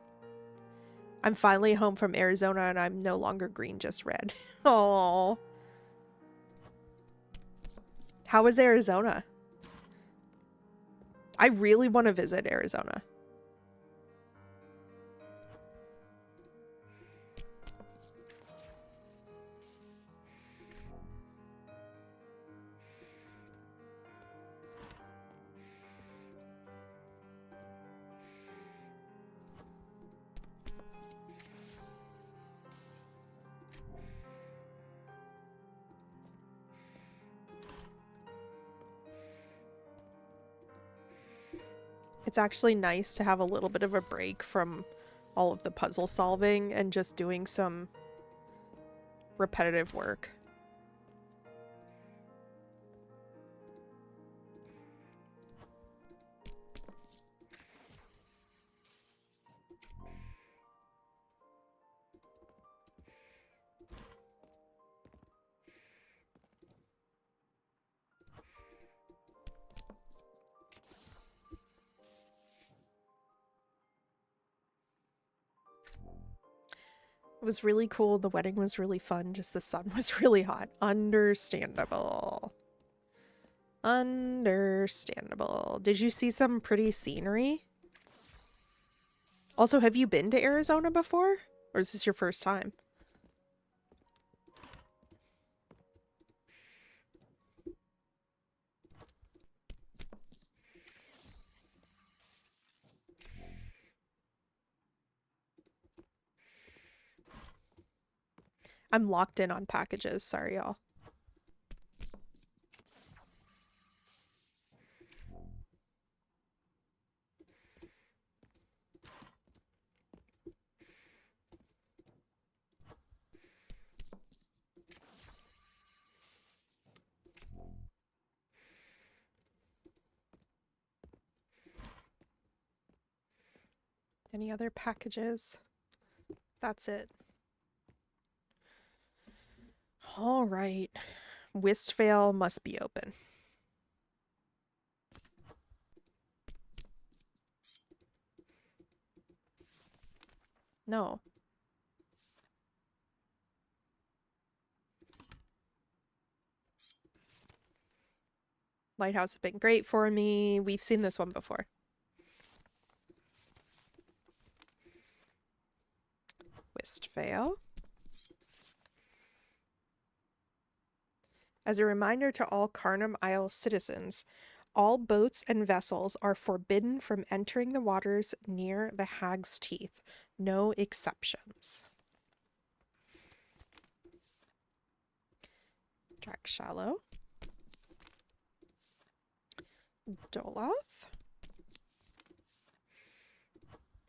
I'm finally home from Arizona and I'm no longer green, just red. Oh. How was Arizona? I really want to visit Arizona. It's actually nice to have a little bit of a break from all of the puzzle solving and just doing some repetitive work. It was really cool. The wedding was really fun. Just the sun was really hot. Understandable. Understandable. Did you see some pretty scenery? Also, have you been to Arizona before? Or is this your first time? I'm locked in on packages. Sorry, y'all. Any other packages? That's it. All right. Wistfale must be open. No. Lighthouse has been great for me. We've seen this one before. Wistfale. As a reminder to all Carnum Isle citizens, all boats and vessels are forbidden from entering the waters near the Hag's Teeth. No exceptions. Drac Shallow. Doloth.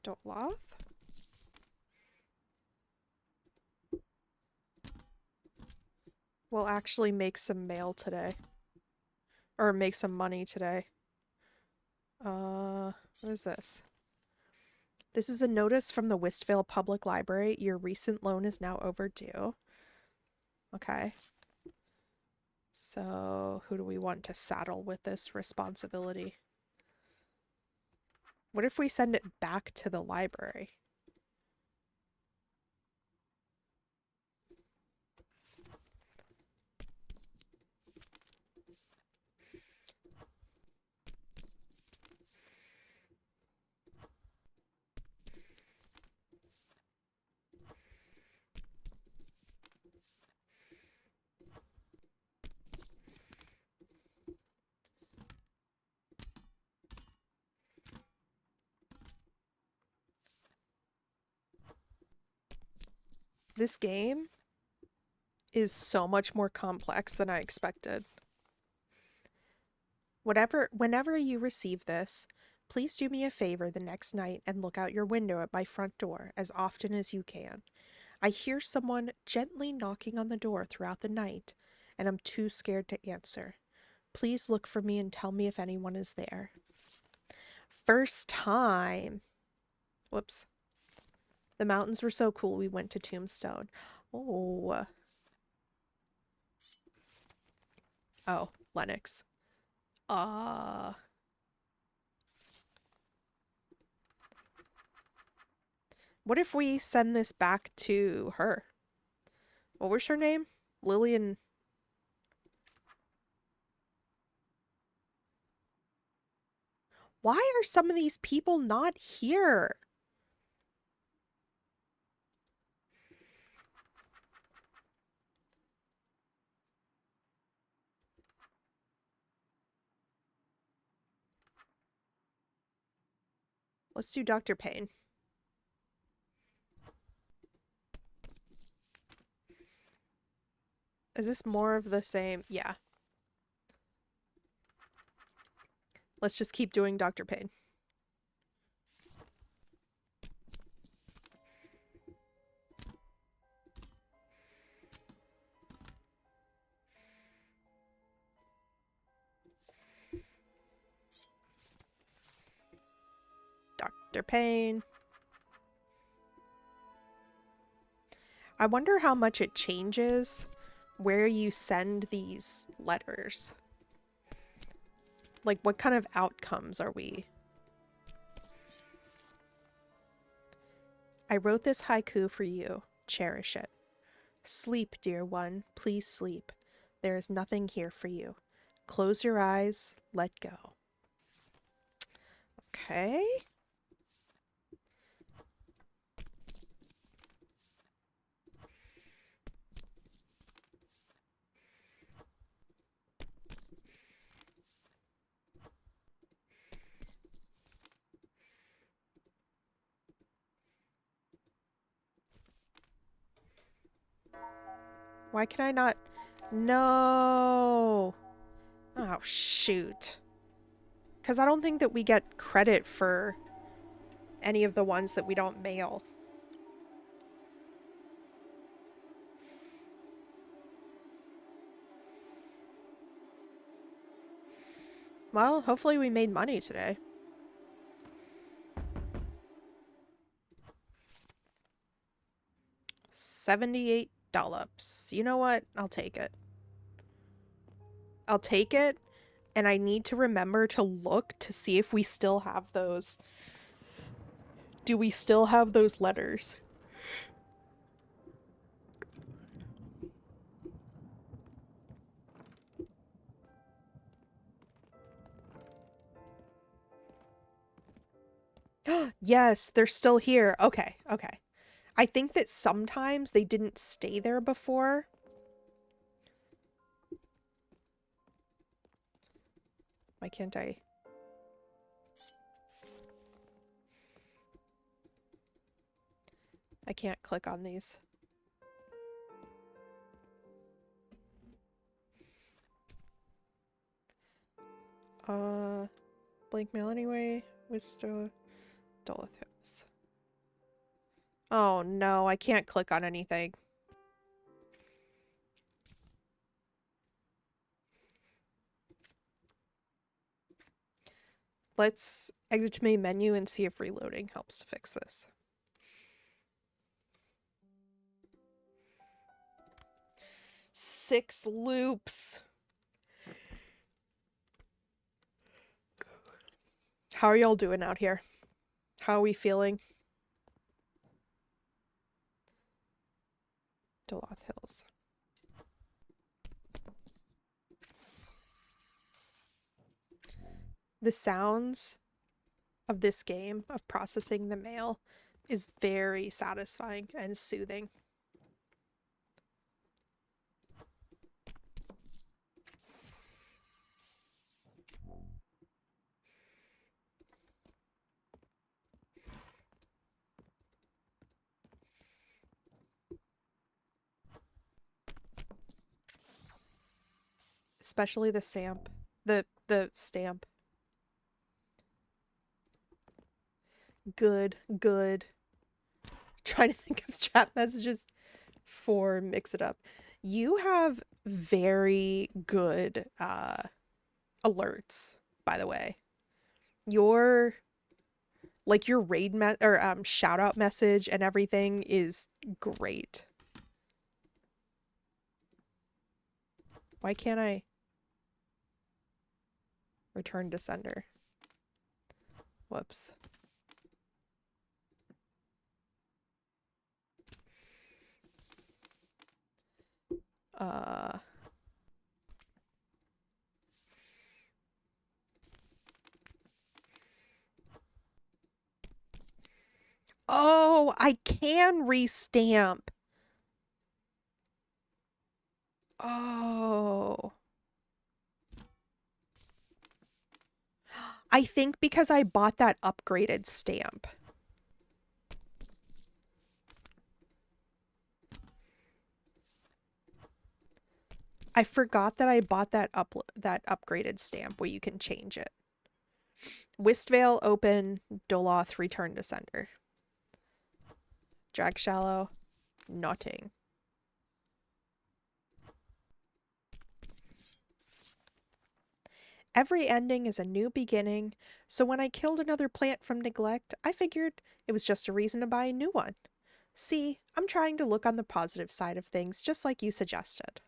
Doloth. We'll actually make some mail today. Or make some money today. What is this? This is a notice from the Wistvale Public Library. Your recent loan is now overdue. Okay. So, who do we want to saddle with this responsibility? What if we send it back to the library? This game is so much more complex than I expected. Whenever you receive this, please do me a favor the next night and look out your window at my front door as often as you can. I hear someone gently knocking on the door throughout the night, and I'm too scared to answer. Please look for me and tell me if anyone is there. First time. Whoops. The mountains were so cool we went to Tombstone. Oh. Oh, Lennox. What if we send this back to her? What was her name? Lillian. Why are some of these people not here? Let's do Dr. Payne. Is this more of the same? Yeah. Let's just keep doing Dr. Payne. Dr. Payne. I wonder how much it changes where you send these letters. Like, what kind of outcomes are we? I wrote this haiku for you. Cherish it. Sleep, dear one. Please sleep. There is nothing here for you. Close your eyes. Let go. Okay. Why can I not? No. Oh, shoot. Because I don't think that we get credit for any of the ones that we don't mail. Well, hopefully we made money today. $78. You know what? I'll take it. I'll take it, and I need to remember to look to see if we still have those. Do we still have those letters? Yes, they're still here. Okay, okay. I think that sometimes they didn't stay there before. Why can't I? I can't click on these. Blank mail anyway. Wister, Duluth Hills. Oh no, I can't click on anything. Let's exit to main menu and see if reloading helps to fix this. Six loops. How are y'all doing out here? How are we feeling? Duluth Hills. The sounds of this game, of processing the mail, is very satisfying and soothing. Especially the stamp. The stamp. Good, good. Trying to think of chat messages for Mix It Up. You have very good alerts, by the way. Your your raid or shout out message and everything is great. Why can't I return to sender? Whoops. Oh, I can restamp. Oh. I think because I bought that upgraded stamp. I forgot that I bought that upgraded stamp where you can change it. Wistvale open, Doloth return to sender. Drag shallow, nothing. Every ending is a new beginning, so when I killed another plant from neglect, I figured it was just a reason to buy a new one. See, I'm trying to look on the positive side of things, just like you suggested.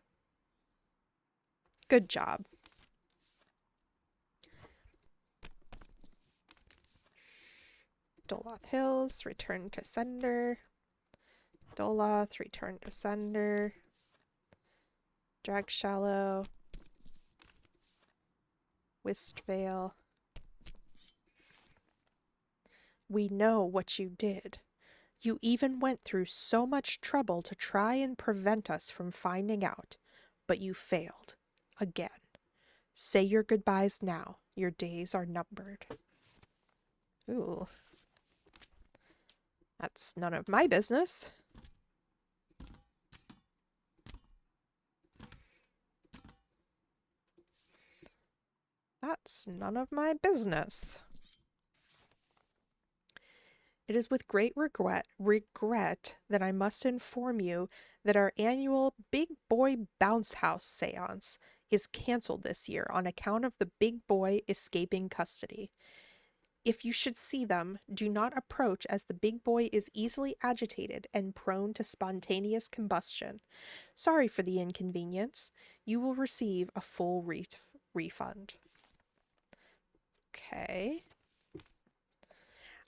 Good job. Doloth Hills, return to sender. Doloth, return to sender. Drag shallow. Wistvale. We know what you did. You even went through so much trouble to try and prevent us from finding out, but you failed. Again. Say your goodbyes now. Your days are numbered. Ooh. That's none of my business. That's none of my business. It is with great regret that I must inform you that our annual Big Boy Bounce House seance is canceled this year on account of the big boy escaping custody. If you should see them, do not approach as the big boy is easily agitated and prone to spontaneous combustion. Sorry for the inconvenience. You will receive a full refund. Okay.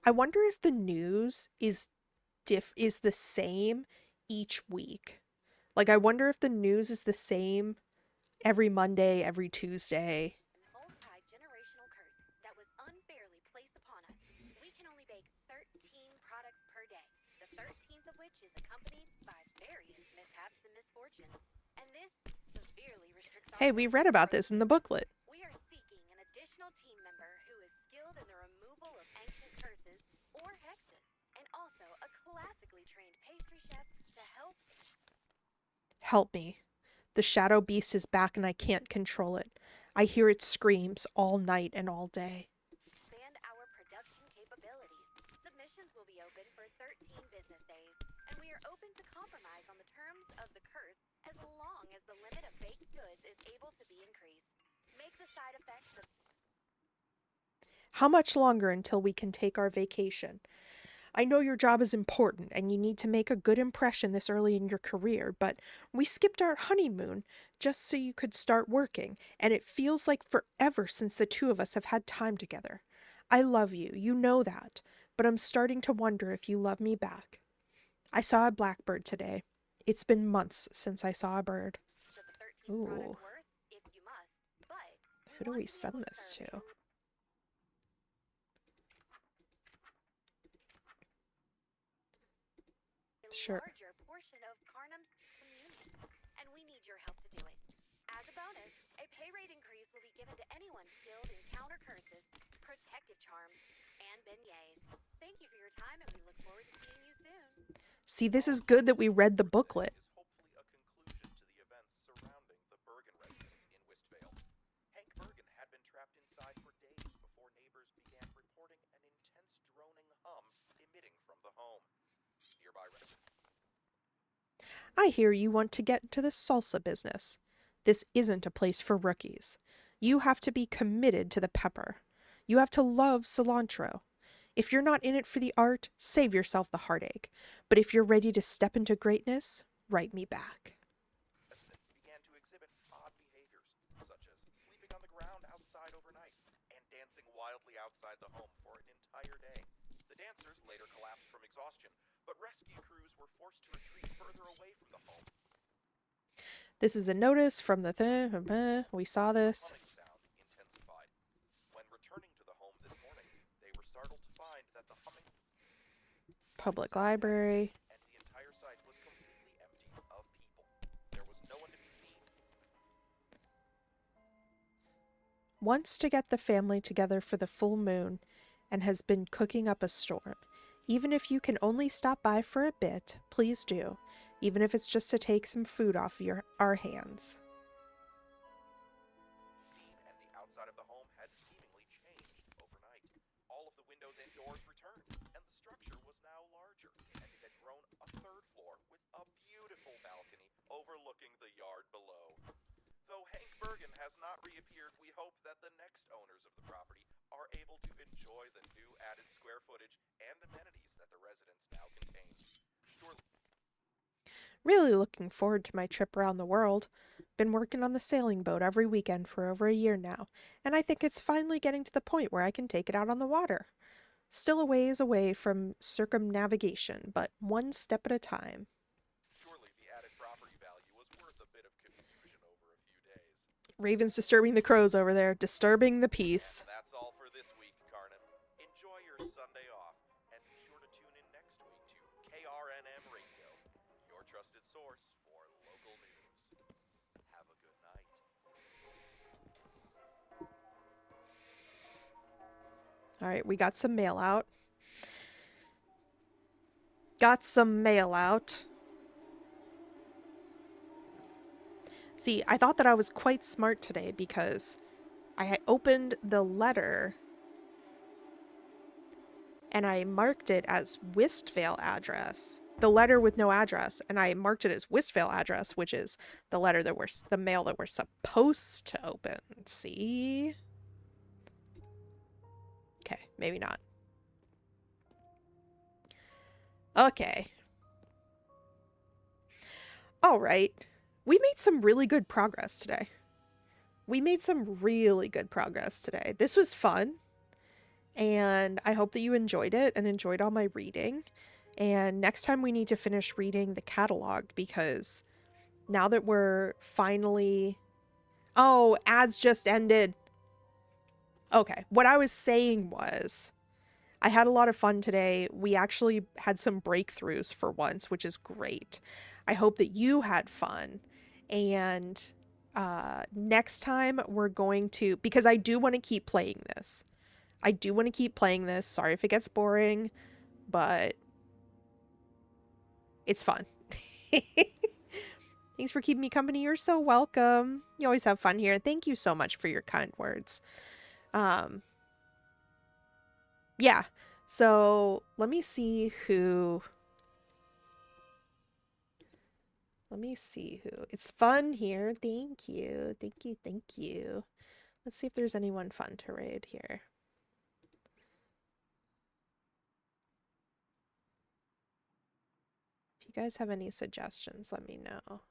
I wonder if the news is the same each week. Like, I wonder if the news is the same every Monday, every Tuesday. Multi-generational curse that was unfairly placed upon us. We can only bake 13 products per day, the 13th of which is accompanied by various mishaps and misfortunes. And this severely restricts our Hey, we read about this in the booklet. We are seeking an additional team member who is skilled in the removal of ancient curses or hexes, and also a classically trained pastry chef to help. Help me. The shadow beast is back and I can't control it. I hear its screams all night and all day. Expand our production capabilities. Submissions will be open for 13 business days, and we are open to compromise on the terms of the curse as long as the limit of baked goods is able to be increased. Make the side effects of. How much longer until we can take our vacation? I know your job is important and you need to make a good impression this early in your career, but we skipped our honeymoon just so you could start working, and it feels like forever since the two of us have had time together. I love you, you know that, but I'm starting to wonder if you love me back. I saw a blackbird today. It's been months since I saw a bird. Ooh. Who do we send this to? Sure. Larger portion of Carnum's community, and we need your help to do it. As a bonus, a pay rate increase will be given to anyone skilled in counter curses, protective charms, and beignets. Thank you for your time, and we look forward to seeing you soon. See, this is good that we read the booklet. Is hopefully a conclusion to the events surrounding the Bergen residence in Wistvale. nearby residents. I hear you want to get into the salsa business. This isn't a place for rookies. You have to be committed to the pepper. You have to love cilantro. If you're not in it for the art, save yourself the heartache. But if you're ready to step into greatness, write me back. Residents began to exhibit odd behaviors, such as sleeping on the ground outside overnight and dancing wildly outside the home for an entire day. The dancers later collapsed from exhaustion, but rescue crews were forced to retreat further away from the home. This is a notice from the thing. We saw this. Humming sound intensified. When returning to the home this morning, they were startled to find that the humming Public sound had library. and the entire site was completely empty of people. There was no one to be seen. Wants to get the family together for the full moon and has been cooking up a storm. Even if you can only stop by for a bit, please do. Even if it's just to take some food off our hands. Scene and the outside of the home had seemingly changed overnight. All of the windows and doors returned, and the structure was now larger, and it had grown a third floor with a beautiful balcony overlooking the yard below. Though Hank Bergen has not reappeared, we hope that the next owners of the property are able to enjoy the new added square footage and amenities that the residence now contains. Surely Really looking forward to my trip around the world. Been working on the sailing boat every weekend for over a year now, and I think it's finally getting to the point where I can take it out on the water. Still a ways away from circumnavigation, but one step at a time. Surely the added property value was worth a bit of confusion over a few days. Raven's disturbing the crows over there, disturbing the peace. And that's all for this week, Carnum. Enjoy your Sunday off, and be sure to tune in next week to KRNM Radio, your trusted source for local news. Have a good night. All right, we got some mail out. Got some mail out. See, I thought that I was quite smart today because I had opened the letter and I marked it as Westvale address. The letter with no address, and I marked it as Westvale address, which is the letter that the mail that we're supposed to open. See? Okay, maybe not. Okay. All right. We made some really good progress today. This was fun. And I hope that you enjoyed it and enjoyed all my reading. And next time we need to finish reading the catalog because now that we're finally... Oh, ads just ended. Okay, what I was saying was I had a lot of fun today. We actually had some breakthroughs for once, which is great. I hope that you had fun. And next time we're going to... Because I do want to keep playing this. Sorry if it gets boring, but it's fun. Thanks for keeping me company. You're so welcome. You always have fun here. Thank you so much for your kind words. Yeah. So let me see who. It's fun here. Thank you. Let's see if there's anyone fun to raid here. If you guys have any suggestions, let me know.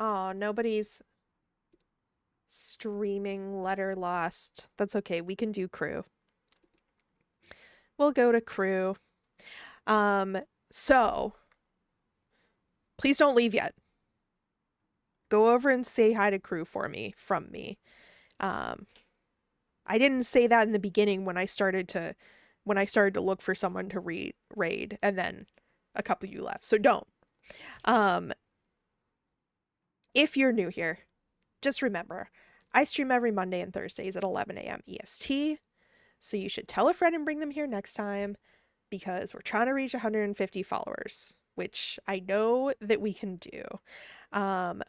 Oh, nobody's streaming letter lost. That's okay. We can do crew. We'll go to crew. So please don't leave yet. Go over and say hi to crew for me, from me. I didn't say that in the beginning when I started to look for someone to raid, and then a couple of you left. So don't. If you're new here, just remember, I stream every Monday and Thursdays at 11 a.m. EST. So you should tell a friend and bring them here next time. because we're trying to reach 150 followers, which I know that we can do.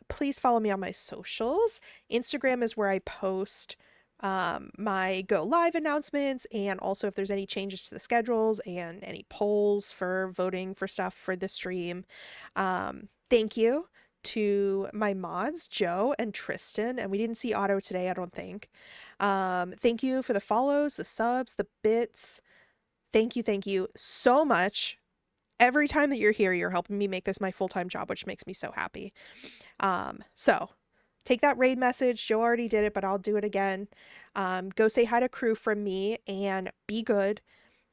Please follow me on my socials. Instagram is where I post my go live announcements, and also if there's any changes to the schedules and any polls for voting for stuff for the stream. Thank you to my mods, Joe and Tristan, and we didn't see Otto today, I don't think. Thank you for the follows, the subs, the bits. Thank you so much. Every time that you're here, you're helping me make this my full-time job, which makes me so happy. So take that raid message. Joe already did it, but I'll do it again. Go say hi to crew from me and be good.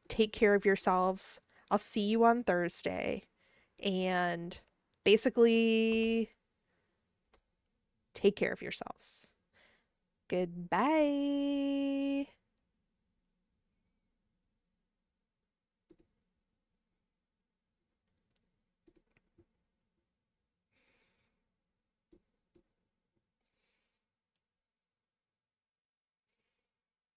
Take care of yourselves. I'll see you on Thursday. And basically, take care of yourselves. Goodbye.